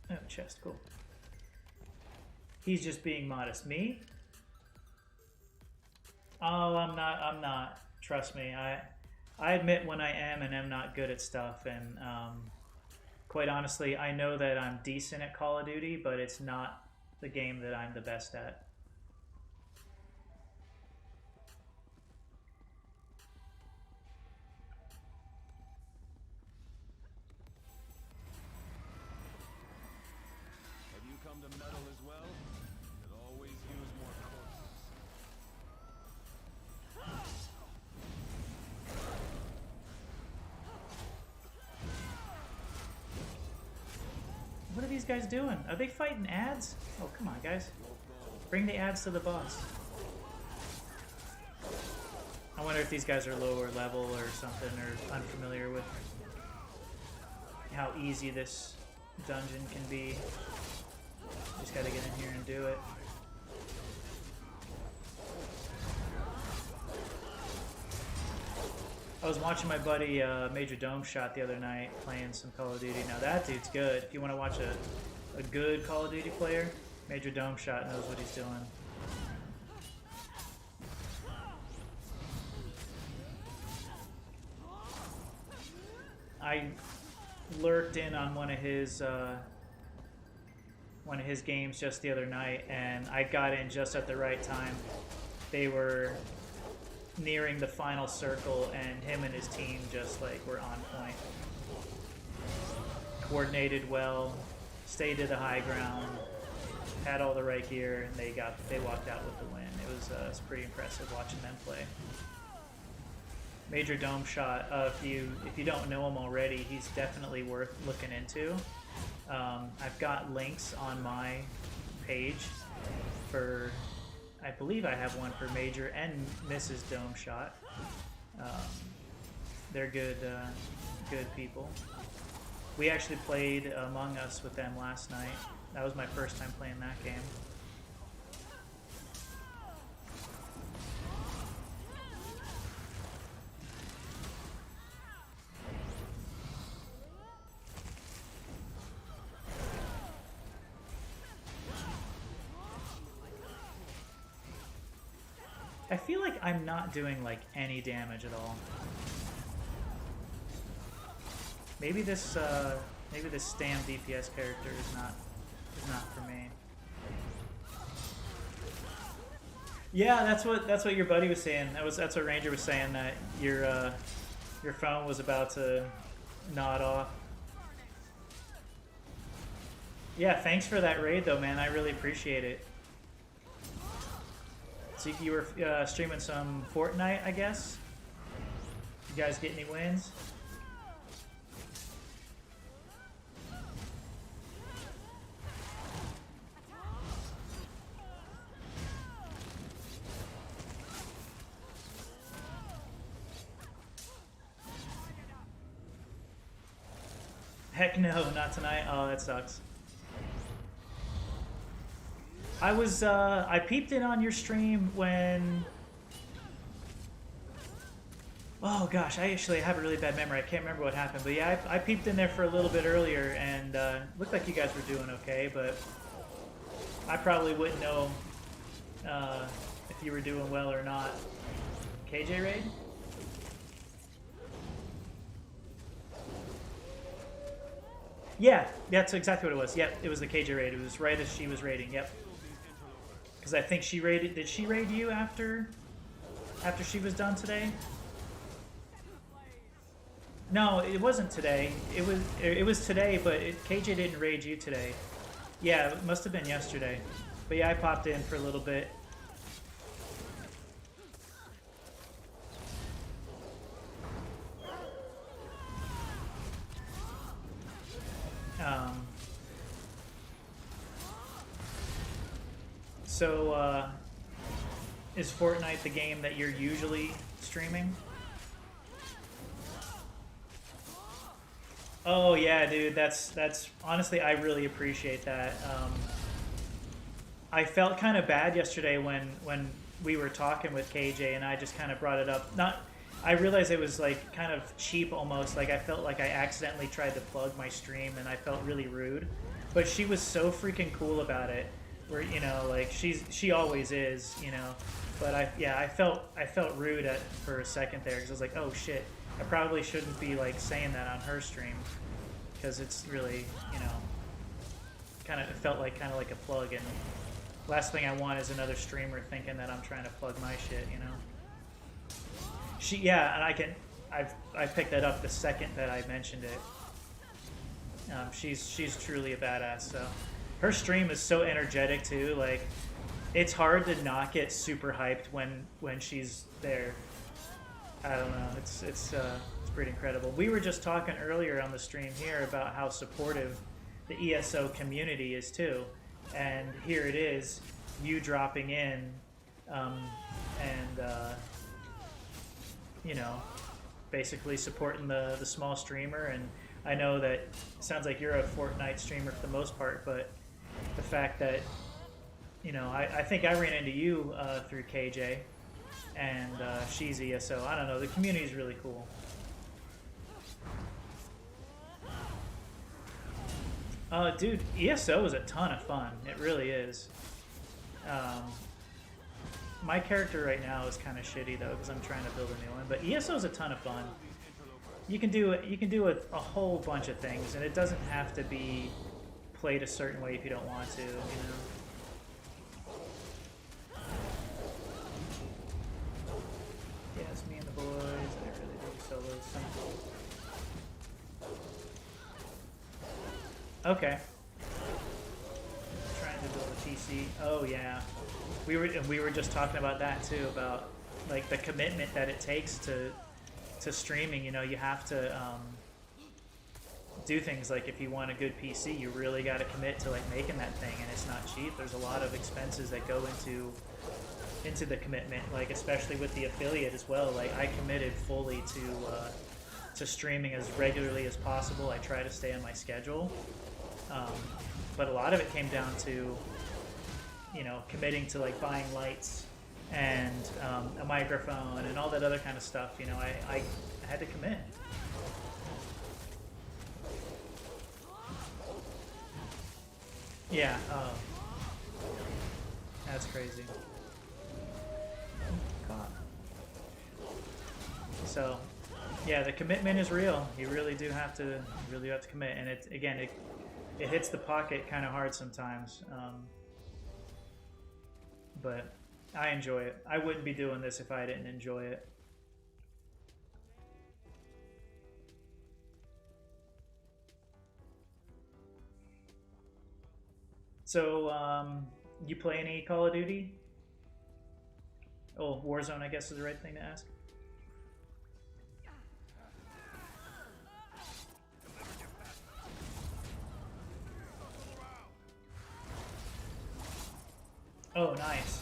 Speaker 2: Oh, chest, cool. He's just being modest. Me? Oh, I'm not. Trust me. I admit when I am and am not good at stuff, and quite honestly, I know that I'm decent at Call of Duty, but it's not the game that I'm the best at.
Speaker 6: Have you come to meddle as well? Could always use more corpses.
Speaker 2: What are these guys doing? Are they fighting ads? Oh, come on, guys. Bring the ads to the boss. I wonder if these guys are lower level or something, or unfamiliar with how easy this dungeon can be. Just gotta get in here and do it. I was watching my buddy Major Dome Shot the other night playing some Call of Duty. Now that dude's good. If you want to watch a good Call of Duty player, Major Dome Shot knows what he's doing. I lurked in on one of his games just the other night, and I got in just at the right time. they were nearing the final circle, and him and his team just like were on point. Coordinated well, stayed to the high ground, had all the right gear, and they walked out with the win. It was pretty impressive watching them play. Major Dome Shot. If you don't know him already, he's definitely worth looking into. I've got links on my page for, I believe I have one for Major and Mrs. Dome Shot. They're good people. We actually played Among Us with them last night. That was my first time playing that game. I feel like I'm not doing like any damage at all. Maybe this Stam DPS character is not for me. Yeah, that's what your buddy was saying. That's what Ranger was saying, that your phone was about to nod off. Yeah, thanks for that raid though, man. I really appreciate it. So you were streaming some Fortnite, I guess? You guys get any wins? Heck no, not tonight. Oh, that sucks. I peeped in on your stream when... Oh gosh, I actually have a really bad memory. I can't remember what happened. But yeah, I peeped in there for a little bit earlier, and looked like you guys were doing okay, but I probably wouldn't know if you were doing well or not. KJ raid? Yeah, that's exactly what it was. Yep, it was the KJ raid. It was right as she was raiding. Yep. Because I think she raided... Did she raid you after she was done today? No, it wasn't today. It was today, but KJ didn't raid you today. Yeah, it must have been yesterday. But yeah, I popped in for a little bit. So, is Fortnite the game that you're usually streaming? Oh yeah, dude, that's honestly, I really appreciate that. I felt kind of bad yesterday when we were talking with KJ, and I just kind of brought it up. I realized it was like kind of cheap almost. Like I felt like I accidentally tried to plug my stream, and I felt really rude. But she was so freaking cool about it. Where, you know, like she always is, you know. But I felt rude for a second there, because I was like, oh shit, I probably shouldn't be like saying that on her stream, because it's really, you know, it felt like kind of like a plug, and last thing I want is another streamer thinking that I'm trying to plug my shit, you know. And I picked that up the second that I mentioned it. She's truly a badass. So her stream is so energetic too. Like, it's hard to not get super hyped when she's there. I don't know. It's pretty incredible. We were just talking earlier on the stream here about how supportive the ESO community is too, and here it is, you dropping in, and you know, basically supporting the small streamer. And I know that it sounds like you're a Fortnite streamer for the most part, but the fact that, you know, I think I ran into you through KJ, and she's ESO. I don't know, the community is really cool. Dude, ESO is a ton of fun. It really is. My character right now is kind of shitty though, because I'm trying to build a new one. But ESO is a ton of fun. You can do a whole bunch of things, and it doesn't have to be played a certain way if you don't want to, you know. Okay. Trying to build a PC. Oh yeah, we were just talking about that too, about like the commitment that it takes to streaming. You know, you have to do things like if you want a good PC, you really got to commit to like making that thing, and it's not cheap. There's a lot of expenses that go into the commitment, like especially with the affiliate as well. Like I committed fully to streaming as regularly as possible. I try to stay on my schedule. But a lot of it came down to, you know, committing to like buying lights and a microphone and all that other kind of stuff. You know, I had to commit. Yeah, that's crazy. God. So, yeah, the commitment is real. You really do have to, commit, and it again, it hits the pocket kind of hard sometimes. But I enjoy it. I wouldn't be doing this if I didn't enjoy it. So, you play any Call of Duty? Oh, Warzone, I guess is the right thing to ask. Oh, nice.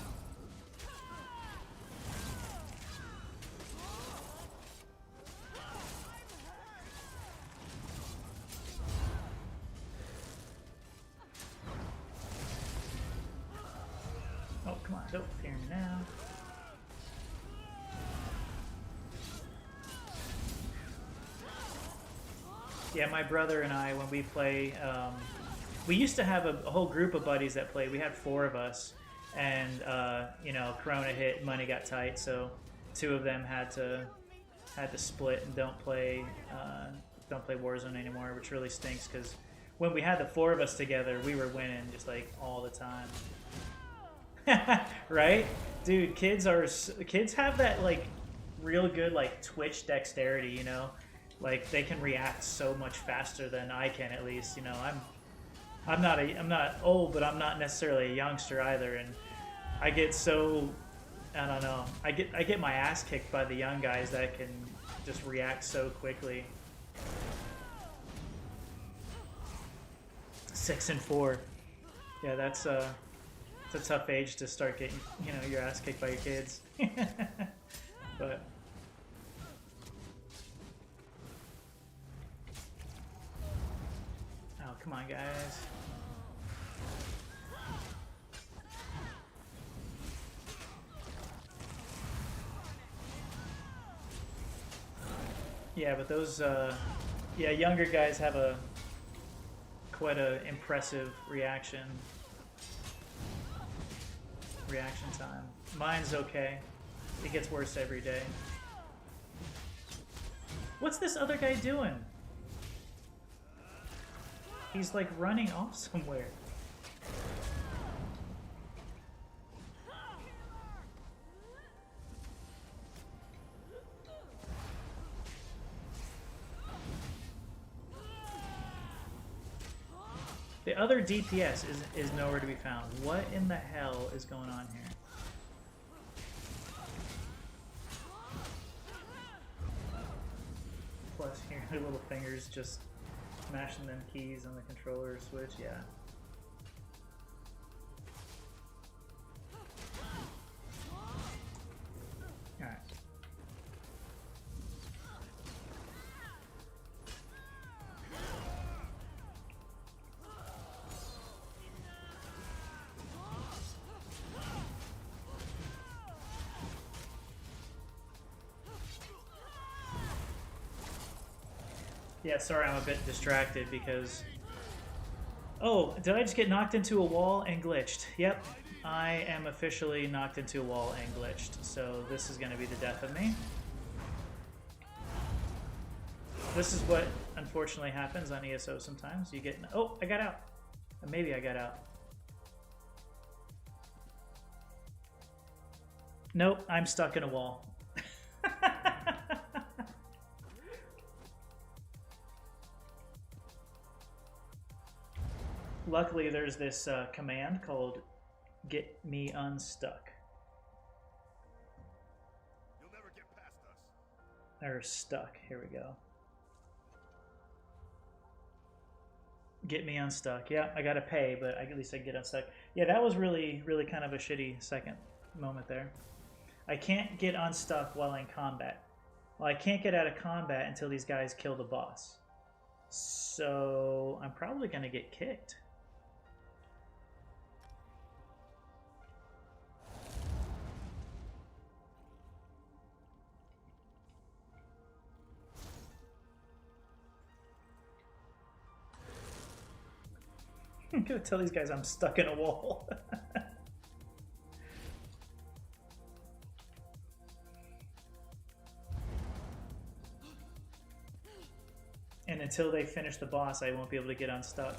Speaker 2: Oh, come on, don't fear me now. Yeah, my brother and I, when we play, we used to have a whole group of buddies that played. We had 4 of us, and you know, Corona hit, money got tight, so 2 of them had to split and don't play Warzone anymore, which really stinks because when we had the 4 of us together, we were winning just like all the time. Right, dude? Kids have that like real good like Twitch dexterity, you know, like they can react so much faster than I can, at least. You know, I'm not old, but I'm not necessarily a youngster either, and I get so, I don't know, I get my ass kicked by the young guys that can just react so quickly. 6 and 4, yeah, that's it's a tough age to start getting, you know, your ass kicked by your kids. But oh, come on, guys. Yeah, but those yeah, younger guys have quite a impressive reaction time. Mine's okay. It gets worse every day. What's this other guy doing? He's like running off somewhere. The other DPS is nowhere to be found. What in the hell is going on here? Plus, here, their little fingers just smashing them keys on the controller switch. Yeah. All right. Yeah, sorry, I'm a bit distracted because... Oh, did I just get knocked into a wall and glitched? Yep, I am officially knocked into a wall and glitched, so this is going to be the death of me. This is what unfortunately happens on ESO sometimes. You get... Oh, I got out. Maybe I got out. Nope, I'm stuck in a wall. luckily there's this command called "Get Me Unstuck."
Speaker 6: You'll never get past us.
Speaker 2: Or stuck. Here we go. Get me unstuck. Yeah, I gotta pay, but at least I can get unstuck. Yeah, that was really, really kind of a shitty second moment there. I can't get unstuck while in combat. Well, I can't get out of combat until these guys kill the boss. So I'm probably gonna get kicked. I'm gonna tell these guys I'm stuck in a wall. And until they finish the boss, I won't be able to get unstuck.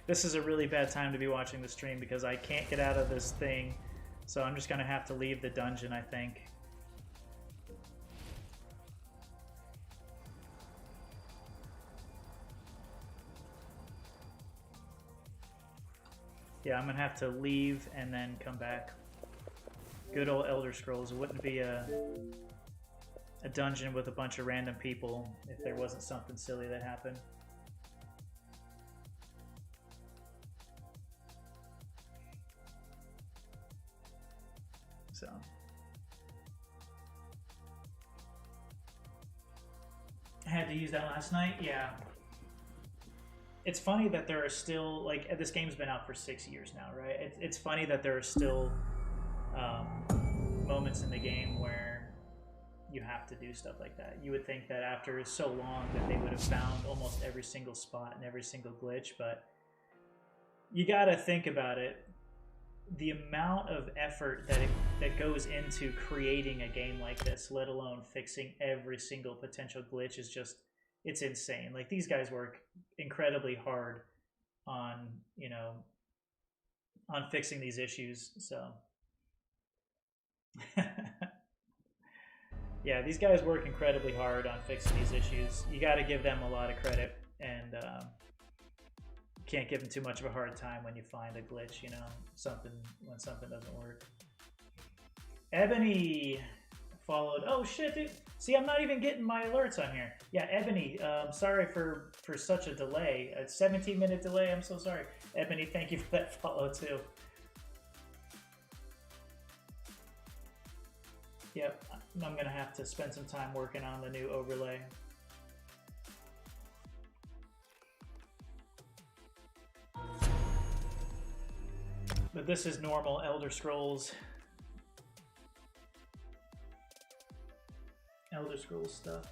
Speaker 2: This is a really bad time to be watching the stream because I can't get out of this thing. So I'm just going to have to leave the dungeon, I think. Yeah, I'm going to have to leave and then come back. Good old Elder Scrolls. It wouldn't be a dungeon with a bunch of random people if there wasn't something silly that happened. So I had to use that last night. Yeah, it's funny that there are still, like, this game's been out for 6 years now, right? It's funny that there are still moments in the game where you have to do stuff like that. You would think that after so long that they would have found almost every single spot and every single glitch, but you gotta think about it. The amount of effort that goes into creating a game like this, let alone fixing every single potential glitch, is just, it's insane. Like, these guys work incredibly hard on, you know, on fixing these issues. So yeah, these guys work incredibly hard on fixing these issues. You got to give them a lot of credit, and can't give them too much of a hard time when you find a glitch, you know, when something doesn't work. Ebony followed. Oh shit, dude. See, I'm not even getting my alerts on here. Yeah, Ebony, sorry for such a delay. A 17-minute delay. I'm so sorry. Ebony, thank you for that follow too. Yep, I'm going to have to spend some time working on the new overlay. But this is normal Elder Scrolls stuff.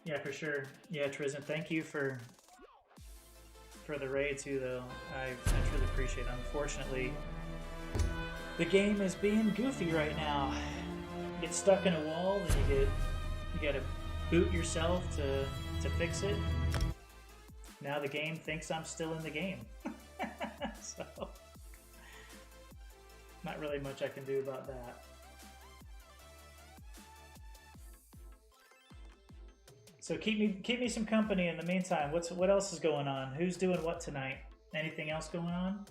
Speaker 2: Yeah, for sure. Yeah, Tristan, thank you for the raid too, though. I truly appreciate it. Unfortunately, the game is being goofy right now. You get stuck in a wall, then you gotta boot yourself to fix it. Now the game thinks I'm still in the game. So not really much I can do about that. So keep me some company in the meantime. What else is going on? Who's doing what tonight? Anything else going on?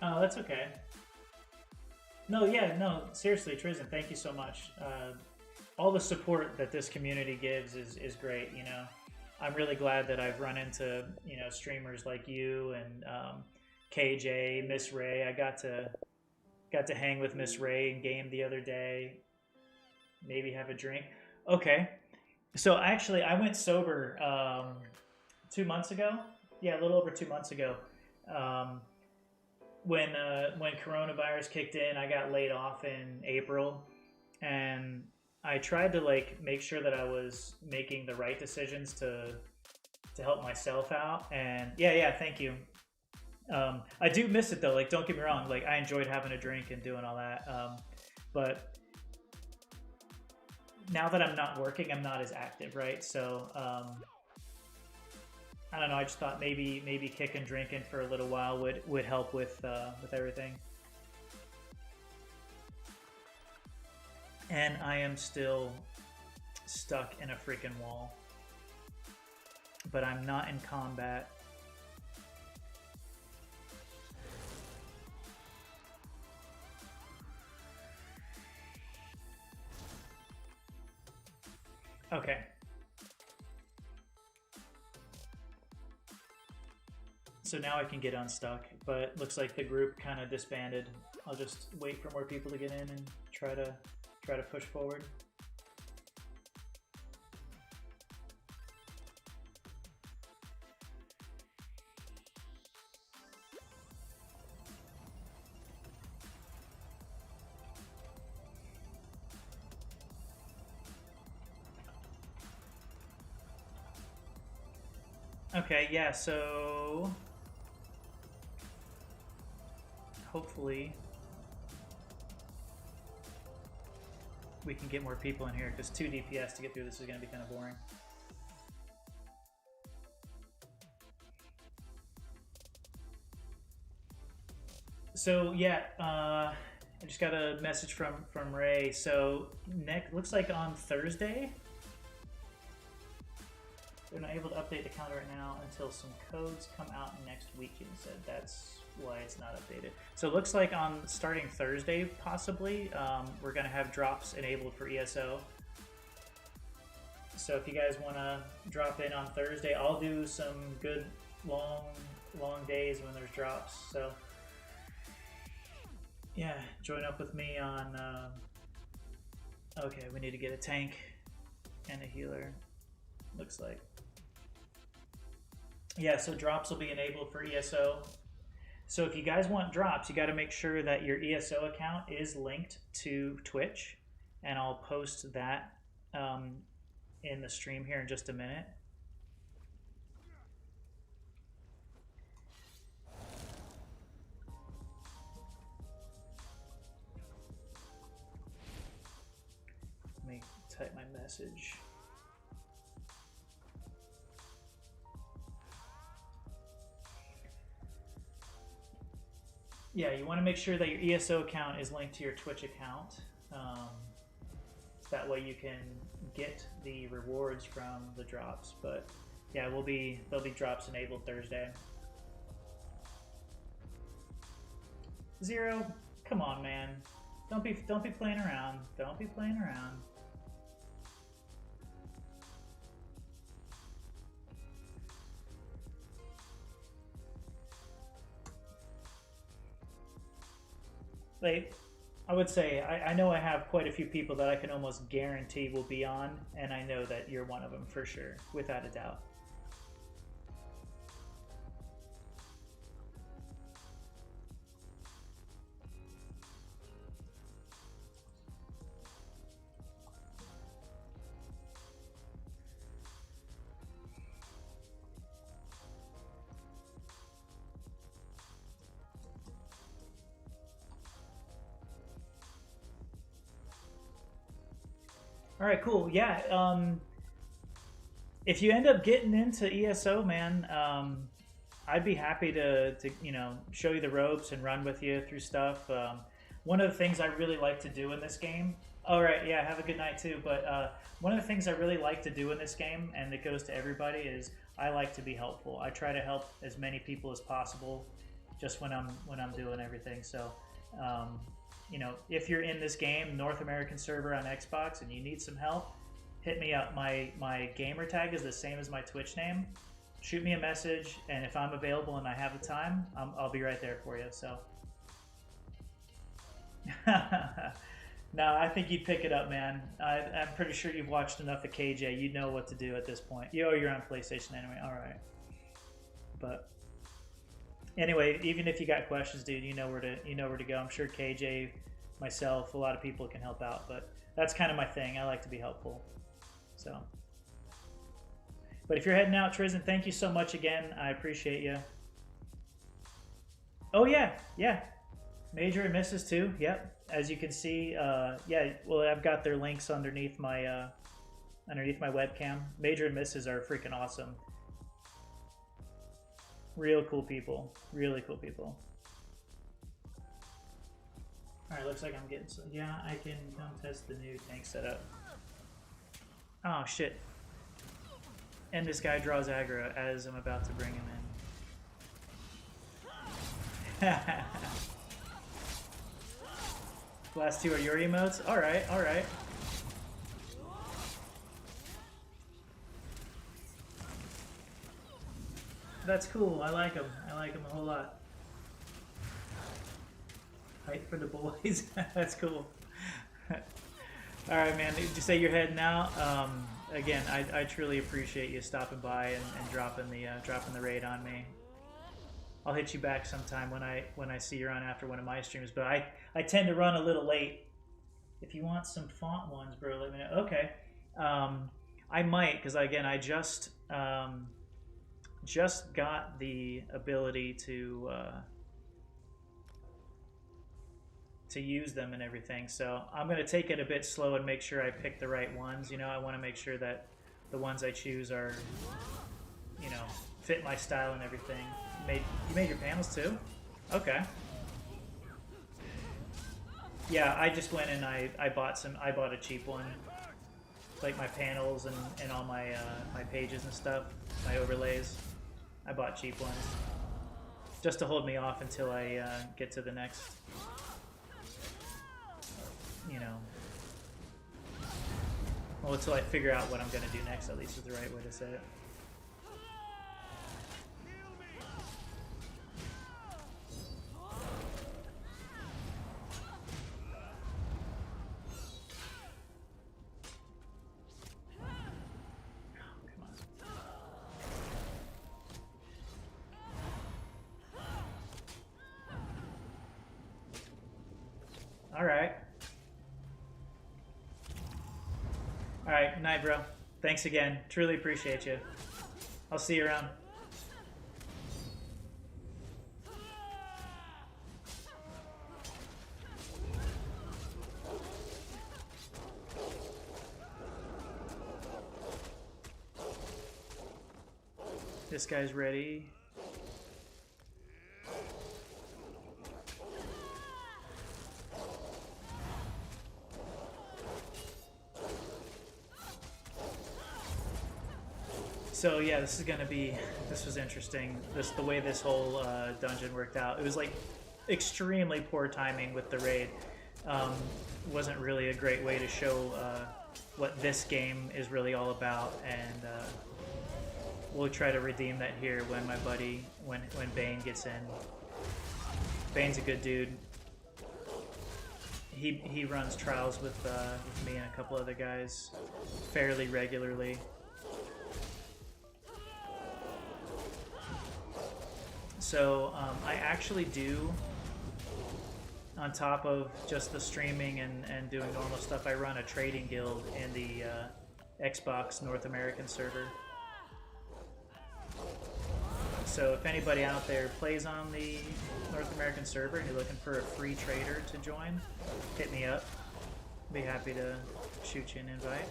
Speaker 2: Oh, that's okay. No, yeah, no, seriously, Tristan, thank you so much. All the support that this community gives is great, you know. I'm really glad that I've run into, you know, streamers like you and KJ, Miss Ray. I got to hang with Miss Ray in game the other day. Maybe have a drink. Okay. So actually, I went sober 2 months ago. Yeah, a little over 2 months ago. When coronavirus kicked in, I got laid off in April, and I tried to like make sure that I was making the right decisions to help myself out. And yeah, thank you. I do miss it though. Like, don't get me wrong. Like, I enjoyed having a drink and doing all that. But now that I'm not working, I'm not as active, right? So I don't know. I just thought maybe kicking drinking for a little while would help with everything. And I am still stuck in a freaking wall, but I'm not in combat. Okay. So now I can get unstuck, but looks like the group kind of disbanded. I'll just wait for more people to get in and try to push forward. Okay, yeah, so hopefully we can get more people in here, because 2 DPS to get through this is going to be kind of boring. So yeah, I just got a message from Ray. So looks like on Thursday, they're not able to update the calendar right now until some codes come out next week, he said. That's why it's not updated. So it looks like on starting Thursday, possibly, we're going to have drops enabled for ESO. So if you guys want to drop in on Thursday, I'll do some good long days when there's drops. So yeah, join up with me on... okay, we need to get a tank and a healer, looks like. Yeah, so drops will be enabled for ESO. So if you guys want drops, you got to make sure that your ESO account is linked to Twitch, and I'll post that in the stream here in just a minute. Let me type my message. Yeah, you want to make sure that your ESO account is linked to your Twitch account. That way you can get the rewards from the drops. But yeah, there'll be drops enabled Thursday. Zero, come on, man. Don't be playing around. Don't be playing around. Like, I would say, I know I have quite a few people that I can almost guarantee will be on, and I know that you're one of them for sure, without a doubt. All right, cool. Yeah, if you end up getting into ESO, man, I'd be happy to show you the ropes and run with you through stuff. One of the things I really like to do in this game. All right, yeah, have a good night too. But one of the things I really like to do in this game, and it goes to everybody, is I like to be helpful. I try to help as many people as possible, just when I'm doing everything. So. If you're in this game, North American server on Xbox, and you need some help, hit me up. My gamer tag is the same as my Twitch name. Shoot me a message, and if I'm available and I have the time, I'll be right there for you. So, no, I think you'd pick it up, man. I'm pretty sure you've watched enough of KJ. You know what to do at this point. You're on PlayStation anyway. All right, but. Anyway, even if you got questions, dude, you know where to go. I'm sure KJ myself. A lot of people can help out, but that's kind of my thing. I like to be helpful. So, but if you're heading out, Tristan, thank you so much again. I appreciate you. Oh yeah, yeah. Major and misses too. Yep. As you can see, yeah. Well, I've got their links underneath my webcam. Major and misses are freaking awesome. Real cool people. Really cool people. All right, looks like I'm getting. Yeah, I can come test the new tank setup. Oh shit. And this guy draws aggro as I'm about to bring him in. Last two are your emotes? Alright, alright. That's cool. I like him. I like him a whole lot. Fight for the boys. That's cool. Alright, man. Did you say you're heading out? Again, I truly appreciate you stopping by and dropping the raid on me. I'll hit you back sometime when I see you're on after one of my streams, but I tend to run a little late. If you want some font ones, bro, let me know. Okay. I might, because again, I just got the ability to use them and everything, so I'm going to take it a bit slow and make sure I pick the right ones. You know, I want to make sure that the ones I choose are, you know, fit my style and everything. You made your panels too? Okay. Yeah, I just went and I bought a cheap one. Like my panels and all my my pages and stuff, my overlays. I bought cheap ones. Just to hold me off until I get to the next, you know, well, until I figure out what I'm going to do next, at least is the right way to say it. Alright. Alright, good night, bro. Thanks again. Truly appreciate you. I'll see you around. This guy's ready. So yeah, this was interesting. The way this whole dungeon worked out. It was like extremely poor timing with the raid. Wasn't really a great way to show what this game is really all about, and we'll try to redeem that here when my buddy, when Bane gets in. Bane's a good dude. He runs trials with me and a couple other guys fairly regularly. So I actually do, on top of just the streaming and doing normal stuff, I run a trading guild in the Xbox North American server. So if anybody out there plays on the North American server and you're looking for a free trader to join, hit me up. Be happy to shoot you an invite.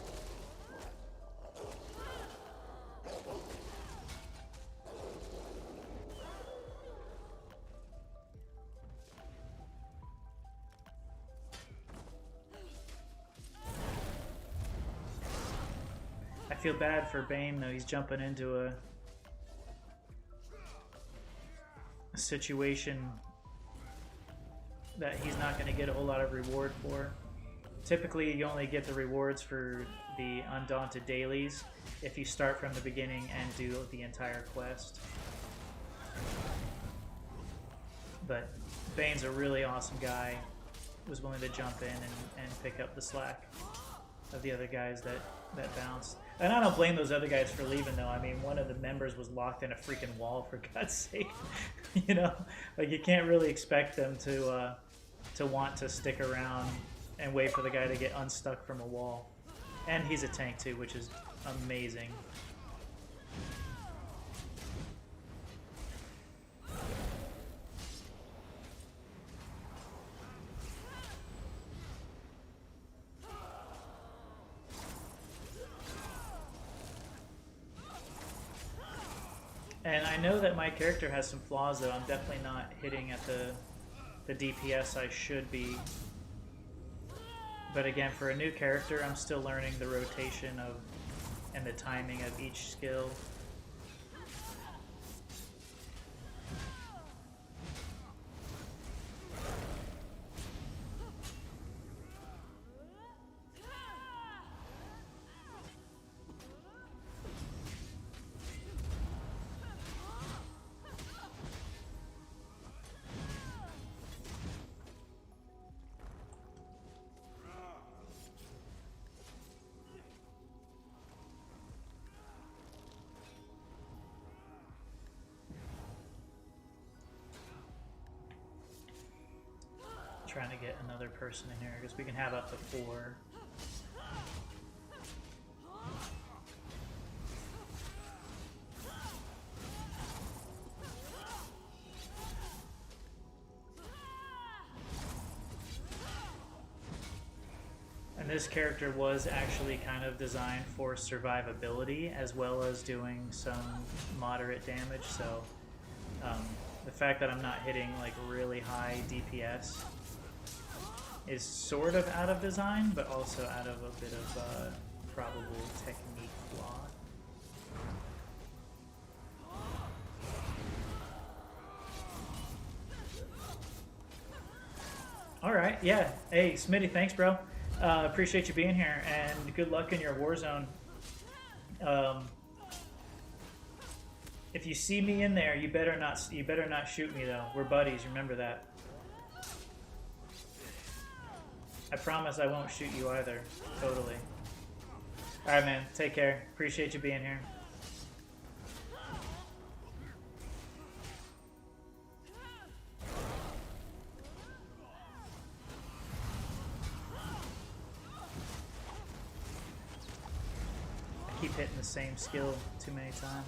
Speaker 2: I feel bad for Bane though. He's jumping into a situation that he's not going to get a whole lot of reward for. Typically, you only get the rewards for the Undaunted dailies if you start from the beginning and do the entire quest. But Bane's a really awesome guy. Was willing to jump in and pick up the slack of the other guys that bounced. And I don't blame those other guys for leaving, though. I mean, one of the members was locked in a freaking wall, for God's sake. You know, like, you can't really expect them to to want to stick around and wait for the guy to get unstuck from a wall. And he's a tank too, which is amazing. And I know that my character has some flaws though. I'm definitely not hitting at the DPS I should be. But again, for a new character, I'm still learning the rotation of and the timing of each skill. Trying to get another person in here because we can have up to 4. And this character was actually kind of designed for survivability as well as doing some moderate damage, so the fact that I'm not hitting like really high DPS is sort of out of design, but also out of a bit of probable technique flaw. Alright, yeah. Hey, Smitty, thanks, bro. Appreciate you being here, and good luck in your Warzone. If you see me in there, you better not shoot me though. We're buddies, remember that. I promise I won't shoot you either. Totally. Alright, man. Take care. Appreciate you being here. I keep hitting the same skill too many times.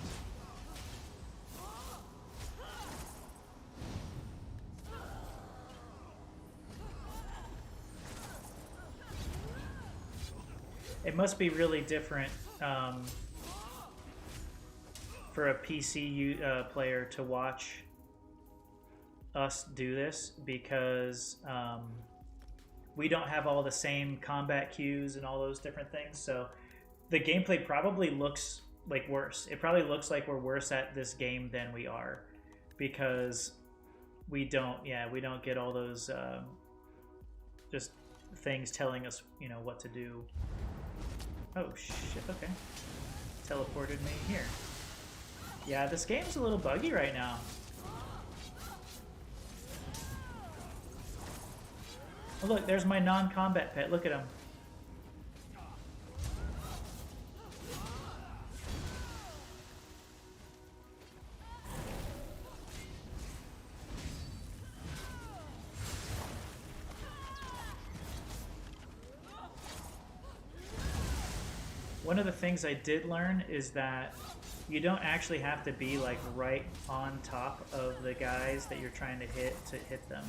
Speaker 2: It must be really different for a PC player to watch us do this because we don't have all the same combat cues and all those different things. So the gameplay probably looks like worse. It probably looks like we're worse at this game than we are because we don't get all those just things telling us, you know, what to do. Oh shit, okay. Teleported me here. Yeah, this game's a little buggy right now. Oh look, there's my non-combat pet. Look at him. One of the things I did learn is that you don't actually have to be like right on top of the guys that you're trying to hit them.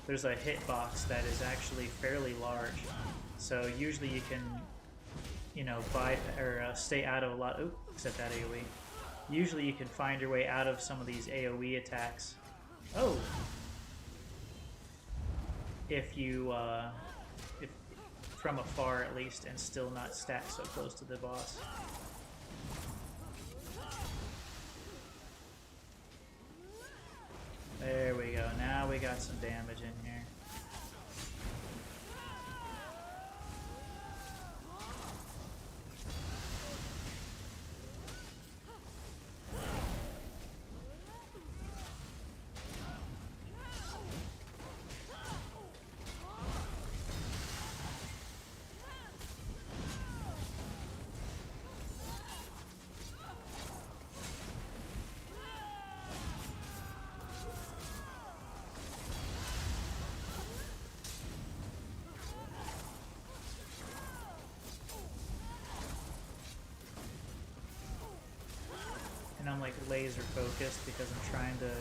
Speaker 2: There's a hitbox that is actually fairly large, so usually you can, you know, stay out of a lot. Oop, except that AOE. Usually you can find your way out of some of these AOE attacks. Oh, if you from afar at least, and still not stack so close to the boss. There we go. Now we got some damage in here. laser focused because I'm trying to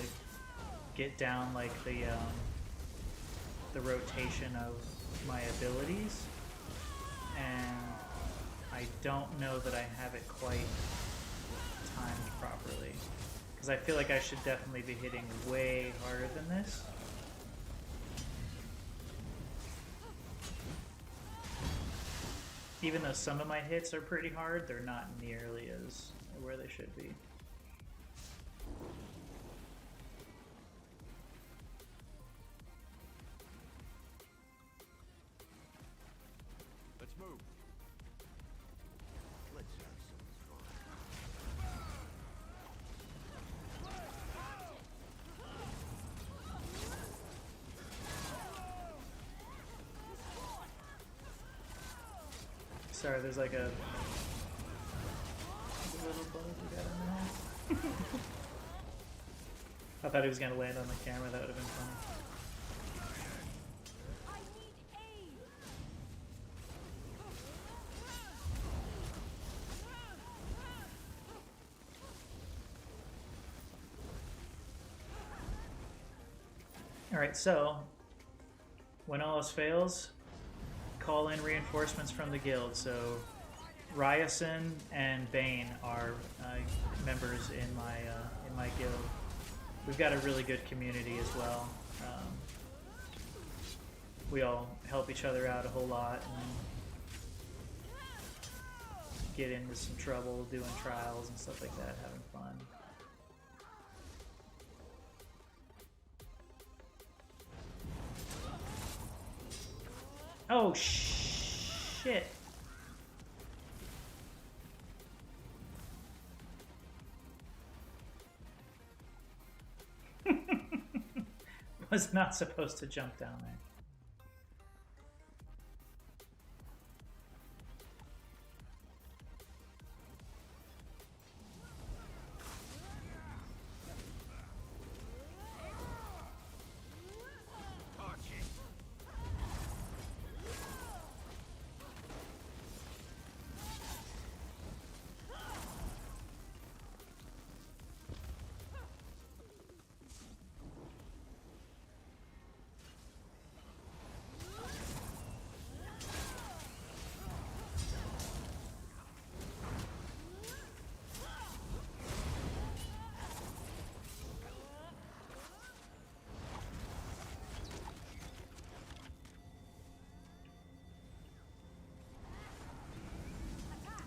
Speaker 2: get down like the rotation of my abilities, and I don't know that I have it quite timed properly, because I feel like I should definitely be hitting way harder than this. Even though some of my hits are pretty hard, they're not nearly as where they should be.
Speaker 6: Let's move.
Speaker 5: Let's have some fun.
Speaker 2: Sorry, there's like a little bug we got in there. I thought he was gonna land on the camera. That would have been funny.
Speaker 4: I need aid.
Speaker 2: All right, so when all else fails, call in reinforcements from the guild. So Ryerson and Bane are members in my guild. We've got a really good community as well. We all help each other out a whole lot and get into some trouble doing trials and stuff like that, having fun. Oh shit. Was not supposed to jump down there.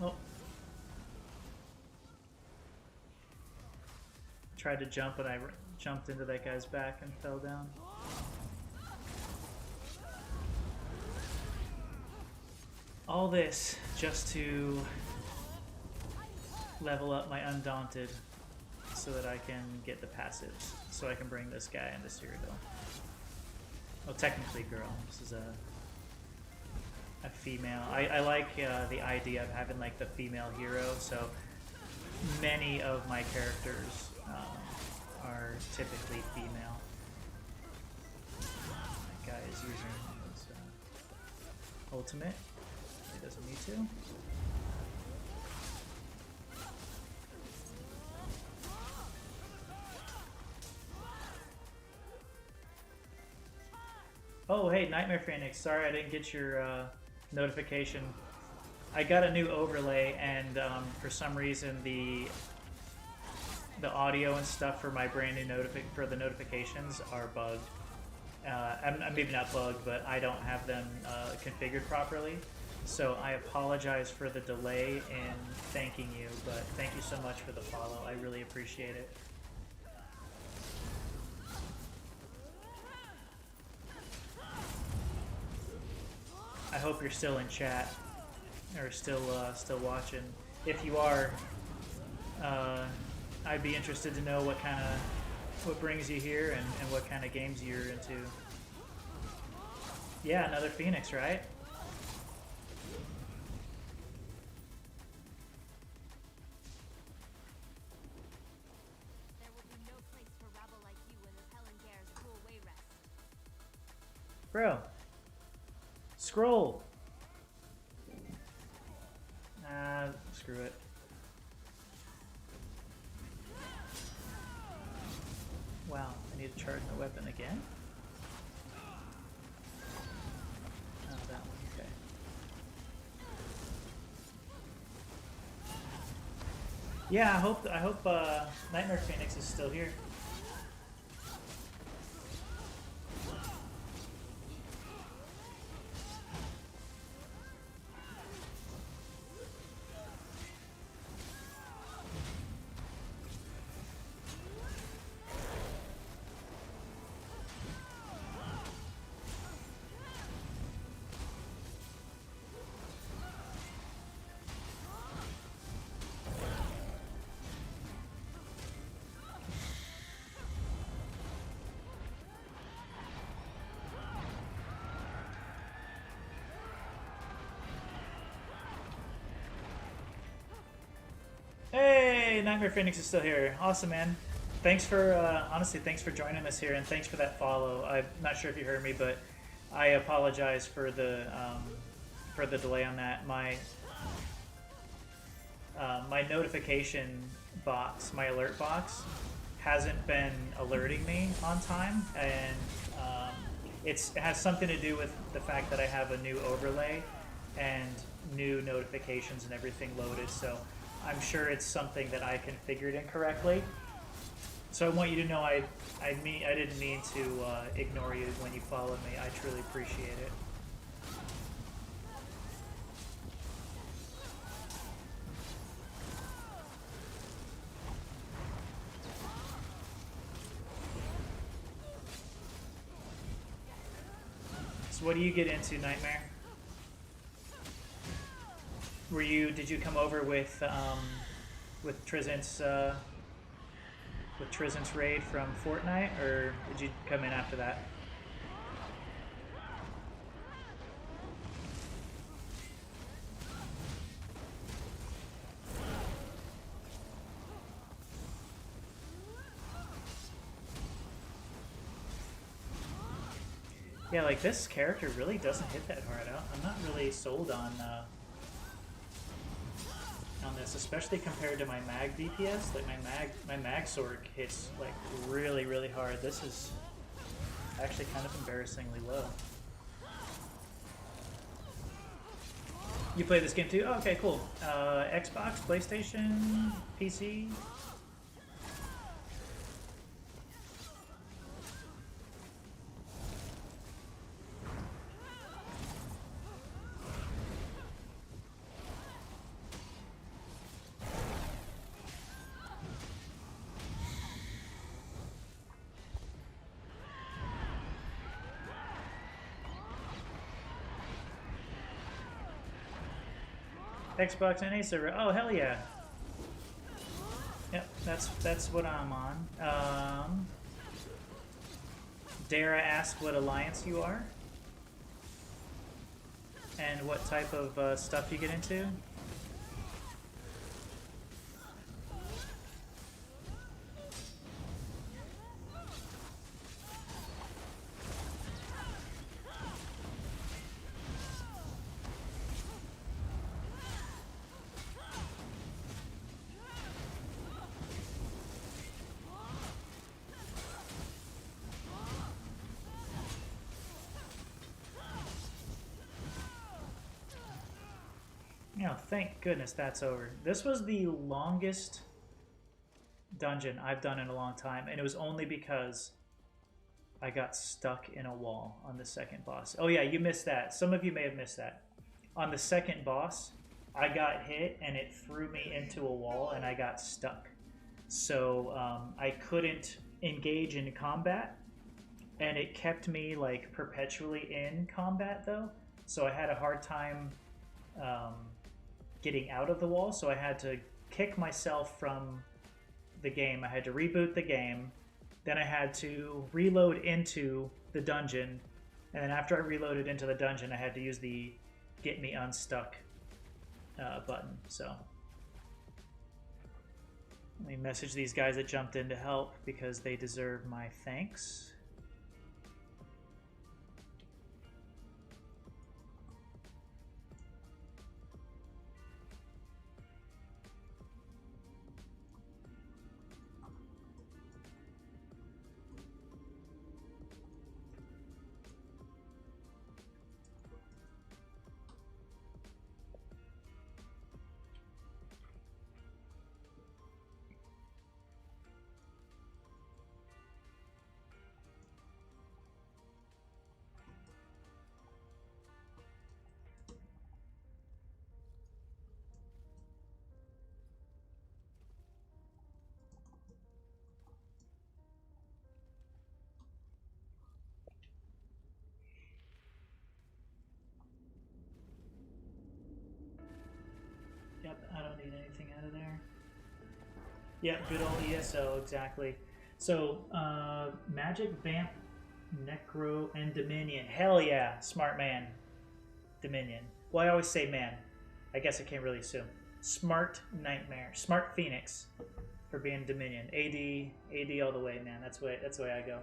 Speaker 2: Oh. Tried to jump, but I jumped into that guy's back and fell down. All this just to level up my Undaunted so that I can get the passives, so I can bring this guy into Cyrodiil. Well, technically girl. This is a female. I like the idea of having like the female hero, so many of my characters are typically female. That guy is using his ultimate. He doesn't need to. Oh, hey, Nightmare Phoenix. Sorry I didn't get your notification. I got a new overlay, and for some reason the audio and stuff for my brand new notifications are bugged. I'm maybe not bugged, but I don't have them configured properly. So I apologize for the delay in thanking you, but thank you so much for the follow. I really appreciate it. I hope you're still in chat, or still watching. If you are, I'd be interested to know what brings you here and what kind of games you're into. Yeah, another Phoenix, right?
Speaker 4: There will be no place for rabble like you in the Pelingare's cool way rest.
Speaker 2: Bro. Scroll. Screw it. Wow, I need to charge my weapon again? Oh, that one, okay. Yeah, I hope Nightmare Phoenix is still here. Hey, Nightmare Phoenix is still here. Awesome, man. Thanks for, honestly, thanks for joining us here, and thanks for that follow. I'm not sure if you heard me, but I apologize for the delay on that. My notification box, my alert box, hasn't been alerting me on time, and it has something to do with the fact that I have a new overlay and new notifications and everything loaded, so I'm sure it's something that I configured incorrectly. So I want you to know I didn't mean to ignore you when you followed me. I truly appreciate it. So what do you get into, Nightmare? Did you come over with Trizant's raid from Fortnite, or did you come in after that? Yeah, like this character really doesn't hit that hard. I'm not really sold on this, especially compared to my mag DPS. Like my mag sword hits like really, really hard. This is actually kind of embarrassingly low. You play this game too? Oh, okay, cool. Xbox, PlayStation, PC? Xbox NA server. Oh, hell yeah. Yep, that's what I'm on. Dare I ask what alliance you are? And what type of stuff you get into? Oh, thank goodness that's over. This was the longest dungeon I've done in a long time, and it was only because I got stuck in a wall on the second boss. Oh yeah, you missed that. Some of you may have missed that. On the second boss, I got hit and it threw me into a wall and I got stuck. So I couldn't engage in combat, and it kept me like perpetually in combat though. So I had a hard time getting out of the wall, so I had to kick myself from the game. I had to reboot the game, then I had to reload into the dungeon, and then after I reloaded into the dungeon, I had to use the get me unstuck button. So let me message these guys that jumped in to help because they deserve my thanks. Yeah, good old ESO, exactly. So, Magic, Vamp, Necro, and Dominion. Hell yeah, smart man. Dominion. Well, I always say man. I guess I can't really assume. Smart Nightmare. Smart Phoenix for being Dominion. AD all the way, man. That's the way I go.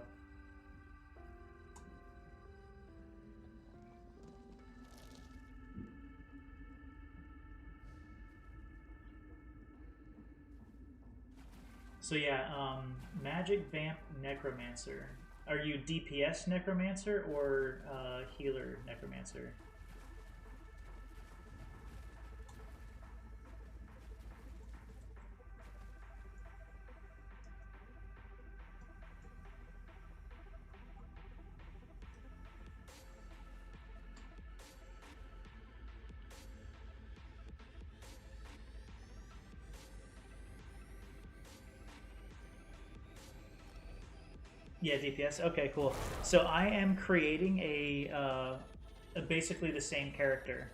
Speaker 2: So yeah, Magic, Vamp, Necromancer. Are you DPS Necromancer or Healer Necromancer? Yeah, DPS. Okay, cool. So I am creating a basically the same character,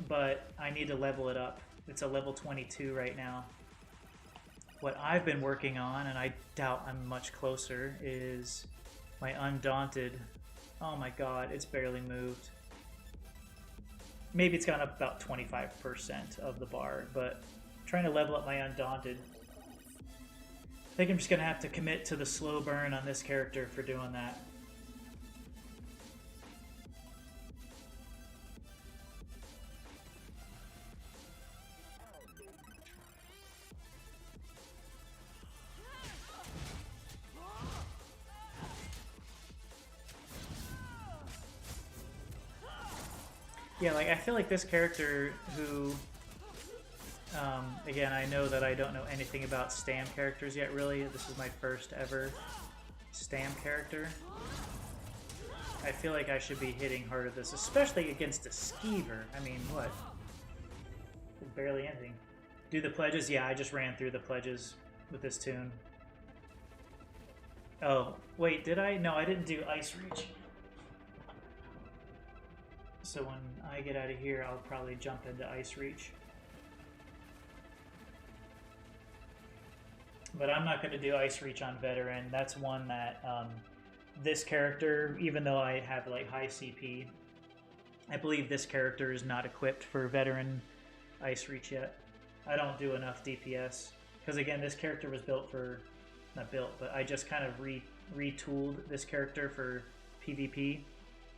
Speaker 2: but I need to level it up. It's a level 22 right now. What I've been working on, and I doubt I'm much closer, is my Undaunted. Oh my god, it's barely moved. Maybe it's gone up about 25% of the bar, but I'm trying to level up my Undaunted. I think I'm just going to have to commit to the slow burn on this character for doing that. Yeah, like I feel like this character who, again, I know that I don't know anything about Stam characters yet, really. This is my first ever Stam character. I feel like I should be hitting hard at this, especially against a Skeever. I mean, what? Barely anything. Do the pledges? Yeah, I just ran through the pledges with this tune. Oh, wait, did I? No, I didn't do Ice Reach. So when I get out of here, I'll probably jump into Ice Reach. But I'm not going to do Ice Reach on Veteran. That's one that this character, even though I have like high CP, I believe this character is not equipped for Veteran Ice Reach yet. I don't do enough DPS. Because again, this character was built for, not built, but I just kind of retooled this character for PvP.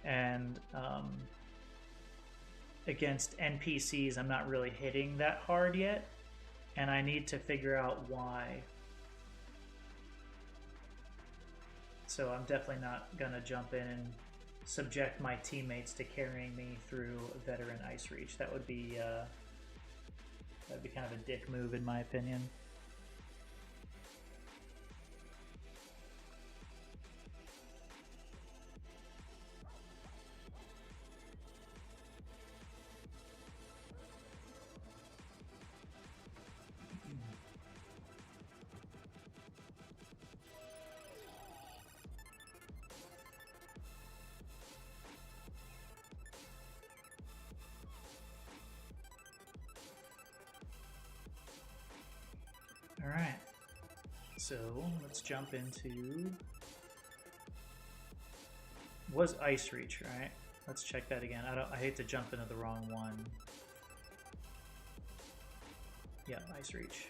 Speaker 2: And against NPCs, I'm not really hitting that hard yet. And I need to figure out why. So I'm definitely not going to jump in and subject my teammates to carrying me through Veteran Ice Reach. That would be kind of a dick move in my opinion. Alright, so let's jump into, was Ice Reach, right? Let's check that again. I hate to jump into the wrong one. Yeah, Ice Reach.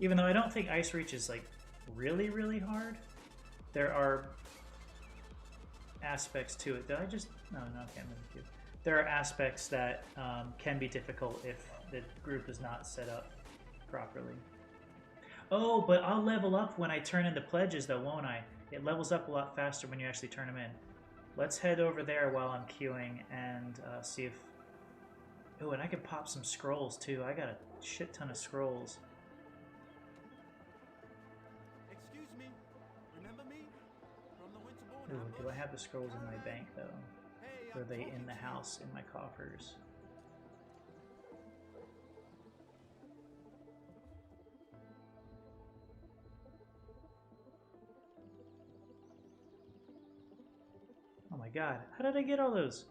Speaker 2: Even though I don't think Ice Reach is like really, really hard, there are aspects to it. Did I just... No, okay, I'm gonna do. There are aspects that can be difficult if the group is not set up properly. Oh, but I'll level up when I turn into pledges though, won't I? It levels up a lot faster when you actually turn them in. Let's head over there while I'm queuing and see if... Oh, and I can pop some scrolls too. I got a shit ton of scrolls. Ooh, do I have the scrolls in my bank though? Or are they in the house in my coffers? my god. How did I get all those?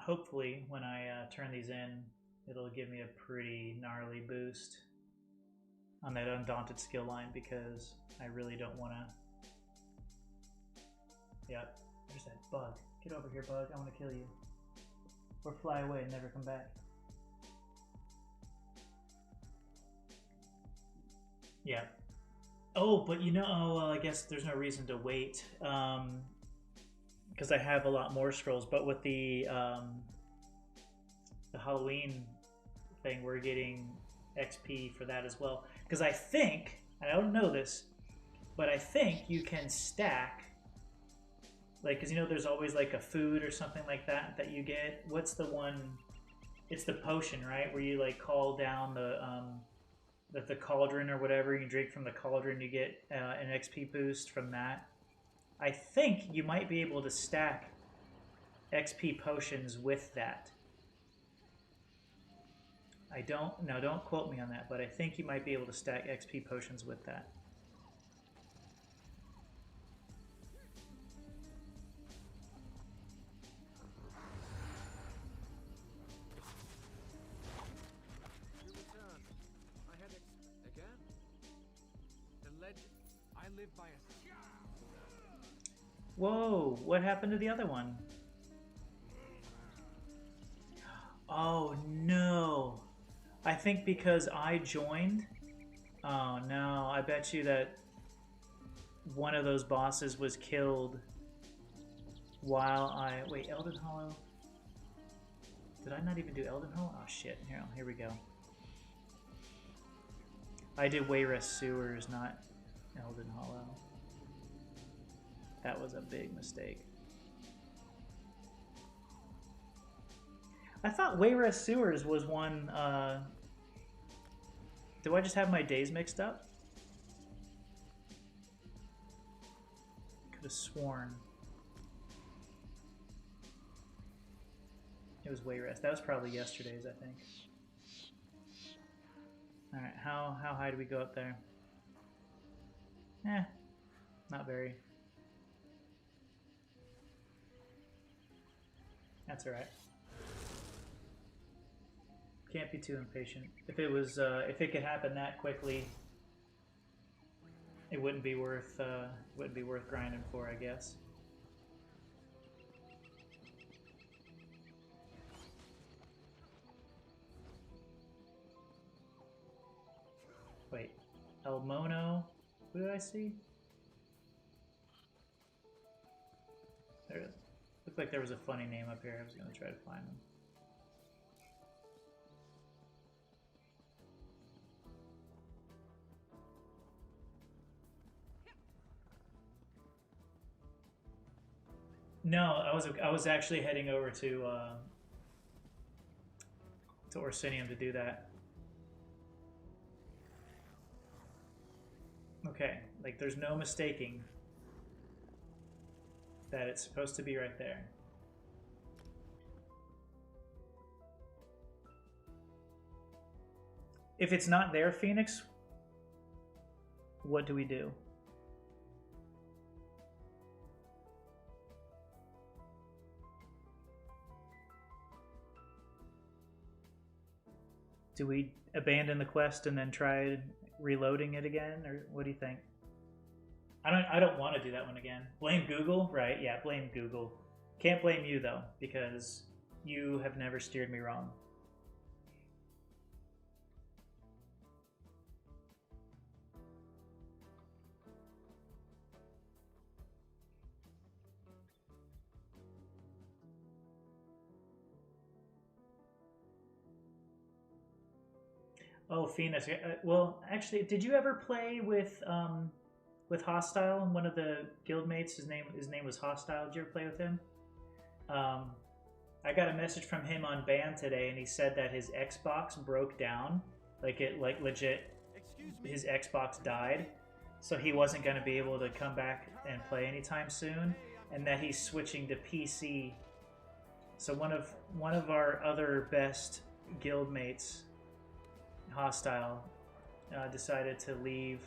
Speaker 2: Hopefully, when I turn these in, it'll give me a pretty gnarly boost on that Undaunted skill line, because I really don't want to... Yep, there's that bug. Get over here, bug. I want to kill you. Or fly away and never come back. Yeah. Oh, but you know, oh, well, I guess there's no reason to wait. Because I have a lot more scrolls, but with the Halloween thing, we're getting XP for that as well. Because I think, I don't know this, but I think you can stack, like, because you know there's always like a food or something like that that you get. What's the one? It's the potion, right? Where you like call down the cauldron or whatever. You drink from the cauldron, you get an XP boost from that. I think you might be able to stack XP potions with that. I don't, no, don't quote me on that, but I think you might be able to stack XP potions with that.
Speaker 5: You return. I had again. The legend. I live by a.
Speaker 2: Whoa, what happened to the other one? Oh no. I think because I joined. Oh no, I bet you that one of those bosses was killed while I... Wait, Elden Hollow? Did I not even do Elden Hollow? Oh shit, here we go. I did Wayrest Sewers, not Elden Hollow. That was a big mistake. I thought Wayrest Sewers was one, do I just have my days mixed up? Could have sworn it was Wayrest. That was probably yesterday's, I think. Alright, how high do we go up there? Not very. That's alright. Can't be too impatient. If it was, if it could happen that quickly, it wouldn't be worth grinding for, I guess. Wait, El Mono. Who did I see? There. Looked like there was a funny name up here. I was gonna try to find them. No, I was actually heading over to Orsinium to do that. Okay, like there's no mistaking that it's supposed to be right there. If it's not there, Phoenix, what do we do? Do we abandon the quest and then try reloading it again, or what do you think? I don't want to do that one again. Blame Google, right? Yeah, blame Google. Can't blame you though, because you have never steered me wrong. Oh, Phoenix. Well, actually, did you ever play with with Hostile. One of the guildmates, his name was Hostile. Did you ever play with him? I got a message from him on ban today, and he said that his Xbox broke down, like legit. His Xbox died, so he wasn't going to be able to come back and play anytime soon, and that he's switching to PC. So one of our other best guildmates, Hostile, decided to leave.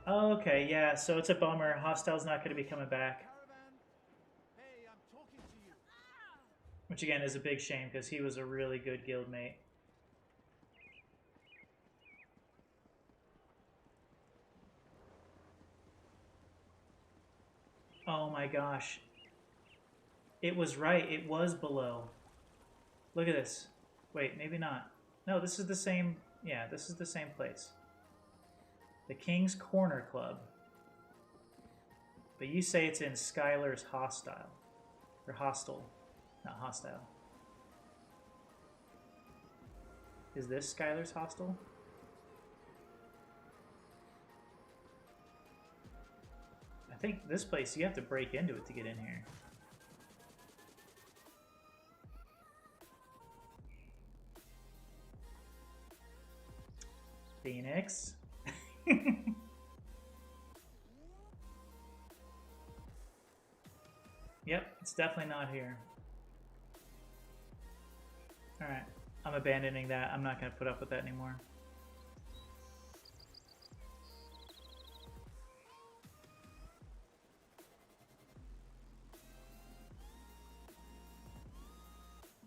Speaker 2: Oh, okay, yeah. So it's a bummer. Hostile's not going to be coming back. Which again is a big shame because he was a really good guildmate. Oh my gosh. It was right. It was below. Look at this. Wait, maybe not. No, this is the same. Yeah, this is the same place. The King's Corner Club. But you say it's in Skylar's Hostile. Or Hostel. Not Hostile. Is this Skylar's Hostel? I think this place, you have to break into it to get in here. Phoenix. Yep, it's definitely not here. Alright, I'm abandoning that. I'm not going to put up with that anymore.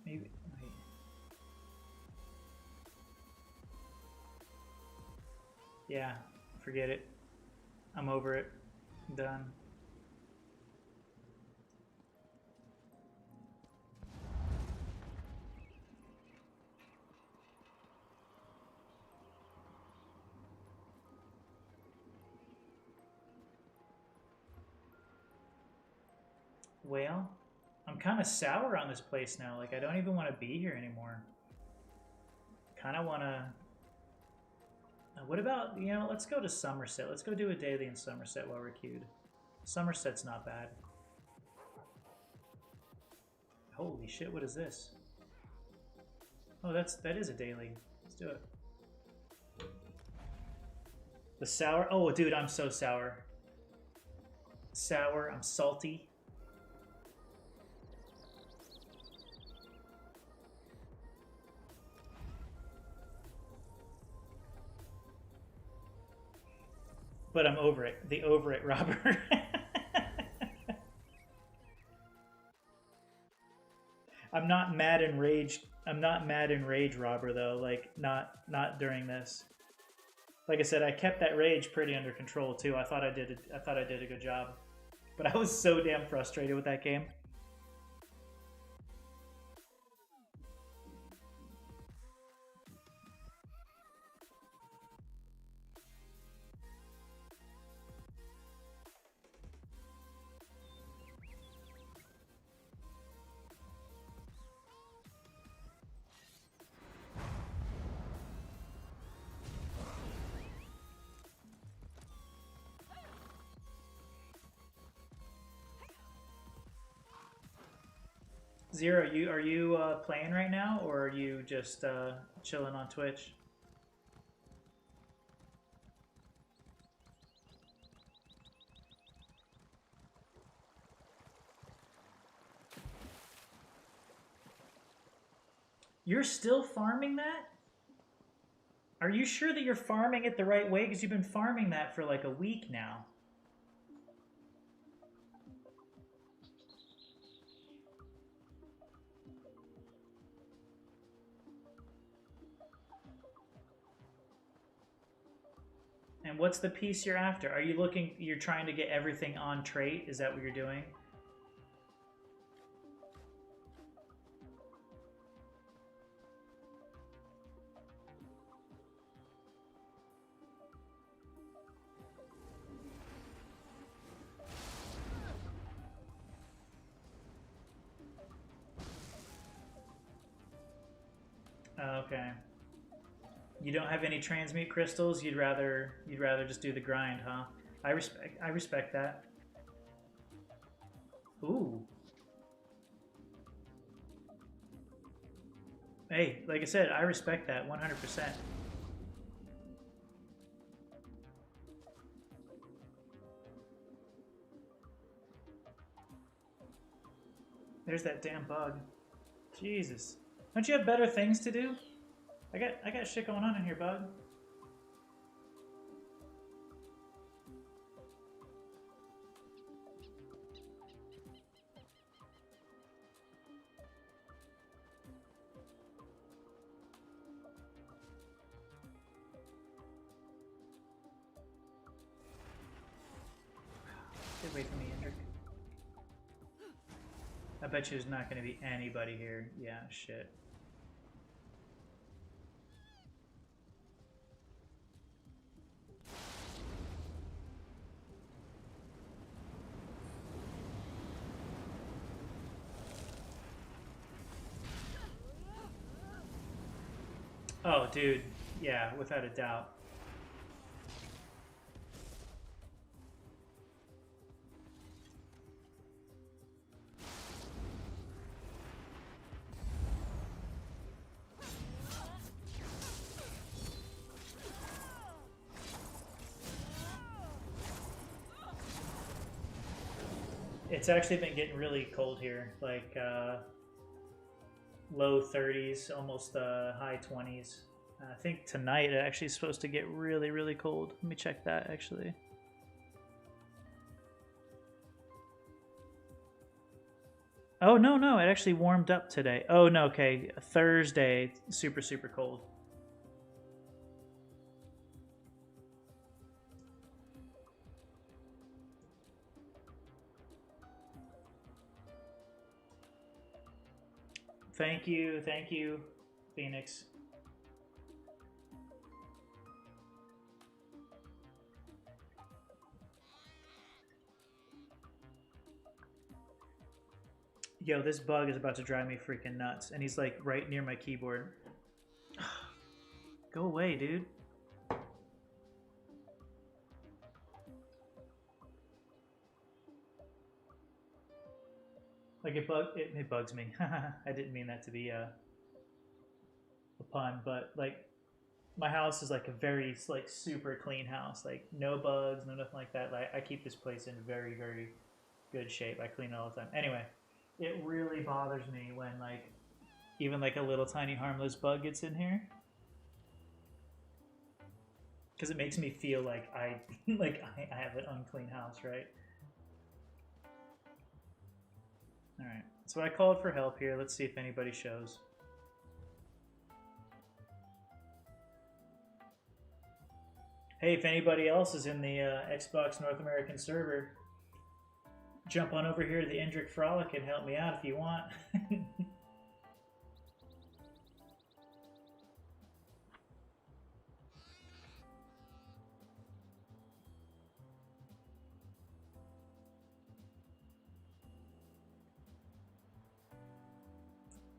Speaker 2: Maybe. Wait. Yeah, forget it. I'm over it. I'm done. Well, I'm kind of sour on this place now. Like, I don't even want to be here anymore. Kind of want to... What about, you know, let's go to Somerset. Let's go do a daily in Somerset while we're queued. Somerset's not bad. Holy shit, what is this? Oh, that is a daily. Let's do it. The sour... Oh, dude, I'm so sour. Sour, I'm salty. But I'm over it. The over it, Robert. I'm not mad and rage. I'm not mad and rage, Robert, though. Like, not during this. Like I said, I kept that rage pretty under control too. I thought I did a good job. But I was so damn frustrated with that game. Zero, are you playing right now, or are you just chilling on Twitch? You're still farming that? Are you sure that you're farming it the right way? Because you've been farming that for like a week now. And what's the piece you're after? Are you you're trying to get everything on trait? Is that what you're doing? Okay. You don't have any transmute crystals. You'd rather just do the grind, huh? I respect that. Ooh. Hey, like I said, I respect that 100%. There's that damn bug. Jesus. Don't you have better things to do? I got shit going on in here, bug. Get away from me, Hendrik. I bet you there's not going to be anybody here. Yeah, shit. Oh, dude. Yeah, without a doubt. It's actually been getting really cold here, like low 30s, almost high 20s. I think tonight it actually is supposed to get really, really cold. Let me check that actually. Oh, no, it actually warmed up today. Oh, no, okay. Thursday, super, super cold. Thank you, Phoenix. Yo, this bug is about to drive me freaking nuts, and he's like right near my keyboard. Go away, dude. Like it bugs me. I didn't mean that to be a pun, but like my house is like a very like super clean house, like no bugs, no nothing like that. Like I keep this place in very, very good shape. I clean it all the time. Anyway, it really bothers me when like even like a little tiny harmless bug gets in here, because it makes me feel like I have an unclean house, right? All right, so I called for help here. Let's see if anybody shows. Hey, if anybody else is in the Xbox North American server, jump on over here to the Indrik Frolic and help me out if you want.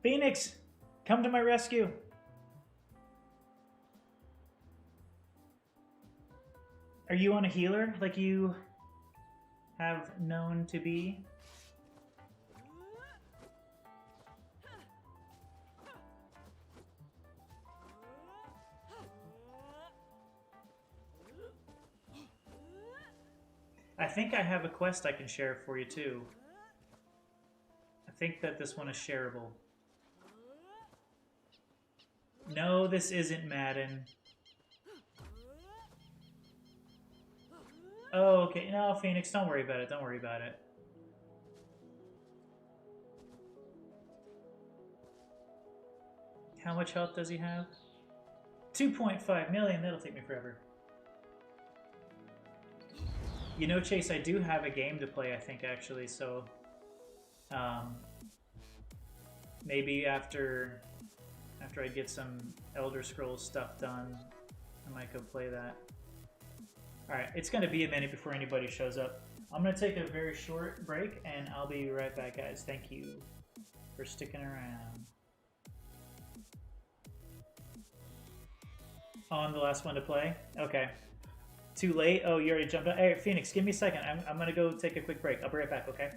Speaker 2: Phoenix, come to my rescue. Are you on a healer like you have known to be? I think I have a quest I can share for you too. I think that this one is shareable. No, this isn't Madden. Oh, okay. No, Phoenix, don't worry about it. Don't worry about it. How much health does he have? 2.5 million. That'll take me forever. You know, Chase, I do have a game to play, I think, actually, so... maybe after I get some Elder Scrolls stuff done, I might go play that. Alright, it's going to be a minute before anybody shows up. I'm going to take a very short break, and I'll be right back, guys. Thank you for sticking around. Oh, I'm the last one to play? Okay. Too late? Oh, you already jumped on. Hey, Phoenix, give me a second. I'm gonna go take a quick break. I'll be right back, okay?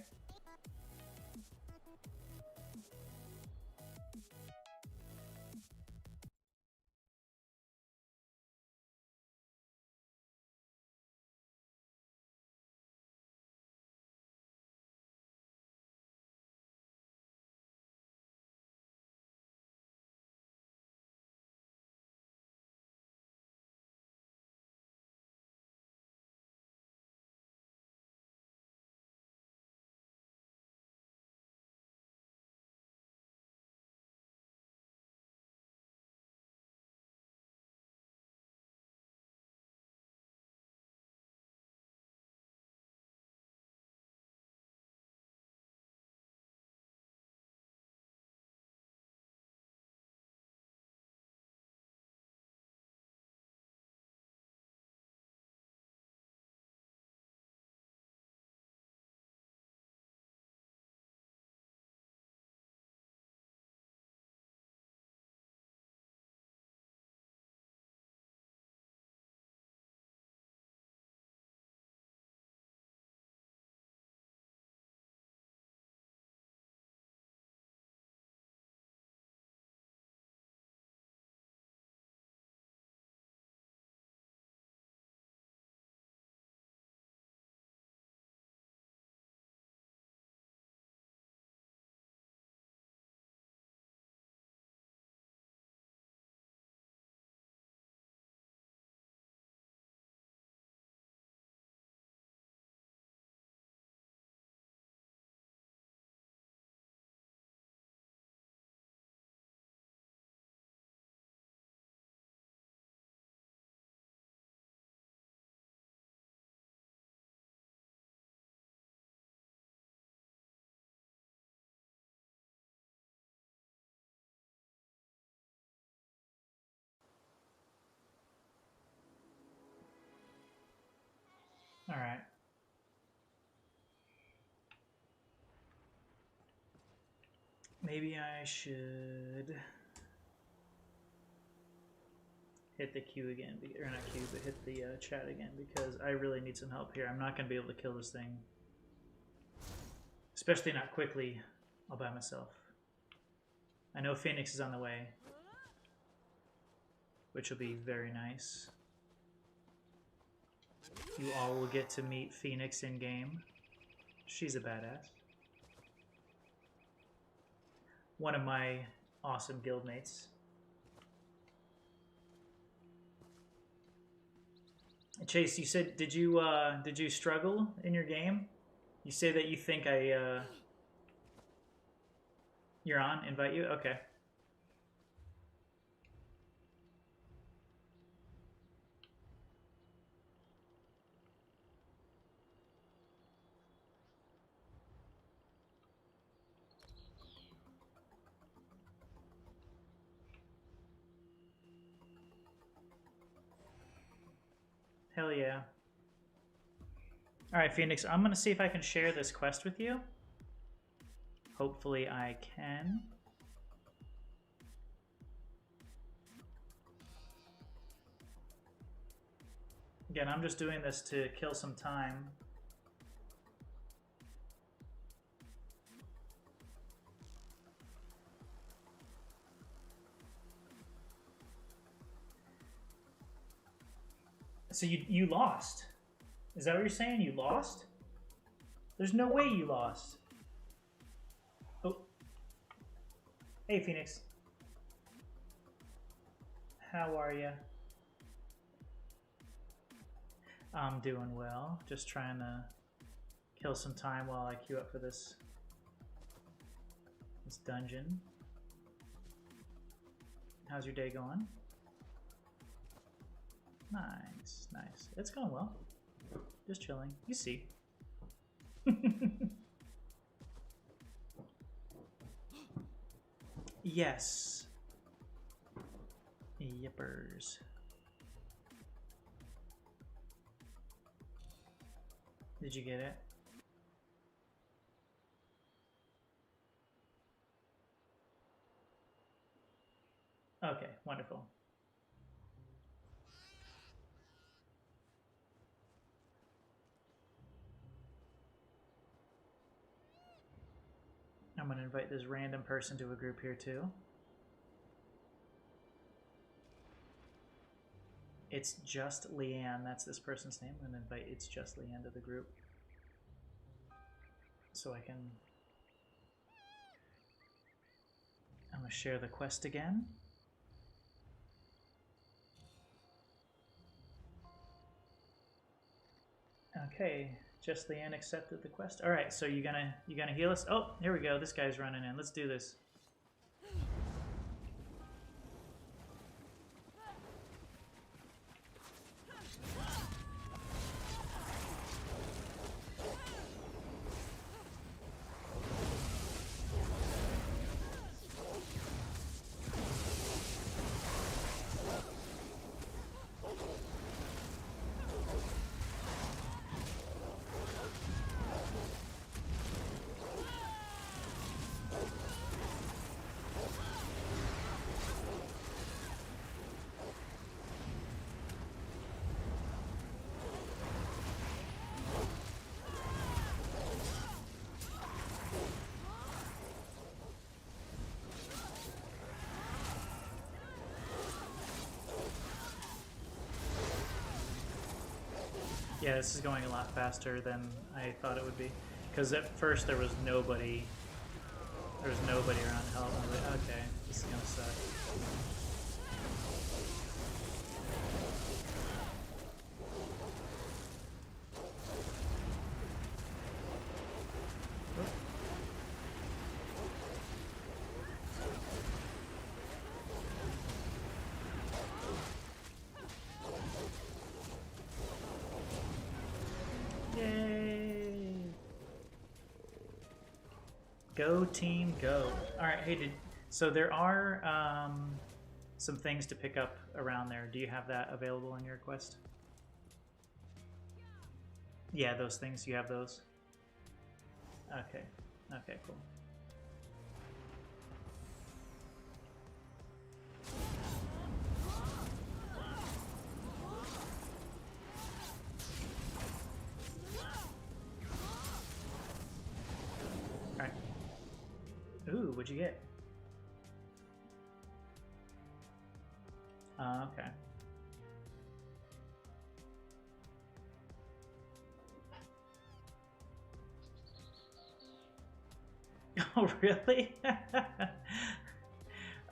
Speaker 2: Alright. Maybe I should hit the queue again, or not queue, but hit the chat again, because I really need some help here. I'm not going to be able to kill this thing. Especially not quickly, all by myself. I know Phoenix is on the way, which will be very nice. You all will get to meet Phoenix in-game. She's a badass. One of my awesome guildmates. Chase, you said, did you struggle in your game? You say that you think you're on? Invite you? Okay. Hell yeah. Alright, Phoenix, I'm going to see if I can share this quest with you. Hopefully I can. Again, I'm just doing this to kill some time. So you lost? Is that what you're saying? You lost? There's no way you lost. Oh. Hey, Phoenix. How are you? I'm doing well. Just trying to kill some time while I queue up for this dungeon. How's your day going? Nice, nice. It's going well. Just chilling. You see. Yes. Yippers. Did you get it? Okay, wonderful. I'm going to invite this random person to a group here too. It's Just Leanne. That's this person's name. I'm going to invite It's Just Leanne to the group. So I can... I'm going to share the quest again. Okay, Just Leanne accepted the quest. All right, so you gonna heal us? Oh, here we go. This guy's running in. Let's do this. Yeah, this is going a lot faster than I thought it would be. Because at first there was nobody around to help. I was like, okay, this is gonna suck. Go team, go. Alright, hey, so there are some things to pick up around there. Do you have that available on your quest? Yeah, those things, you have those? Okay, okay, cool. Ooh, what'd you get? Okay. Oh, really?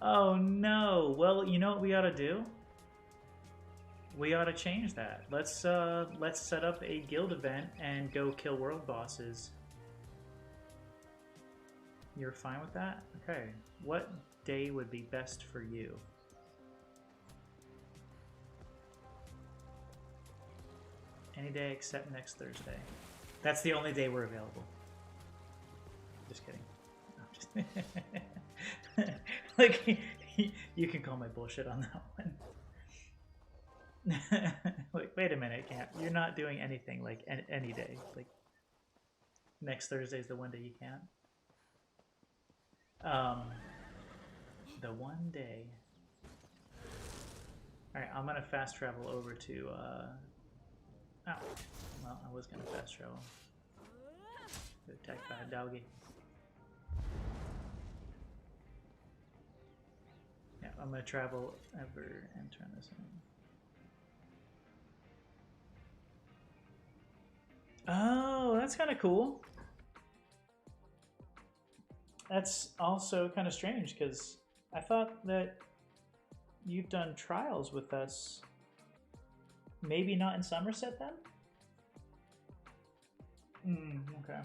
Speaker 2: Oh, no. Well, you know what we ought to do? We ought to change that. Let's set up a guild event and go kill world bosses. You're fine with that? Okay. What day would be best for you? Any day except next Thursday. That's the only day we're available. Just kidding. No, just like, you can call my bullshit on that one. Like, wait a minute, Camp. You're not doing anything like any day. Like, next Thursday's the one day you can't. The one day. Alright, I'm gonna fast travel over to, oh, well, I was gonna fast travel. Get attacked by a doggy. Yeah, I'm gonna travel ever and turn this on. Oh, that's kind of cool. That's also kind of strange because I thought that you've done trials with us. Maybe not in Somerset then? Okay.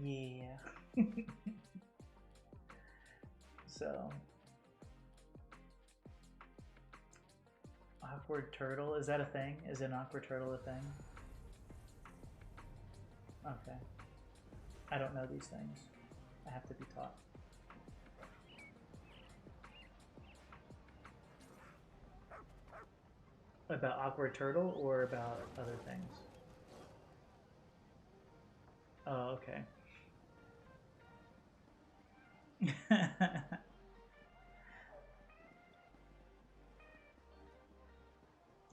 Speaker 2: Yeah. So. Awkward turtle? Is that a thing? Is an awkward turtle a thing? Okay. I don't know these things. I have to be taught. About awkward turtle or about other things? Oh, okay.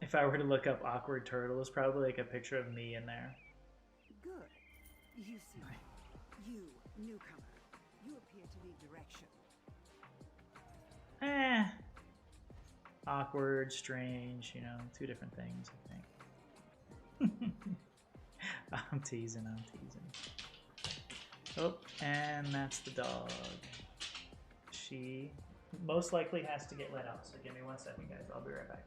Speaker 2: If I were to look up awkward turtle, it's probably like a picture of me in there.
Speaker 3: Good. You see, you, newcomer, you appear to need direction.
Speaker 2: Awkward, strange, you know, two different things, I think. I'm teasing. Oh, and that's the dog. She most likely has to get let out, so give me 1 second, guys. I'll be right back.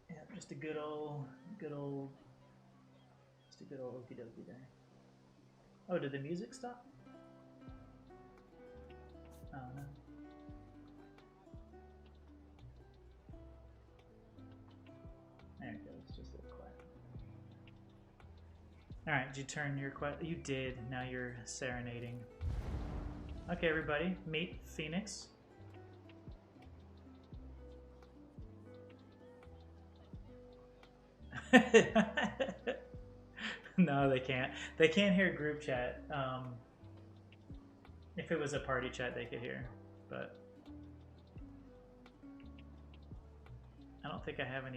Speaker 2: Yeah, just a good old okie dokie there. Oh, did the music stop? Oh no. There it goes, just a little quiet. Alright, did you turn your quiet? You did, now you're serenading. Okay, everybody, meet Phoenix. No, they can't. They can't hear group chat. If it was a party chat, they could hear, but I don't think I have any